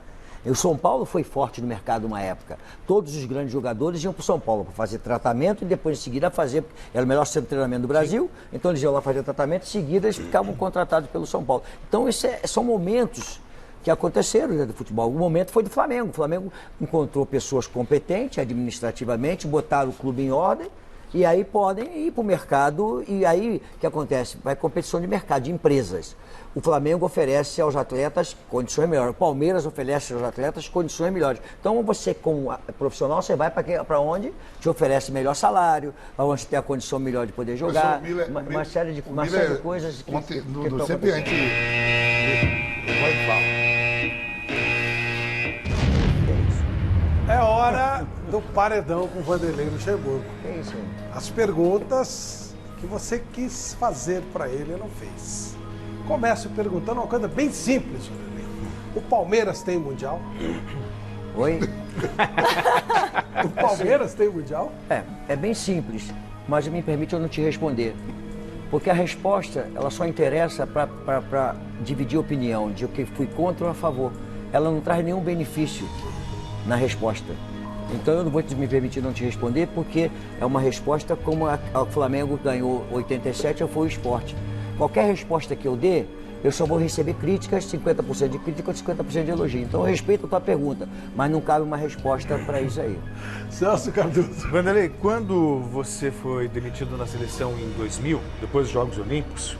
E o São Paulo foi forte no mercado uma época. Todos os grandes jogadores iam para o São Paulo para fazer tratamento e depois em seguida fazer, era o melhor centro de treinamento do Brasil, então eles iam lá fazer tratamento e em seguida eles ficavam contratados pelo São Paulo. Então são momentos que aconteceram dentro do futebol. O momento foi do Flamengo. O Flamengo encontrou pessoas competentes administrativamente, botaram o clube em ordem e aí podem ir para o mercado. E aí o que acontece? Vai competição de mercado, de empresas. O Flamengo oferece aos atletas condições melhores. O Palmeiras oferece aos atletas condições melhores. Então você, como profissional, você vai para onde te oferece melhor salário, para onde você tem a condição melhor de poder jogar. Uma série de coisas que sempre a gente vai falar. É hora do paredão com o Vanderlei Luxemburgo. Que isso? As perguntas que você quis fazer para ele e não fez. Começo perguntando uma coisa bem simples, Vanderlei. O Palmeiras tem Mundial? Oi? O Palmeiras tem Mundial? É bem simples, mas me permite eu não te responder. Porque a resposta, ela só interessa para dividir opinião, de que fui contra ou a favor. Ela não traz nenhum benefício na resposta. Então eu não vou me permitir não te responder, porque é uma resposta como o Flamengo ganhou 87, foi o Sport. Qualquer resposta que eu dê, eu só vou receber críticas, 50% de crítica e 50% de elogio. Então eu respeito a tua pergunta, mas não cabe uma resposta para isso aí. Celso Cardoso. Vanderlei, quando você foi demitido na seleção em 2000, depois dos Jogos Olímpicos,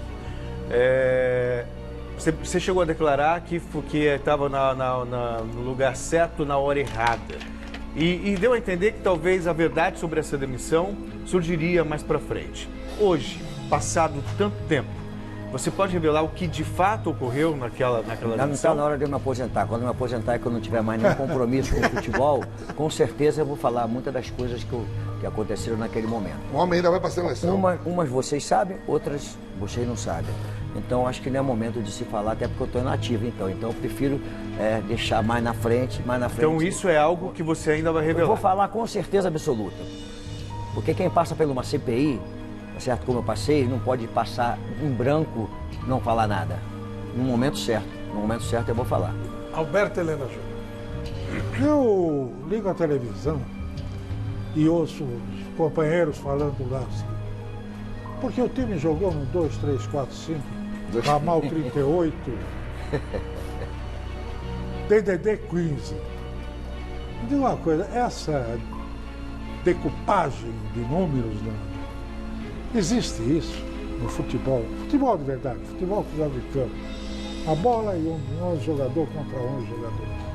você chegou a declarar que estava no lugar certo na hora errada. E deu a entender que talvez a verdade sobre essa demissão surgiria mais para frente. Hoje, passado tanto tempo, você pode revelar o que de fato ocorreu naquela demissão? Não está na hora de eu me aposentar. Quando eu me aposentar e que eu não tiver mais nenhum compromisso com o futebol, com certeza eu vou falar muitas das coisas que aconteceram naquele momento. O homem ainda vai para a seleção. Umas vocês sabem, outras vocês não sabem. Então acho que não é momento de se falar, até porque eu estou inativo, então eu prefiro deixar mais na frente. Então isso é algo que você ainda vai revelar? Eu vou falar com certeza absoluta. Porque quem passa por uma CPI, certo, como eu passei, não pode passar em branco, não falar nada. No momento certo eu vou falar. Alberto Helena Júnior. Eu ligo a televisão e ouço os companheiros falando lá assim, porque o time jogou no 2, 3, 4, 5, ramal 38, DDD 15. Me diga uma coisa, essa decupagem de números, existe isso no futebol? Futebol de verdade, futebol que joga em campo. A bola e 11 jogadores contra 11 jogadores.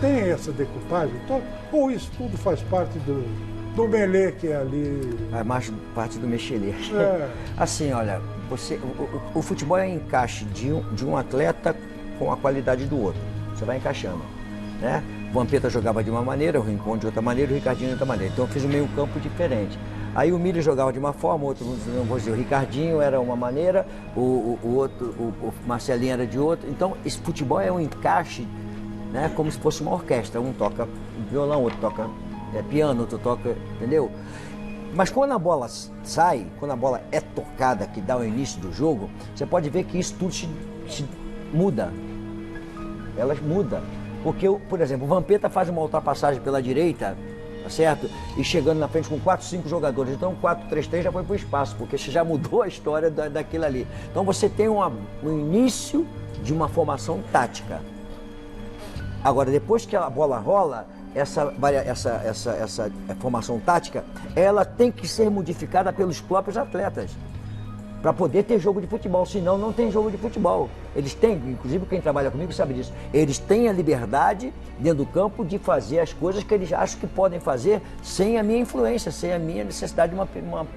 Tem essa decupagem? Então, ou isso tudo faz parte do melê que é ali? É mais parte do mexelê. É. Assim, olha, o futebol é encaixe de um atleta com a qualidade do outro. Você vai encaixando, né? O Vampeta jogava de uma maneira, o Rincon de outra maneira, o Ricardinho de outra maneira. Então eu fiz um meio campo diferente. Aí o Miller jogava de uma forma, outro, não vou dizer, o Ricardinho era uma maneira, o Marcelinho era de outra. Então esse futebol é um encaixe, né, como se fosse uma orquestra. Um toca violão, outro toca piano, outro toca, entendeu? Mas quando a bola sai, quando a bola é tocada, que dá o início do jogo, você pode ver que isso tudo se muda. Elas mudam. Porque, por exemplo, o Vampeta faz uma ultrapassagem pela direita, tá certo? E chegando na frente com 4, 5 jogadores. Então o 4-3-3 já foi para o espaço, porque você já mudou a história daquilo ali. Então você tem um início de uma formação tática. Agora, depois que a bola rola, essa formação tática, ela tem que ser modificada pelos próprios atletas para poder ter jogo de futebol, senão não tem jogo de futebol. Eles têm, inclusive quem trabalha comigo sabe disso, eles têm a liberdade dentro do campo de fazer as coisas que eles acham que podem fazer sem a minha influência, sem a minha necessidade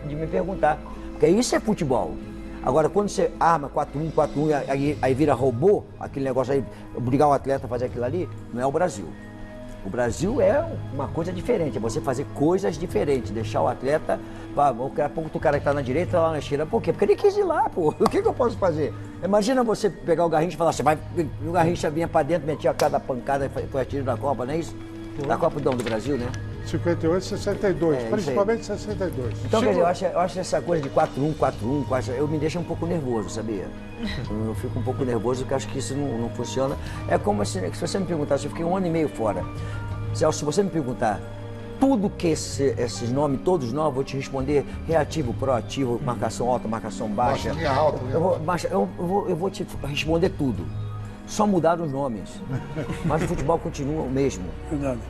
de me perguntar. Porque isso é futebol. Agora, quando você arma 4-1, 4-1, aí vira robô, aquele negócio aí, obrigar o atleta a fazer aquilo ali, não é o Brasil. O Brasil é uma coisa diferente, é você fazer coisas diferentes, deixar o atleta, daqui a pouco o cara que está na direita está lá na esquerda. Por quê? Porque ele quis ir lá, pô. O que eu posso fazer? Imagina você pegar o Garrincha e falar assim, o Garrincha vinha para dentro, metia cada pancada e foi tiro da Copa, não é isso? Da Copa do Brasil, né? 58, 62, principalmente 62. Então, quer dizer, eu acho essa coisa de 4-1, 4-1, eu me deixa um pouco nervoso, sabia? Eu fico um pouco nervoso porque acho que isso não funciona. É como se você me perguntasse, eu fiquei 1 ano e meio fora. Celso, se você me perguntar tudo que esses nomes, todos novos, eu vou te responder reativo, proativo, marcação alta, marcação baixa. Linha alta, eu vou te responder tudo. Só mudaram os nomes, mas o futebol continua o mesmo,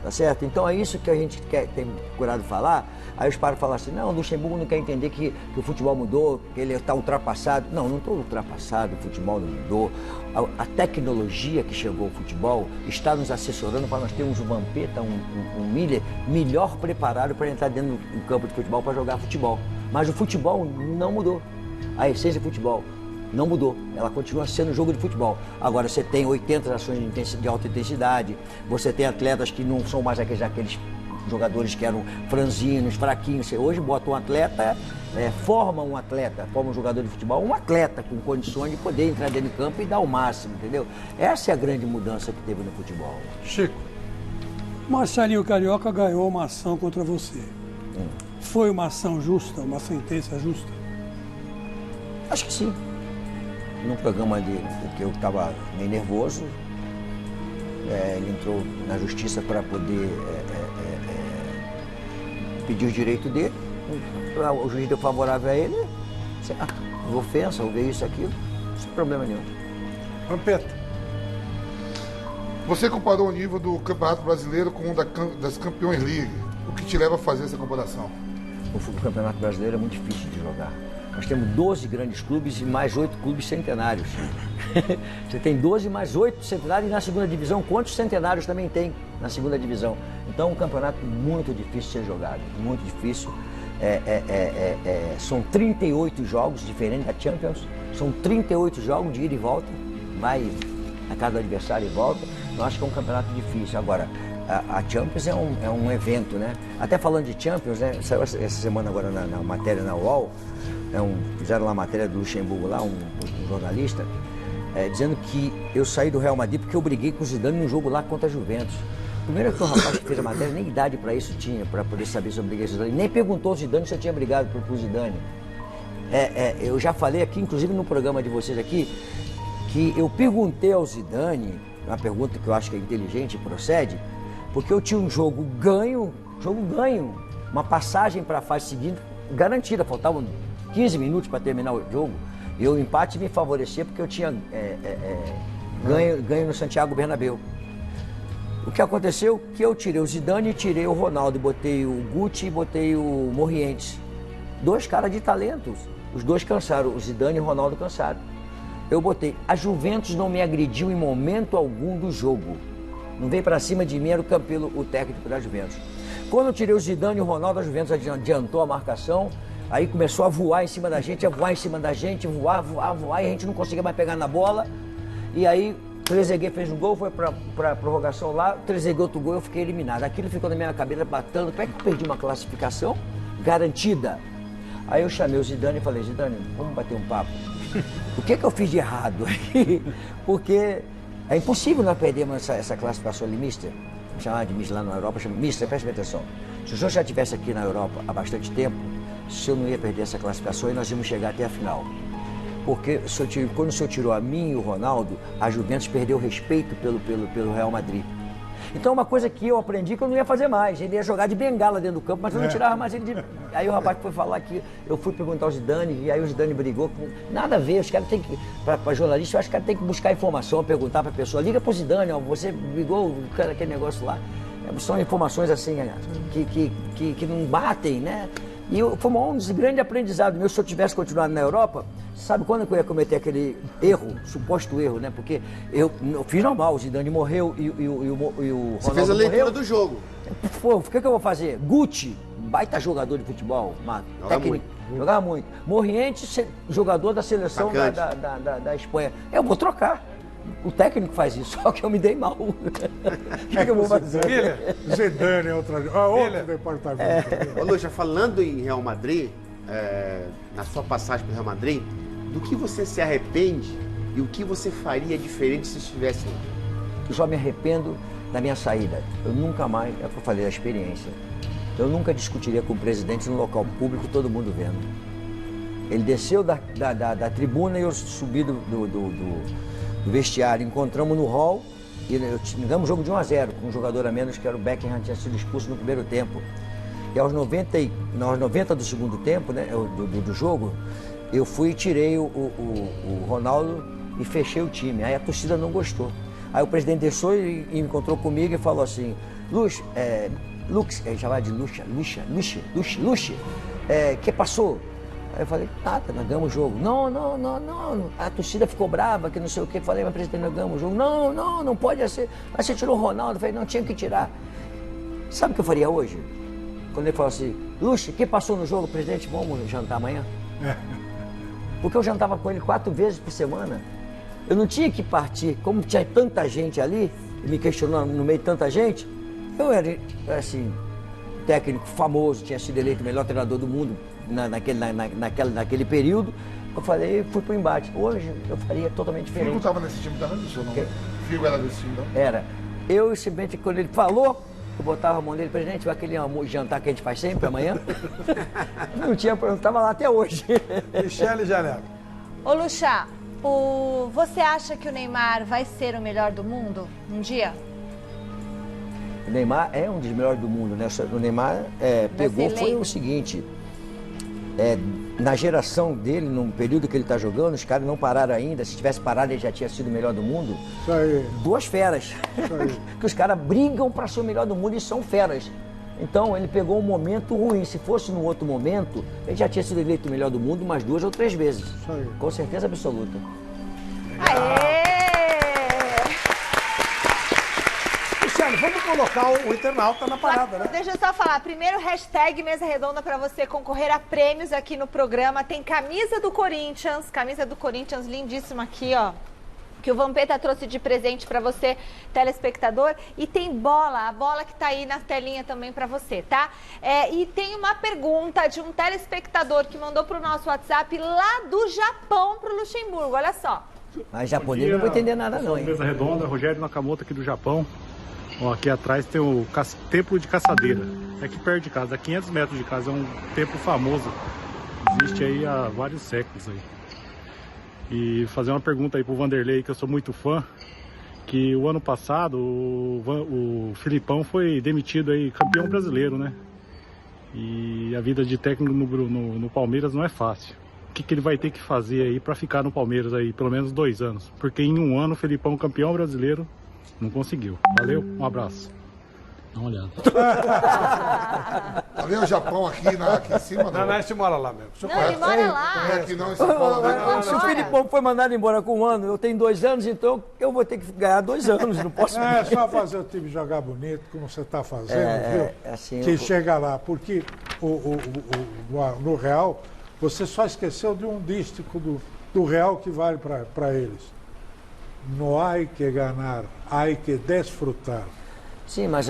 tá certo? Então é isso que a gente tem procurado falar. Aí os param falam assim, não, o Luxemburgo não quer entender que o futebol mudou, que ele está ultrapassado. Não estou ultrapassado, o futebol não mudou. A tecnologia que chegou ao futebol está nos assessorando para nós termos um Vampeta, um Miller melhor preparado para entrar dentro do campo de futebol para jogar futebol. Mas o futebol não mudou, a essência do futebol não mudou, ela continua sendo jogo de futebol. Agora você tem 80 ações de alta intensidade, você tem atletas que não são mais aqueles jogadores que eram franzinos, fraquinhos. Você hoje bota um atleta, forma um jogador de futebol, um atleta com condições de poder entrar dentro do campo e dar o máximo, entendeu? Essa é a grande mudança que teve no futebol. Chico, Marcelinho Carioca ganhou uma ação contra você. Foi uma ação justa, uma sentença justa? Acho que sim. Num programa que eu estava meio nervoso, ele entrou na justiça para poder pedir o direito dele, o juiz deu favorável a ele, ofensa, houve isso, aquilo, sem problema nenhum. Vampeta, você comparou o nível do Campeonato Brasileiro com o das Campeões League. O que te leva a fazer essa comparação? O Campeonato Brasileiro é muito difícil de jogar. Nós temos 12 grandes clubes e mais 8 clubes centenários. Você tem 12 mais 8 centenários na segunda divisão. Quantos centenários também tem na segunda divisão? Então é um campeonato muito difícil de ser jogado, muito difícil. São 38 jogos, diferente da Champions. São 38 jogos de ida e volta. Vai a cada adversário e volta. Eu acho que é um campeonato difícil. Agora, a Champions é um evento, né? Até falando de Champions, né? Saiu essa semana agora na matéria na UOL, fizeram lá a matéria do Luxemburgo lá, um jornalista, dizendo que eu saí do Real Madrid porque eu briguei com o Zidane num jogo lá contra a Juventus. Primeiro que o rapaz que fez a matéria nem idade para isso tinha, para poder saber se eu briguei com o Zidane. Nem perguntou ao Zidane se eu tinha brigado com o Zidane. Eu já falei aqui, inclusive no programa de vocês aqui, que eu perguntei ao Zidane, uma pergunta que eu acho que é inteligente e procede, Porque eu tinha um jogo ganho, uma passagem para a fase seguinte garantida, faltavam 15 minutos para terminar o jogo. E o empate me favorecia porque eu tinha ganho no Santiago Bernabéu. O que aconteceu? Que eu tirei o Zidane e tirei o Ronaldo, botei o Guti e botei o Morientes. 2 caras de talentos. Os 2 cansaram, o Zidane e o Ronaldo cansaram. Eu botei, a Juventus não me agrediu em momento algum do jogo. Não veio para cima de mim, era o técnico da Juventus. Quando eu tirei o Zidane e o Ronaldo, a Juventus adiantou a marcação, aí começou a voar em cima da gente, voar, e a gente não conseguia mais pegar na bola. E aí, Trezeguet fez um gol, foi para prorrogação lá, Trezeguet outro gol, eu fiquei eliminado. Aquilo ficou na minha cabeça batendo, como é que eu perdi uma classificação garantida? Aí eu chamei o Zidane e falei, Zidane, vamos bater um papo. O que eu fiz de errado? Porque é impossível nós perdermos essa classificação ali, mister. Me chamava de mister lá na Europa, chamava, mister, preste atenção. Se o senhor já estivesse aqui na Europa há bastante tempo, o senhor não ia perder essa classificação e nós íamos chegar até a final. Porque quando o senhor tirou a mim e o Ronaldo, a Juventus perdeu o respeito pelo Real Madrid. Então uma coisa que eu aprendi que eu não ia fazer mais, ele ia jogar de bengala dentro do campo, mas eu não tirava mais ele de... Aí o rapaz foi falar que eu fui perguntar ao Zidane, e aí o Zidane brigou, nada a ver, os caras têm que, para jornalista, eu acho que os caras têm que buscar informação, perguntar para a pessoa, liga pro Zidane, ó, você brigou aquele negócio lá. São informações assim, que não batem, né? E foi um grande aprendizado meu. Se eu tivesse continuado na Europa, sabe quando eu ia cometer aquele erro, suposto erro, né? Porque eu fiz normal, o Zidane morreu e o Ronaldo Você fez a leitura morreu. do jogo. Pô, o que eu vou fazer? Guti, baita jogador de futebol, técnico, jogava muito. Morientes, jogador da seleção da Espanha. Eu vou trocar. O técnico faz isso, só que eu me dei mal. O que eu vou fazer? Zidane é outro departamento. Ô, Lucha, falando em Real Madrid, na sua passagem pelo Real Madrid, do que você se arrepende e o que você faria diferente se estivesse lá? Eu só me arrependo da minha saída. Eu nunca mais, é o que eu falei, da experiência. Eu nunca discutiria com o presidente no local público, todo mundo vendo. Ele desceu da tribuna e eu subi do vestiário, encontramos no hall e ganhamos um jogo de 1-0 com um jogador a menos, que era o Beckham, tinha sido expulso no primeiro tempo. E aos 90 do segundo tempo, né, do jogo, eu fui e tirei o Ronaldo e fechei o time. Aí a torcida não gostou. Aí o presidente desceu e encontrou comigo e falou assim, Lux, chamava de Lucha, que passou? Aí eu falei, nada, nós ganhamos o jogo. Não, a torcida ficou brava, que não sei o que. Falei, mas presidente, nós ganhamos o jogo. Não pode ser. Mas você tirou o Ronaldo. Eu falei, não, tinha que tirar. Sabe o que eu faria hoje? Quando ele falou assim, Luxa, quem passou no jogo, presidente, vamos jantar amanhã? Porque eu jantava com ele 4 vezes por semana. Eu não tinha que partir, como tinha tanta gente ali, me questionando no meio de tanta gente, eu era, assim, técnico famoso, tinha sido eleito o melhor treinador do mundo naquele período. Eu falei, fui pro embate. Hoje eu faria totalmente diferente. Figo estava nesse time também, do senhor, não? Figo era desse time, não? Era. Eu, simplesmente, quando ele falou, eu botava a mão dele, presidente, vai aquele jantar que a gente faz sempre amanhã. Não tinha problema, estava lá até hoje. Michele Janela. Ô, Lucha, você acha que o Neymar vai ser o melhor do mundo um dia? O Neymar é um dos melhores do mundo, né? O Neymar pegou, foi o seguinte, na geração dele, no período que ele está jogando, os caras não pararam ainda. Se tivesse parado, ele já tinha sido o melhor do mundo. Isso aí. 2 feras. Isso aí. Que os caras brigam para ser o melhor do mundo e são feras. Então, ele pegou um momento ruim. Se fosse num outro momento, ele já tinha sido eleito o melhor do mundo umas 2 ou 3 vezes. Isso aí. Com certeza absoluta. Aê! Michele, vamos colocar o internauta na parada, né? Deixa eu só falar. Primeiro, hashtag Mesa Redonda para você concorrer a prêmios aqui no programa. Tem camisa do Corinthians lindíssima aqui, ó. Que o Vampeta trouxe de presente para você, telespectador. E tem bola, a bola que tá aí na telinha também para você, tá? E tem uma pergunta de um telespectador que mandou pro nosso WhatsApp lá do Japão pro Luxemburgo, olha só. Mas japonês não vou entender nada não, hein? Mesa Redonda, Rogério Nakamoto aqui do Japão. Ó, aqui atrás tem o Templo de Caçadeira. É aqui perto de casa, a 500 metros de casa. É um templo famoso. Existe aí há vários séculos aí. E fazer uma pergunta aí pro Vanderlei, que eu sou muito fã, que o ano passado o Felipão foi demitido aí, campeão brasileiro, né? E a vida de técnico no Palmeiras não é fácil. O que ele vai ter que fazer aí para ficar no Palmeiras aí pelo menos 2 anos? Porque em 1 ano o Felipão, campeão brasileiro, não conseguiu. Valeu, um abraço. Dá uma olhada. Ali é o Japão aqui em cima. Não, você mora lá mesmo. Não, ele mora lá. Não é aqui não, em São Paulo. Se o Filipão foi mandado embora com 1 ano, eu tenho 2 anos, então eu vou ter que ganhar 2 anos, não posso... É só fazer o time jogar bonito, como você está fazendo, viu? Assim, que chega lá, porque no Real, você só esqueceu de um dístico do Real que vale para eles. No hay que ganhar, hay que desfrutar. Sim, mas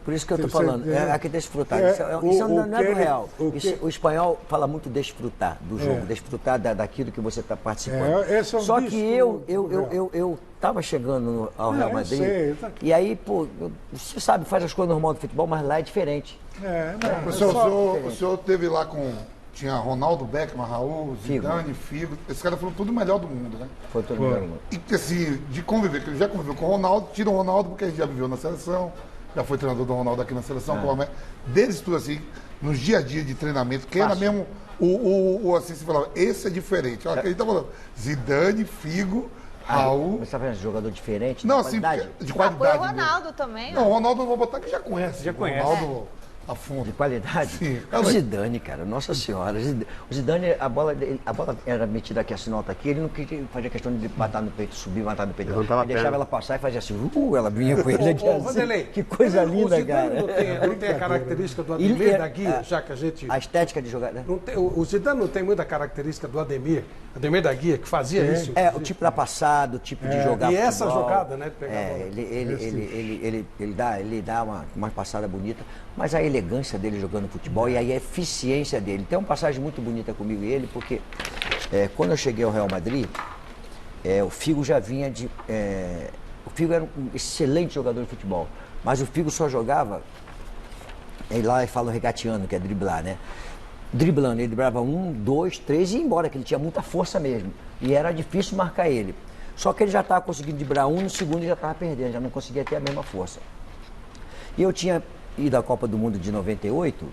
por isso que eu estou falando, há que desfrutar. Isso não é do Real. O espanhol fala muito desfrutar do jogo, desfrutar daquilo que você está participando. Só que eu estava chegando ao Real Madrid, e aí, pô, você sabe, faz as coisas normais do futebol, mas lá é diferente. O senhor teve lá tinha Ronaldo, Beckmann, Raul, Zidane, Figo. Esses caras foram tudo melhor do mundo, né? Foi tudo melhor do mundo. E assim, de conviver, que ele já conviveu com o Ronaldo, tira o Ronaldo porque a gente já viveu na seleção, já foi treinador do Ronaldo aqui na seleção. Deles tudo assim, nos dia a dia de treinamento, quem era mesmo assim, você falava, esse é diferente. Olha, que a gente tá falando, Zidane, Figo, Raul. Você está vendo jogador diferente? Não, assim, de qualidade. Foi o Ronaldo também, né? Não, o Ronaldo eu vou botar que já conhece. Já conhece. Ronaldo a fundo. De qualidade? Sim. O Zidane, cara, nossa senhora. O Zidane, a bola era metida aqui, assim, nota aqui, ele não queria fazer questão de matar no peito, subir, matar no peito. Ele deixava ela passar e fazia assim, ela vinha com ele aqui assim. Vanderlei, que coisa linda, cara. Não tem a característica do Ademir da Guia, já que a gente... A estética de jogar, né? O Zidane não tem muita característica do Ademir da Guia, que fazia isso. O tipo da passada, o tipo de jogar e futebol. essa jogada, né? De pegar a bola. Ele dá uma passada bonita, mas a elegância dele jogando futebol e a eficiência dele. Tem uma passagem muito bonita comigo e ele, porque quando eu cheguei ao Real Madrid, o Figo já vinha de... o Figo era um excelente jogador de futebol, mas o Figo só jogava, lá fala regateando, que é driblar, né? Driblando, ele driblava 1, 2, 3 e ia embora, que ele tinha muita força mesmo. E era difícil marcar ele. Só que ele já estava conseguindo driblar 1, no segundo ele já estava perdendo, já não conseguia ter a mesma força. E eu tinha ido à Copa do Mundo de 98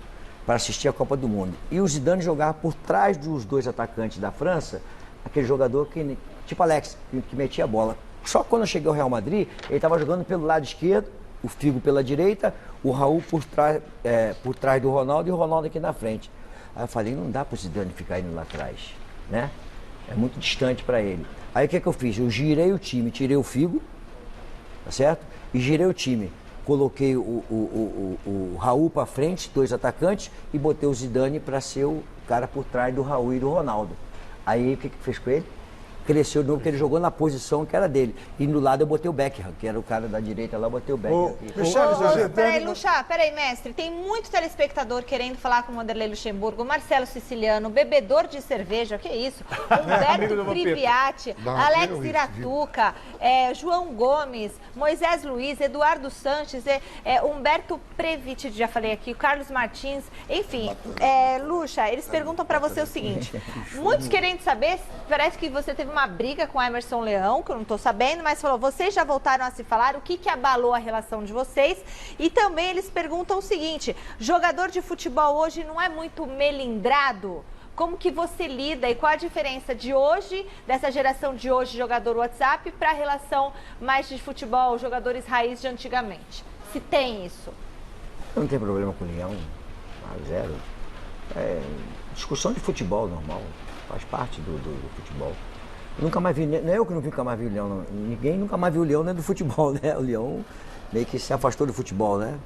para assistir a Copa do Mundo. E o Zidane jogava por trás dos 2 atacantes da França, aquele jogador que, tipo Alex, que metia a bola. Só que quando eu cheguei ao Real Madrid, ele estava jogando pelo lado esquerdo, o Figo pela direita, o Raul por trás do Ronaldo e o Ronaldo aqui na frente. Aí eu falei, não dá para o Zidane ficar indo lá atrás, né? É muito distante para ele. Aí o que eu fiz? Eu girei o time, tirei o Figo, tá certo? E girei o time. Coloquei o Raul para frente, 2 atacantes, e botei o Zidane para ser o cara por trás do Raul e do Ronaldo. Aí o que fez com ele? Cresceu de novo, porque ele jogou na posição que era dele. E no lado eu botei o Beckham, que era o cara da direita lá, eu botei o Beckham. Peraí, Lucha, mestre. Tem muito telespectador querendo falar com o Vanderlei Luxemburgo, Marcelo Siciliano, bebedor de cerveja, que isso? Humberto Priviati, Alex Iratuca, João Gomes, Moisés Luiz, Eduardo Sanches, Humberto Previti, já falei aqui, o Carlos Martins, enfim. Lucha, eles perguntam para você o seguinte, muitos querendo saber, parece que você teve uma briga com Emerson Leão, que eu não estou sabendo, mas falou, vocês já voltaram a se falar, o que abalou a relação de vocês? E também eles perguntam o seguinte, jogador de futebol hoje não é muito melindrado? Como que você lida e qual a diferença de hoje, dessa geração de hoje, jogador WhatsApp, para a relação mais de futebol, jogadores raiz de antigamente? Se tem isso? Não tem problema com o Leão, zero. Discussão de futebol normal, faz parte do futebol. Eu nunca mais vi, não é eu que nunca mais vi o Leão, não. Ninguém nunca mais viu o Leão nem do futebol, né? O Leão meio que se afastou do futebol, né?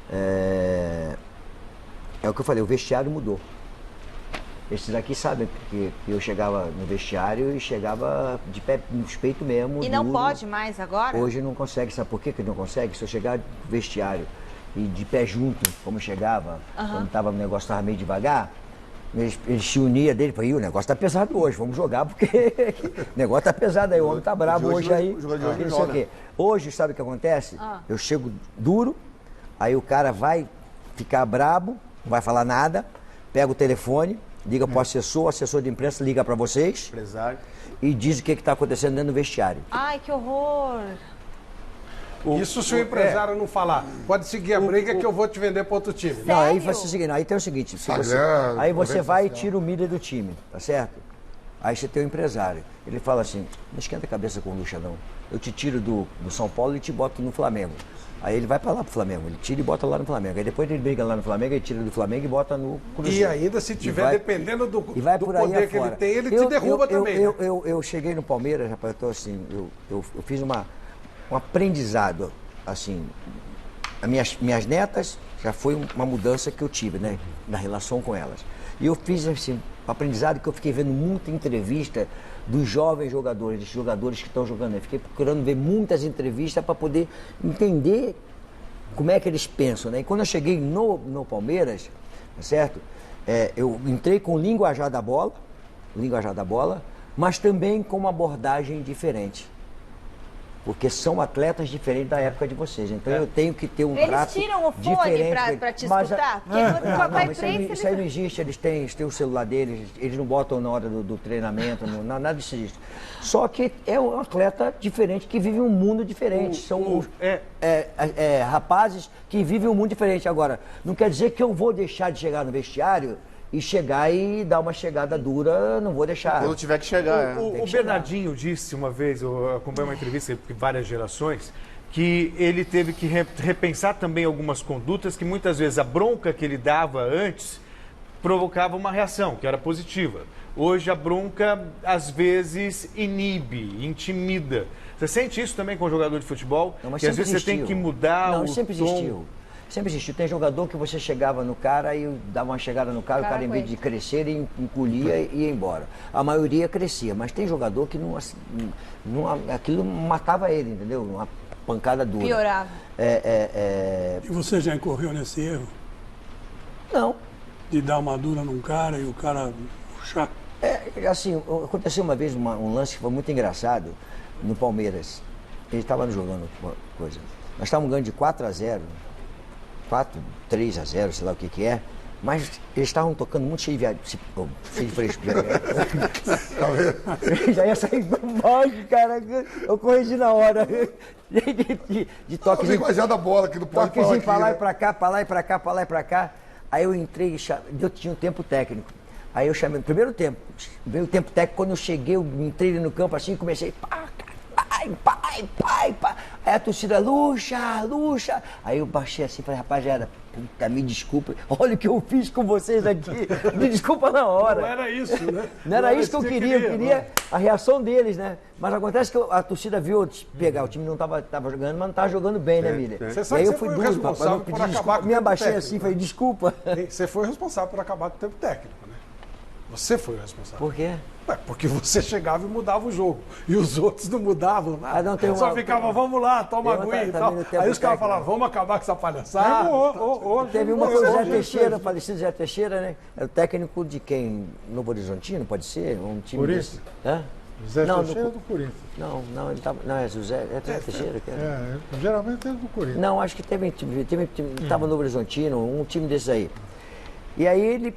É o que eu falei, o vestiário mudou. Esses aqui sabem que eu chegava no vestiário e chegava de pé nos peitos mesmo. E não duro. Pode mais agora? Hoje não consegue, sabe por que não consegue? Se eu chegar no vestiário e de pé junto, como chegava, quando o negócio estava meio devagar, eles se uniam dele e falaram, o negócio tá pesado hoje, vamos jogar, porque o negócio tá pesado aí, o homem tá bravo hoje aí. Não sei o quê. Hoje, sabe o que acontece? Eu chego duro, aí o cara vai ficar brabo, não vai falar nada, pega o telefone, liga pro assessor, o assessor de imprensa liga para vocês, empresário, e diz o que está acontecendo dentro do vestiário. Ai, que horror! Isso se o empresário não falar, pode seguir a briga que eu vou te vender para outro time. Não, aí vai ser o seguinte, aí tem o seguinte, aí você vai e tira o Miller do time, tá certo? Aí você tem o empresário, ele fala assim, não esquenta a cabeça com o Lucha não, eu te tiro do São Paulo e te boto no Flamengo. Aí ele vai para lá pro Flamengo, ele tira e bota lá no Flamengo. Aí depois ele briga lá no Flamengo, ele tira do Flamengo e bota no Cruzeiro. E ainda se tiver dependendo do poder que ele tem, ele te derruba também. Eu cheguei no Palmeiras, rapaz, eu tô assim, eu fiz um aprendizado, assim, as minhas netas já foi uma mudança que eu tive, né, na relação com elas. E eu fiz, assim, um aprendizado que eu fiquei vendo muita entrevista dos jovens jogadores, dos jogadores que estão jogando. Eu fiquei procurando ver muitas entrevistas para poder entender como é que eles pensam, né? E quando eu cheguei no Palmeiras, certo? Eu entrei com o linguajar da bola, mas também com uma abordagem diferente. Porque são atletas diferentes da época de vocês. Então eu tenho que ter um trato diferente. Eles tiram o fone para te escutar? Isso aí não existe. Eles têm o celular deles, eles não botam na hora do treinamento, nada disso existe. Só que é um atleta diferente, que vive um mundo diferente. São rapazes que vivem um mundo diferente. Agora, não quer dizer que eu vou deixar de chegar no vestiário e chegar e dar uma chegada dura, não vou deixar. Quando tiver que chegar. O Bernardinho disse uma vez, eu acompanhei uma entrevista de várias gerações, que ele teve que repensar também algumas condutas que muitas vezes a bronca que ele dava antes provocava uma reação, que era positiva. Hoje a bronca, às vezes, inibe, intimida. Você sente isso também com o jogador de futebol? Não, que às vezes você tem que mudar o sempre tom. Existiu. Sempre existiu. Tem jogador que você chegava no cara e dava uma chegada no cara, o cara em vez de crescer, ele encolhia e ia embora. A maioria crescia, mas tem jogador que aquilo matava ele, entendeu? Uma pancada dura. Piorava. E você já incorreu nesse erro? Não. De dar uma dura num cara e o cara puxar? Assim, aconteceu uma vez um lance que foi muito engraçado no Palmeiras. Ele estava jogando coisa. Nós estávamos ganhando de 4-0. 3-0, sei lá o que é, mas eles estavam tocando muito cheio de fresco. Já ia sair baixo, cara. Eu corrigi na hora. De toque. Linguajar da bola que não pode falar aqui, pra lá e pra cá, pra lá e pra cá, pra lá e pra cá. Aí eu entrei e eu tinha um tempo técnico. Aí eu chamei, no primeiro tempo, veio o tempo técnico, quando eu cheguei, eu entrei no campo assim e comecei, pai. Aí a torcida, Lucha. Aí eu baixei assim e falei, rapaziada, puta, me desculpa. Olha o que eu fiz com vocês aqui. Me desculpa na hora. Não era isso, né? Não era isso que eu queria. Eu queria a reação deles, né? Mas acontece que a torcida viu pegar. O time não tava jogando, mas não tava jogando bem, né, Miller? Você sabe que você foi responsável por acabar com o tempo técnico. Me abaixei assim, falei, desculpa. Você foi responsável por acabar com o tempo técnico, né? Você foi o responsável. Por quê? Porque você chegava e mudava o jogo. E os outros não mudavam nada. Só ficava, vamos lá, toma aguinha e tal. Aí os caras falavam, vamos acabar com essa palhaçada. Teve uma coisa, Zé Teixeira, falecido Zé Teixeira, né? É o técnico de quem? Novo Horizontino, pode ser? Um time Corinthians. Hã? Zé Teixeira do Corinthians. Não, ele tava. Não, é José Teixeira. Que era. Geralmente é do Corinthians. Não, acho que teve estava no Novo Horizontino, um time desses aí. E aí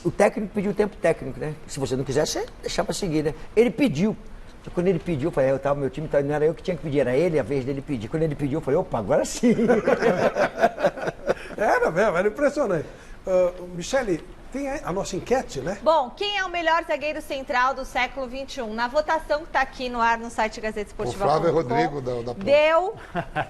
o técnico pediu o tempo técnico, né? Se você não quiser, você deixava seguir, né? Ele pediu. Quando ele pediu, eu falei, meu time não era eu que tinha que pedir, era ele, a vez dele pedir. Quando ele pediu, eu falei, opa, agora sim. Era mesmo, era impressionante. Michele, tem a nossa enquete, né? Bom, quem é o melhor zagueiro central do século XXI? Na votação que está aqui no ar no site Gazeta Esportiva. O Flávio Rodrigo da deu.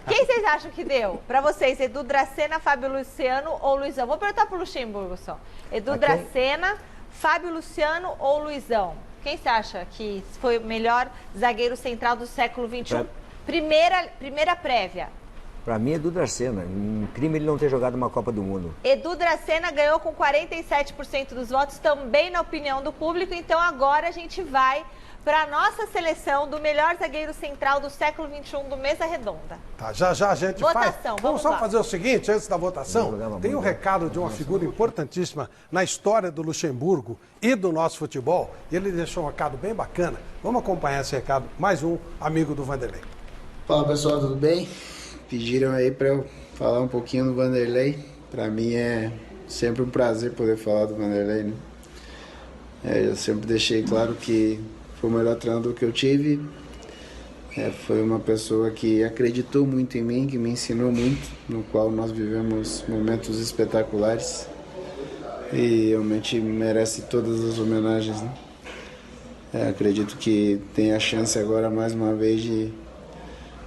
Quem vocês acham que deu? Para vocês, Edu Dracena, Fábio Luciano ou Luizão? Vou perguntar para o Luxemburgo só. Edu Dracena, Fábio Luciano ou Luizão? Quem você acha que foi o melhor zagueiro central do século XXI? Primeira prévia. Para mim, Edu Dracena. Um crime ele não ter jogado uma Copa do Mundo. Edu Dracena ganhou com 47% dos votos, também na opinião do público. Então agora a gente vai para a nossa seleção do melhor zagueiro central do século XXI do Mesa Redonda. Tá, já a gente faz. Vamos só lá. fazer o seguinte, antes da votação, tem um recado de uma figura importantíssima na história do Luxemburgo e do nosso futebol. E ele deixou um recado bem bacana. Vamos acompanhar esse recado. Mais um amigo do Vanderlei. Fala pessoal, tudo bem? Pediram aí para eu falar um pouquinho do Vanderlei. Para mim é sempre um prazer poder falar do Vanderlei, né? Eu sempre deixei claro que foi o melhor treinador que eu tive. Foi uma pessoa que acreditou muito em mim, que me ensinou muito, no qual nós vivemos momentos espetaculares e realmente merece todas as homenagens, né? Acredito que tem a chance agora mais uma vez de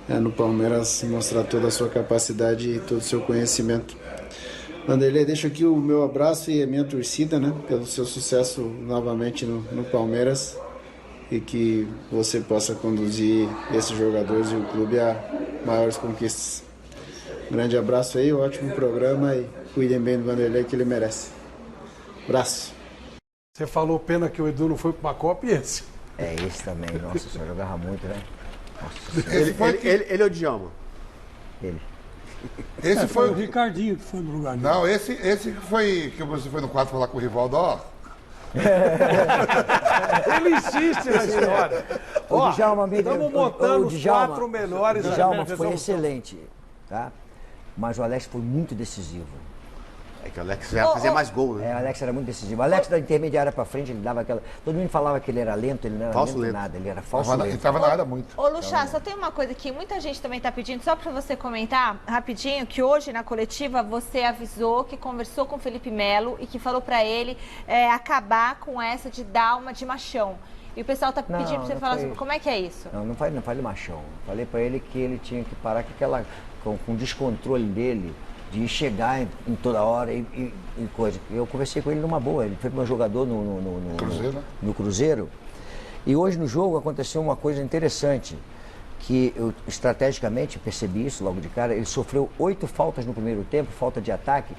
no Palmeiras mostrar toda a sua capacidade e todo o seu conhecimento. Vanderlei, deixo aqui o meu abraço e a minha torcida, né, pelo seu sucesso novamente no Palmeiras e que você possa conduzir esses jogadores e o clube a maiores conquistas. Grande abraço aí, ótimo programa e cuidem bem do Vanderlei que ele merece. Abraço. Você falou, pena que o Edu não foi para uma Copa e esse. Esse também, nossa, só jogava muito, né? Ele ou o Djalma? Ele. Esse foi o Ricardinho que foi no lugar dele. Não, esse que foi que você foi no quarto falar com o Rivaldo, ó. Ele insiste na história. O Djalma, estamos montando os 4 melhores. O Djalma foi excelente, tá? Mas o Alex foi muito decisivo. É que o Alex ia fazer mais gol, né? O Alex era muito decisivo. O Alex da intermediária pra frente, ele dava aquela... Todo mundo falava que ele era lento, ele não era falso lento nada, ele era falso lento. Ele estava na área muito. Ô, Luchá, só tem uma coisa que muita gente também tá pedindo, só pra você comentar rapidinho, que hoje na coletiva você avisou que conversou com o Felipe Melo e que falou pra ele acabar com essa de dar uma de machão. E o pessoal tá pedindo pra você falar sobre como é que é isso. Não falei machão. Falei pra ele que ele tinha que parar com o descontrole dele, de chegar em toda hora e coisa. Eu conversei com ele numa boa, ele foi meu jogador no Cruzeiro. E hoje no jogo aconteceu uma coisa interessante, que eu estrategicamente percebi isso logo de cara. Ele sofreu 8 faltas no primeiro tempo, falta de ataque,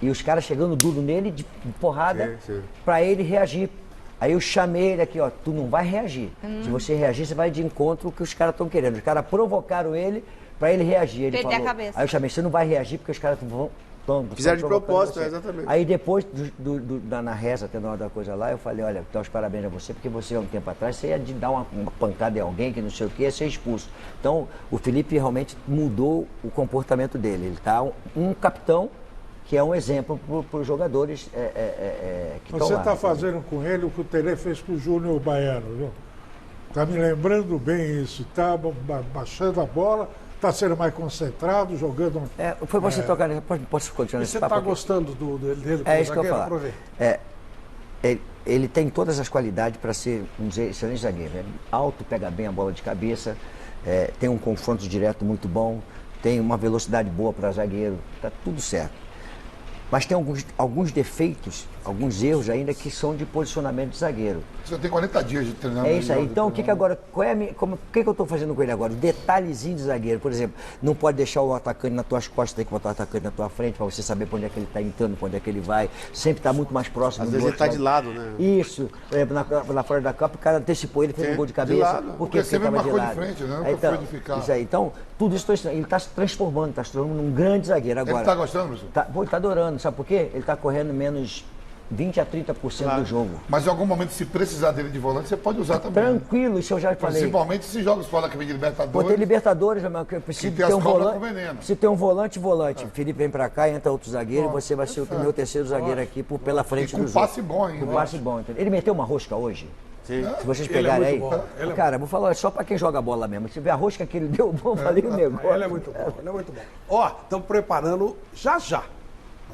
e os caras chegando duro nele de porrada para ele reagir. Aí eu chamei ele aqui, ó, tu não vai reagir. Se você reagir, você vai de encontro ao que os caras estão querendo. Os caras provocaram ele para ele reagir. Ele perder a cabeça. Aí eu chamei, você não vai reagir porque os caras vão fizeram de propósito, exatamente. Aí depois, na reza, até na hora da coisa lá, eu falei, olha, dá os parabéns a você, porque você, há um tempo atrás, você ia de dar uma pancada em alguém que não sei o que, ia ser expulso. Então, o Felipe realmente mudou o comportamento dele. Ele tá um capitão que é um exemplo para os jogadores que estão lá. Você está fazendo com ele o que o Tele fez com o Júnior Baiano, viu? Está me lembrando bem isso. Está baixando a bola, está sendo mais concentrado, jogando... Foi você tocar, posso continuar nesse papo? Você está gostando dele? É isso que eu ia falar. Ele tem todas as qualidades para ser um excelente zagueiro. Né? Alto, pega bem a bola de cabeça, tem um confronto direto muito bom, tem uma velocidade boa para zagueiro, está tudo certo. Mas tem alguns defeitos, alguns erros ainda que são de posicionamento de zagueiro. Você tem 40 dias de treinamento. É isso aí. Então, o que eu estou fazendo com ele agora? O detalhezinho de zagueiro. Por exemplo, não pode deixar o atacante nas tuas costas, tem que botar o atacante na tua frente para você saber para onde é que ele está entrando, para onde é que ele vai. Sempre está muito mais próximo. Às vezes ele está de lado, né? Isso. Na fora da Copa, o cara antecipou, ele fez um gol de cabeça. De lado. Porque sempre marcou de frente, né? Nunca foi de ficar. Isso aí. Então, tudo isso ele está se transformando, está se tornando um grande zagueiro agora. Ele está gostando, professor? Ele está adorando. Sabe por quê? Ele está correndo menos 20 a 30% do jogo. Mas em algum momento, se precisar dele de volante, você pode usar também. Tranquilo, isso eu já falei. Principalmente se jogos fora da Libertadores. Pô, tem Libertadores, eu preciso ter um volante. Se tem um volante. Felipe vem pra cá, entra outro zagueiro, e você vai ser o meu terceiro zagueiro aqui pela frente do jogo. Com passe bom ainda. Com passe bom. Ele meteu uma rosca hoje. Sim. Se vocês pegarem aí, cara, vou falar só pra quem joga bola mesmo. Se tiver a rosca que ele deu, vamos fazer o negócio. Ele é muito bom, Ó, estamos preparando já.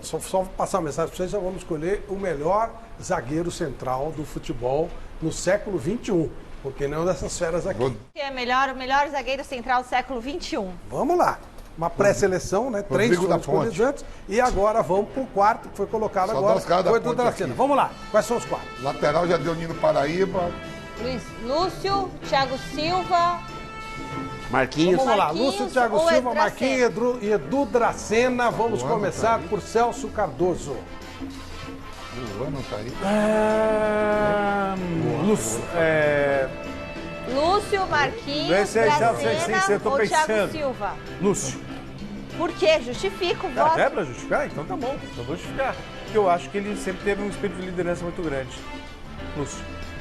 Só passar uma mensagem para vocês, já vamos escolher o melhor zagueiro central do futebol no século XXI, porque não dessas feras aqui. Quem é o melhor zagueiro central do século XXI? Vamos lá. Uma pré-seleção, né? 3 foram escolhidos antes. E agora vamos pro quarto que foi colocado agora. Foi do Dracena. Vamos lá. Quais são os quatro? Lateral já deu Nino Paraíba. Luiz Lúcio, Thiago Silva... Marquinhos. Vamos lá, Lúcio, Thiago Silva, Marquinhos e Edu Dracena. Vamos começar por Celso Cardoso. O ano tá aí. Lúcio, Marquinhos, Dracena ou Thiago Silva? Lúcio. Por quê? Justifica o voto. É pra justificar? Então tá bom, eu vou justificar. Porque eu acho que ele sempre teve um espírito de liderança muito grande.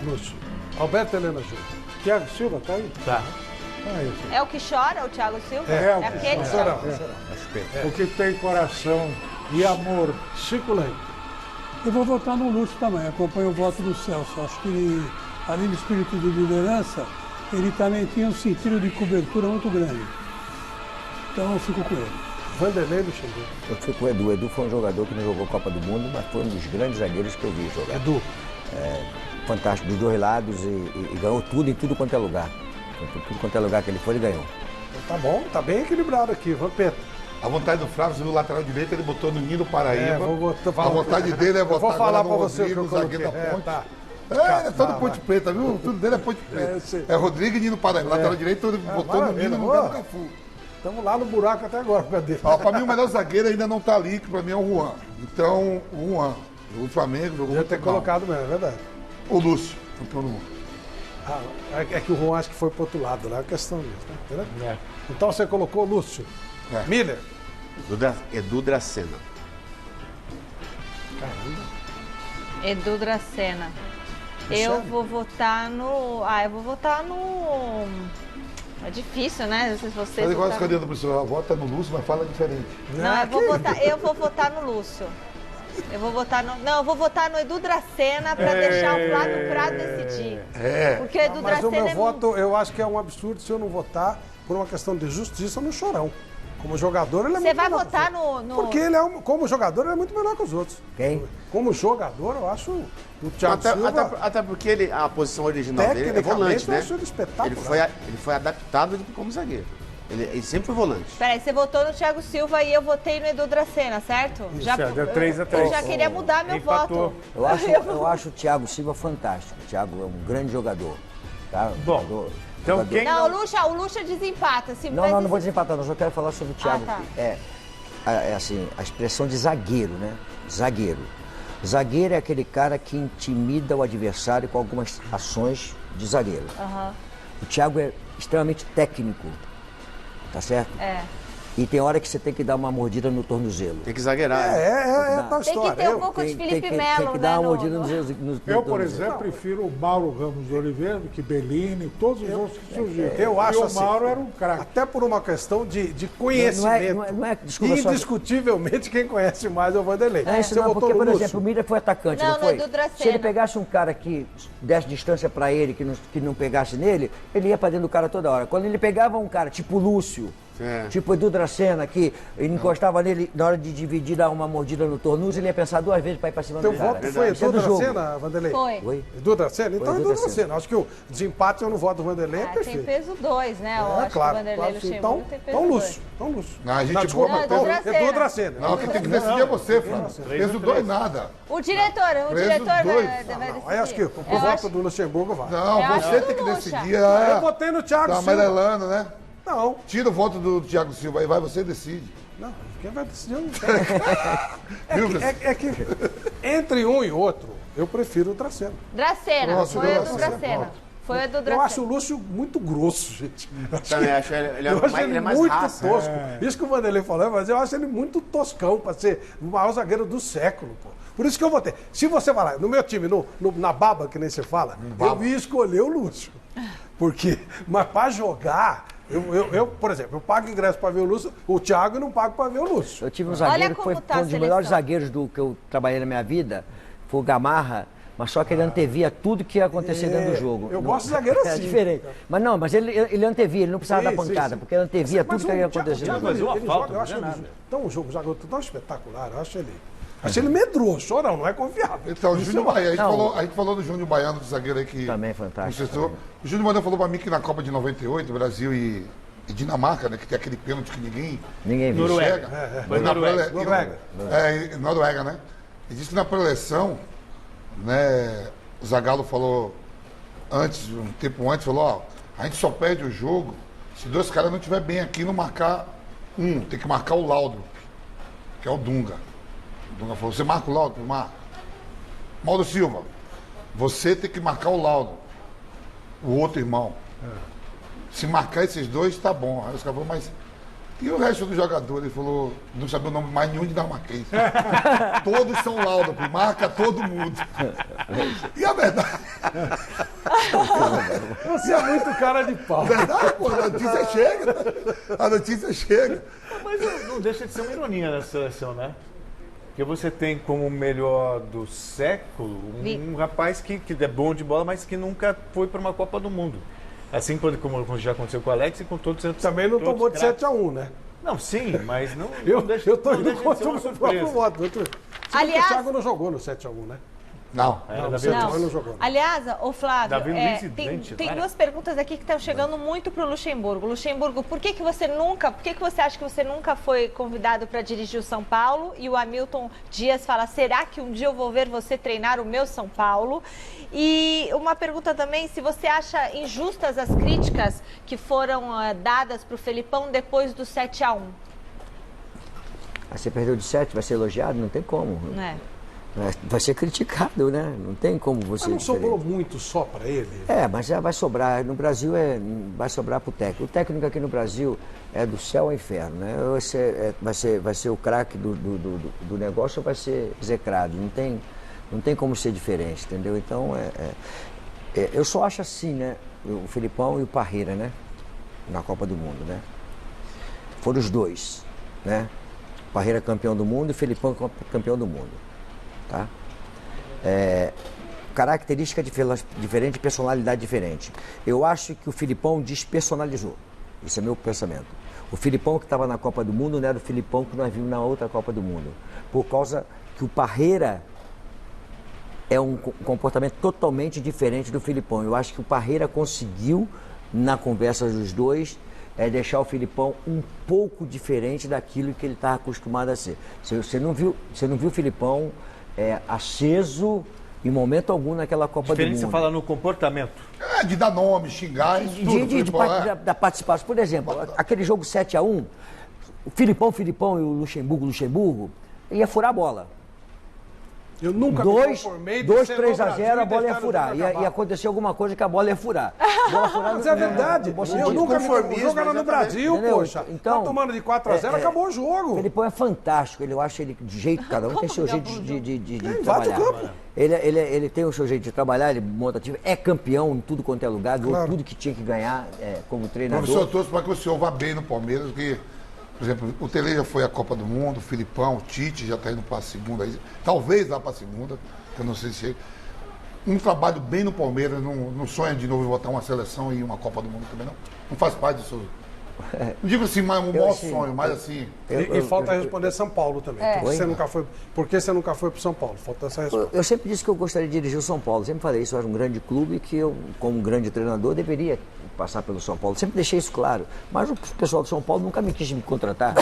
Lúcio. Alberto Helena Júnior. Thiago Silva, tá aí? Tá. É o que chora, o Thiago Silva? É aquele que chora. O que tem coração e amor. Circulante. Eu vou votar no Lúcio também, acompanho o voto do Celso. Acho que ali no espírito de liderança, ele também tinha um sentido de cobertura muito grande. Então eu fico com ele. Vanderlei Luxemburgo. Eu fico com o Edu. O Edu foi um jogador que não jogou Copa do Mundo, mas foi um dos grandes zagueiros que eu vi jogar. Edu. Fantástico, dos dois lados e ganhou tudo em tudo quanto é lugar. Tudo quanto é lugar que ele foi, ele ganhou. Tá bom, tá bem equilibrado aqui, Vampeta. A vontade do Flávio, você viu o lateral direito, ele botou no Nino Paraíba. A vontade dele é botar vou falar agora no pra você Rodrigo, o que eu zagueiro da coloquei. Ponte. Tá. Ele é todo Ponte Preta, viu? Tudo dele é Ponte Preta. É Rodrigo e Nino Paraíba. Lateral direito, ele botou no Nino, no lugar do Cafu. Estamos lá no buraco até agora, cadê? Pra mim, o melhor zagueiro ainda não tá ali, que pra mim é o Juan. Então, o Juan, jogou no Flamengo, jogou Devia ter colocado mesmo, é verdade. O Lúcio, campeão do mundo. É que o Juan acho que foi pro outro lado, lá é a questão disso, né? Entendeu? Então você colocou o Lúcio. Miller. Edu Dracena. Caramba. Edu Dracena. Eu vou votar no... eu vou votar no... É difícil, né? Não sei se vocês... Mas igual as cadeiras do professor, vota no Lúcio, mas fala diferente. Não, eu vou votar no Lúcio. Eu vou votar no... Não, eu vou votar no Edu Dracena para deixar o Flávio Prado decidir. Porque o Edu Mas Dracena o meu voto, eu acho que é um absurdo se eu não votar por uma questão de justiça no Chorão. Como jogador, ele é muito melhor. Você vai votar no... Porque ele como jogador, ele é muito melhor que os outros. Quem? Como jogador, eu acho o Thiago Silva... Até porque a posição original dele é volante, né? Eu acho ele espetacular. Ele foi adaptado como zagueiro. Ele sempre foi volante. Peraí, você votou no Thiago Silva e eu votei no Edu Dracena, certo? Isso, deu 3-3. Eu já queria mudar meu voto. Eu acho o Thiago Silva fantástico. O Thiago é um grande jogador. Tá? Bom, então quem não, o Lucha desempata. Não vou desempatar, eu só quero falar sobre o Thiago. Tá. É assim, a expressão de zagueiro, né? Zagueiro. Zagueiro é aquele cara que intimida o adversário com algumas ações de zagueiro. O Thiago é extremamente técnico, tá certo? E tem hora que você tem que dar uma mordida no tornozelo. Tem que zagueirar. É tal história. Tem que ter um pouco de Felipe Melo, tem que dar uma mordida no tornozelo. Eu, por exemplo, prefiro o Mauro Ramos de Oliveira do que Bellini, todos os outros que surgiram. Eu acho assim, o Mauro era um craque. Até por uma questão de conhecimento. Desculpa, indiscutivelmente, quem conhece mais é o Vanderlei. Isso não, porque, por exemplo, o Miller foi atacante, não foi? Se ele pegasse um cara que desse distância pra ele, que não pegasse nele, ele ia pra dentro do cara toda hora. Quando ele pegava um cara, tipo o Lúcio, tipo o Edu Dracena, que ele encostava nele, na hora de dividir, dar uma mordida no tornozelo, ele ia pensar 2 vezes pra ir pra cima do cara. Teu voto foi Edu Dracena, Vanderlei? Foi. Edu Dracena? Então Edu Dracena. Acho que o desempate eu não voto do Vanderlei, é perfeito. Tem peso 2, né? Eu acho claro, que o Vanderlei Luxemburgo tem peso 2. Então Lúcio. Não, a gente boa, Edu Dracena. Não, quem tem que decidir é você, Flávio. Peso 2 nada. O diretor vai decidir. Aí acho que o voto do Luxemburgo vai. Não, você tem que decidir. Eu votei no Thiago Silva. Tá amarelando, né? Não. Tira o voto do Thiago Silva e vai, você decide. Não, quem vai decidir eu não sei. É que entre um e outro, eu prefiro o Dracena. Dracena, foi o Edu Dracena. Foi o Edu Dracena. Eu acho o Lúcio muito grosso, gente. Também acho ele é mais muito raça. tosco. Isso que o Vanderlei falou, mas eu acho ele muito toscão para ser o maior zagueiro do século, pô. Por isso que eu votei. Se você falar, no meu time, na baba, que nem você fala, eu ia escolher o Lúcio. Mas para jogar... Eu, por exemplo, eu pago ingresso para ver o Lúcio, o Thiago não pago para ver o Lúcio. Eu tive um zagueiro que foi um dos melhores zagueiros que eu trabalhei na minha vida, foi o Gamarra, mas só que ele antevia tudo que ia acontecer dentro do jogo. Eu gosto de zagueiro assim. É diferente. Mas ele antevia, ele não precisava dar pancada, porque ele antevia tudo que ia acontecer no jogo. Então o jogo jogador tão espetacular, eu acho ele. Achei ele medroso, Chorão, não é confiável. Então, o Júnior Baiano, a gente falou do Júnior Baiano, do zagueiro aí que... Também fantástico. O Júnior Baiano falou pra mim que na Copa de 98, Brasil e Dinamarca, né, que tem aquele pênalti que ninguém viu. Noruega. Noruega, né? Ele disse que na pré-eleição, né, o Zagallo falou um tempo antes, falou, a gente só perde o jogo se 2 caras não estiver bem aqui, não marcar tem que marcar o Laudo, que é o Dunga. O Dunga falou, você marca o Laudo? Mauro Silva, você tem que marcar o Laudo, o outro irmão. Se marcar esses 2, tá bom. Aí os caras falaram, mas e o resto dos jogadores? Ele falou, não sabia o nome mais nenhum dinamarquês. Todos são Laudo, marca todo mundo. E a verdade... Você é muito cara de pau. Verdade, pô, a notícia chega. A notícia chega. Mas não deixa de ser uma ironia nessa seleção, né? Porque você tem como melhor do século um rapaz que é bom de bola, mas que nunca foi para uma Copa do Mundo. Assim como já aconteceu com o Alex e com todos os Também não tomou de 7-1, né? Não, sim, mas não. Eu tô não indo contra o meu próprio voto. Aliás, o Thiago não jogou no 7-1, né? Não. Não jogou. Aliás, ô Flávio, tem né? duas perguntas aqui que estão chegando muito pro Luxemburgo. Luxemburgo, por que você acha que você nunca foi convidado para dirigir o São Paulo? E o Hamilton Dias fala, será que um dia eu vou ver você treinar o meu São Paulo? E uma pergunta também, se você acha injustas as críticas que foram dadas pro Felipão depois do 7-1. Você perdeu de 7, vai ser elogiado? Não tem como. É. Vai ser criticado, né? Não tem como você... Mas não sobrou muito só para ele? Mas já vai sobrar. No Brasil vai sobrar para o técnico. O técnico aqui no Brasil é do céu ao inferno, né? Vai ser o craque do negócio ou vai ser execrado. Não tem como ser diferente, entendeu? Então, eu só acho assim, né? O Felipão e o Parreira, né? Na Copa do Mundo, né? Foram os dois, né? Parreira campeão do mundo e o Felipão campeão do mundo. Tá? Característica diferente, personalidade diferente. Eu acho que o Felipão despersonalizou. Esse é meu pensamento. O Felipão que estava na Copa do Mundo não era o Felipão que nós vimos na outra Copa do Mundo. Por causa que o Parreira é um comportamento totalmente diferente do Felipão. Eu acho que o Parreira conseguiu, na conversa dos dois, deixar o Felipão um pouco diferente daquilo que ele estava acostumado a ser. Você não viu o Felipão aceso em momento algum naquela Copa do Mundo. Você fala no comportamento. De dar nome, xingar, isso tudo. Da participação. Por exemplo, aquele jogo 7-1, o Felipão e o Luxemburgo ia furar a bola. Eu nunca me conformei de 2-3-0, a bola ia furar. Ia acontecer alguma coisa que a bola ia furar. Mas é verdade. Eu nunca me conformei. O jogo era no Brasil, poxa. Então, tá tomando de 4-0, acabou o jogo. O Felipão é fantástico. Eu acho ele de jeito, cada um tem seu jeito de trabalhar. Ele tem o seu jeito de trabalhar, ele monta time, é campeão em tudo quanto é lugar, ganhou tudo que tinha que ganhar como treinador. Professor, eu torço para que o senhor vá bem no Palmeiras, porque... Por exemplo, o Tele já foi à Copa do Mundo, o Filipão, o Tite já está indo para a segunda, talvez lá para a segunda, que eu não sei se chega. Um trabalho bem no Palmeiras, não sonha de novo botar uma seleção e uma Copa do Mundo também, não? Não faz parte do seu... Não digo assim, mas um maior sonho, mas assim... E falta responder São Paulo também. Por que você nunca foi para São Paulo? Falta essa resposta. Eu sempre disse que eu gostaria de dirigir o São Paulo. Sempre falei isso, eu era um grande clube que eu, como um grande treinador, deveria passar pelo São Paulo. Sempre deixei isso claro. Mas o pessoal do São Paulo nunca me quis me contratar.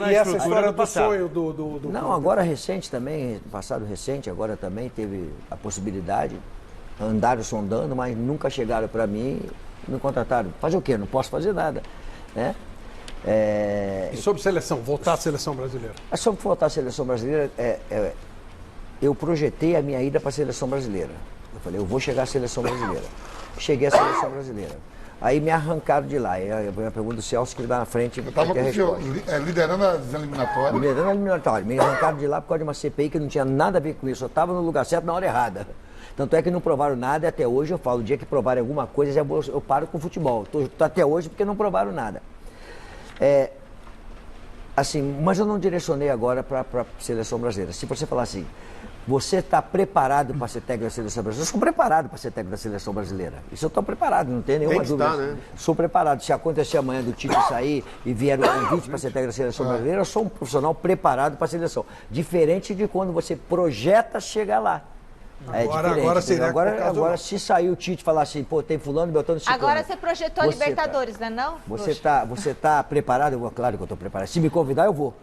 E essa história do sonho do Não, agora recente também, passado recente, agora também teve a possibilidade. Andaram sondando, mas nunca chegaram para mim e me contrataram. Fazer o quê? Não posso fazer nada. Né? E sobre seleção, voltar à seleção brasileira? Sobre voltar à seleção brasileira, eu projetei a minha ida para a seleção brasileira. Eu falei, eu vou chegar à seleção brasileira. Cheguei à seleção brasileira. Aí me arrancaram de lá. Eu pergunto do Celso que dá na frente. Eu estava liderando as eliminatórias. Liderando as eliminatórias. Me arrancaram de lá por causa de uma CPI que não tinha nada a ver com isso. Eu estava no lugar certo na hora errada. Tanto é que não provaram nada e até hoje eu falo, o dia que provarem alguma coisa eu paro com o futebol. Tô até hoje porque não provaram nada. Assim, mas eu não direcionei agora para a seleção brasileira. Se você falar assim, você está preparado para ser técnico da seleção brasileira? Eu sou preparado para ser técnico da seleção brasileira. Isso eu estou preparado, não tem nenhuma dúvida. Né? Sou preparado. Se acontecer amanhã do Tite sair e vier o convite para ser técnico da seleção brasileira, eu sou um profissional preparado para a seleção. Diferente de quando você projeta chegar lá. Agora se sair o Tite e falar assim, pô, tem fulano, Beltrano, Ciclano. Agora você projetou a Libertadores, né não? Você tá preparado? Claro que eu tô preparado. Se me convidar, eu vou.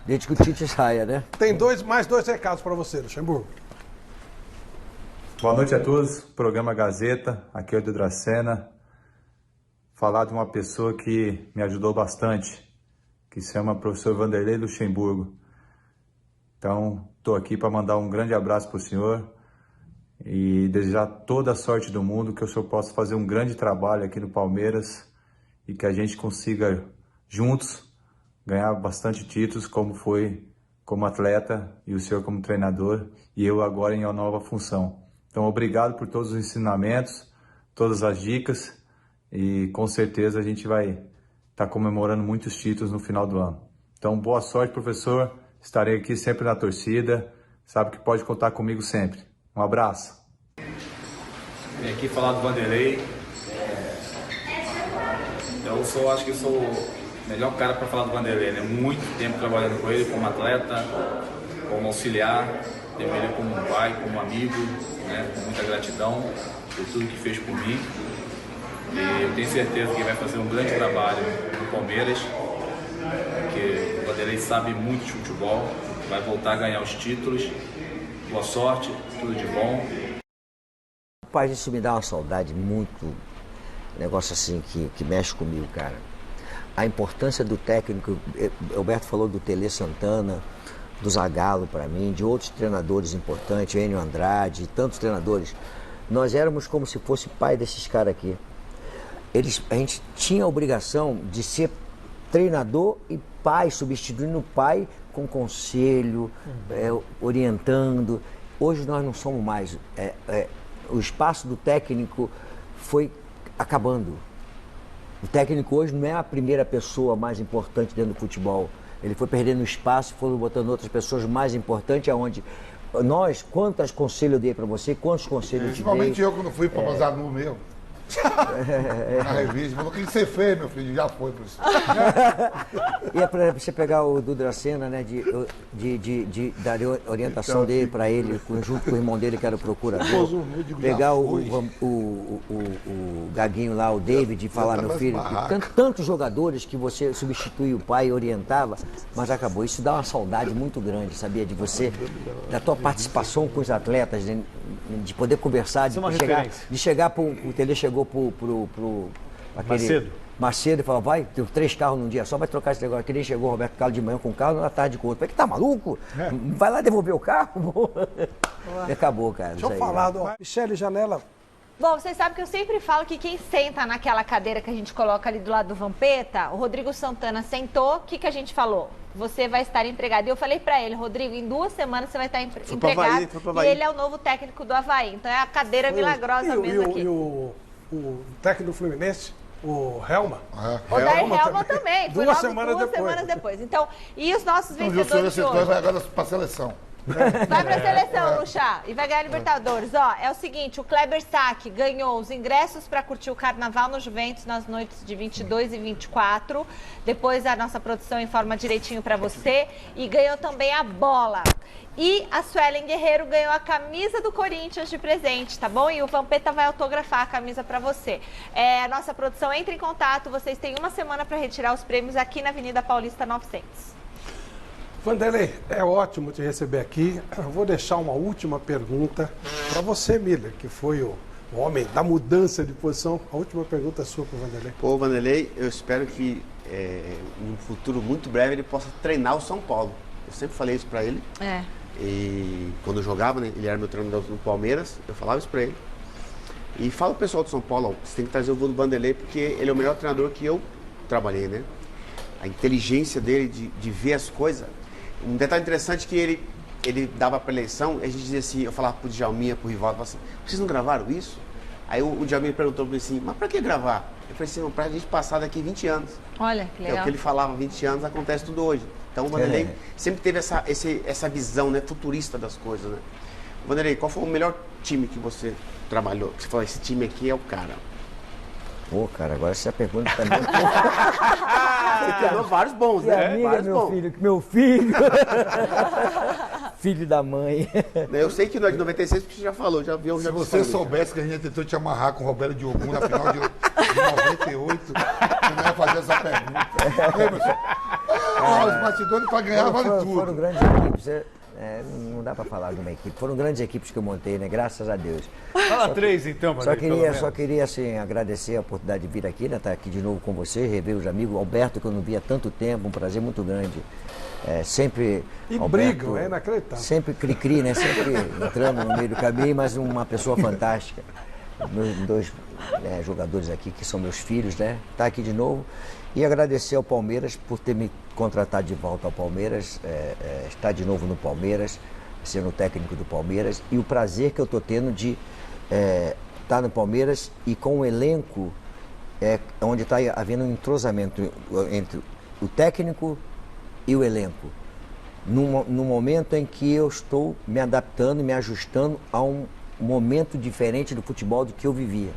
Desde que o Tite saia, né? Tem mais dois recados para você, Luxemburgo. Boa noite a todos. Programa Gazeta, aqui é o Dracena. Falar de uma pessoa que me ajudou bastante, que se chama professor Vanderlei Luxemburgo. Então, estou aqui para mandar um grande abraço para o senhor e desejar toda a sorte do mundo, que o senhor possa fazer um grande trabalho aqui no Palmeiras e que a gente consiga, juntos, ganhar bastante títulos, como foi como atleta e o senhor como treinador e eu agora em uma nova função. Então, obrigado por todos os ensinamentos, todas as dicas e com certeza a gente vai estar comemorando muitos títulos no final do ano. Então, boa sorte, professor. Estarei aqui sempre na torcida. Sabe que pode contar comigo sempre. Um abraço. Vim aqui falar do Vanderlei. Eu acho que sou o melhor cara para falar do Vanderlei, né? Muito tempo trabalhando com ele como atleta, como auxiliar, tenho ele como um pai, como amigo, né? Com muita gratidão por tudo que fez por mim. E eu tenho certeza que ele vai fazer um grande trabalho no Palmeiras, porque o Vanderlei sabe muito de futebol, vai voltar a ganhar os títulos. Boa sorte, tudo de bom. Rapaz, isso me dá uma saudade muito, negócio assim que mexe comigo, cara. A importância do técnico, Alberto falou do Tele Santana, do Zagallo para mim, de outros treinadores importantes, Enio Andrade, tantos treinadores. Nós éramos como se fosse pai desses caras aqui. A gente tinha a obrigação de ser treinador e pai, substituindo o pai com conselho, orientando. Hoje nós não somos mais. O espaço do técnico foi acabando. O técnico hoje não é a primeira pessoa mais importante dentro do futebol. Ele foi perdendo espaço, foram botando outras pessoas mais importantes, aonde nós, quantos conselhos eu dei para você, quantos conselhos eu te dei. Principalmente eu quando fui para Bazar no meu. Na revista, falou: o que você fez, meu filho? Já foi por isso. E é para você pegar o do Dracena, né, de dar orientação dele para ele, junto com o irmão dele, que era o procurador. Pegar o Gaguinho lá, o David, e falar: meu filho, tantos jogadores que você substituía o pai e orientava, mas acabou. Isso dá uma saudade muito grande, sabia? De você, da tua participação com os atletas, de poder conversar, de chegar para o Tele chegou pro Macedo e falou: vai, tem 3 carros num dia só, vai trocar esse negócio. Que nem chegou o Roberto Carlos de manhã com um carro, na tarde com outro. Falei: que tá maluco? Vai lá devolver o carro? E acabou, cara. Deixa eu falar do Michele Janela. Bom, vocês sabem que eu sempre falo que quem senta naquela cadeira que a gente coloca ali do lado do Vampeta, o Rodrigo Santana sentou, o que a gente falou? Você vai estar empregado. E eu falei pra ele: Rodrigo, em 2 semanas você vai estar empregado. E ele é o novo técnico do Avaí. Então é a cadeira milagrosa mesmo aqui. E o técnico do Fluminense, o Helma. O da Helma também. Foi 2 semanas depois. Então, e os nossos vencedores de hoje? Vai agora pra seleção. Vai pra seleção, Luchá, e vai ganhar a Libertadores. Ó, é o seguinte, o Kleber Sack ganhou os ingressos para curtir o Carnaval no Juventus nas noites de 22 e 24. Depois a nossa produção informa direitinho para você. E ganhou também a bola. E a Suelen Guerreiro ganhou a camisa do Corinthians de presente, tá bom? E o Vampeta vai autografar a camisa para você. A nossa produção entra em contato, vocês têm 1 semana para retirar os prêmios aqui na Avenida Paulista 900. Vanderlei, é ótimo te receber aqui. Eu vou deixar uma última pergunta para você, Miller, que foi o homem da mudança de posição. A última pergunta é sua para o Vanderlei. Pô, Vanderlei, eu espero que em um futuro muito breve ele possa treinar o São Paulo. Eu sempre falei isso para ele. E quando eu jogava, né, ele era meu treinador no Palmeiras, eu falava isso para ele. E fala pro pessoal do São Paulo: ó, você tem que trazer o voo do Vanderlei, porque ele é o melhor treinador que eu trabalhei, né? A inteligência dele de ver as coisas. Um detalhe interessante que ele dava para eleição, a gente dizia assim, eu falava pro Djalminha, pro Rivaldo, eu falava assim: vocês não gravaram isso? Aí o Djalminha perguntou para mim assim: mas para que gravar? Eu falei assim: pra gente passar daqui 20 anos. Olha, que legal. É o que ele falava, 20 anos, acontece tudo hoje. Então o Vanderlei sempre teve essa visão, né, futurista das coisas, né? Vanderlei, qual foi o melhor time que você trabalhou? Que você falou: esse time aqui é o cara. Pô, cara, agora essa pergunta também. Você treinou vários bons, né? Amiga, vários bons. Meu filho. Filho da mãe. Eu sei que no de 96 você já falou, já viu. Se você soubesse que a gente tentou te amarrar com o Roberto Diogo na final de 98, você não ia fazer essa pergunta. Os bastidores para ganhar vale tudo. Foram grandes equipes. Não dá para falar de uma equipe. Foram grandes equipes que eu montei, né? Graças a Deus. Fala 3 então, Vanderlei. Só queria assim, agradecer a oportunidade de vir aqui, né? Estar aqui de novo com você, rever os amigos. Alberto, que eu não via há tanto tempo, um prazer muito grande. Sempre. E Alberto, brigam, é inacreditável. Sempre cri-cri, né? Sempre entrando no meio do caminho, mas uma pessoa fantástica. Meus 2 jogadores aqui, que são meus filhos, né? Tá aqui de novo. E agradecer ao Palmeiras por ter me contratado de volta ao Palmeiras, estar de novo no Palmeiras, sendo técnico do Palmeiras, e o prazer que eu estou tendo de estar no Palmeiras e com o elenco, onde está havendo um entrosamento entre o técnico e o elenco, no momento em que eu estou me adaptando, me ajustando a um momento diferente do futebol do que eu vivia.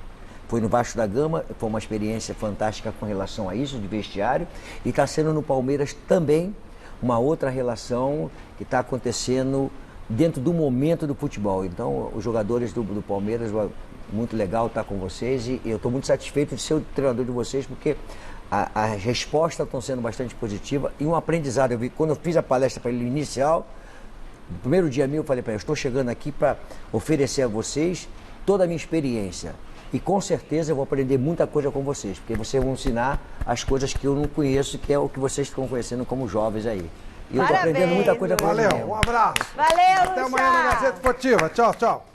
foi no Vasco da Gama, foi uma experiência fantástica com relação a isso, de vestiário, e está sendo no Palmeiras também uma outra relação que está acontecendo dentro do momento do futebol. Então, os jogadores do Palmeiras, muito legal estar com vocês, e eu estou muito satisfeito de ser o treinador de vocês, porque as respostas estão sendo bastante positivas e um aprendizado. Quando eu fiz a palestra para ele inicial, no primeiro dia meu, eu falei para ele, eu estou chegando aqui para oferecer a vocês toda a minha experiência. E com certeza eu vou aprender muita coisa com vocês, porque vocês vão ensinar as coisas que eu não conheço, que é o que vocês estão conhecendo como jovens aí. E eu estou aprendendo muita coisa com vocês. Valeu, um abraço. Valeu, Até amanhã na Gazeta Esportiva. Tchau, tchau.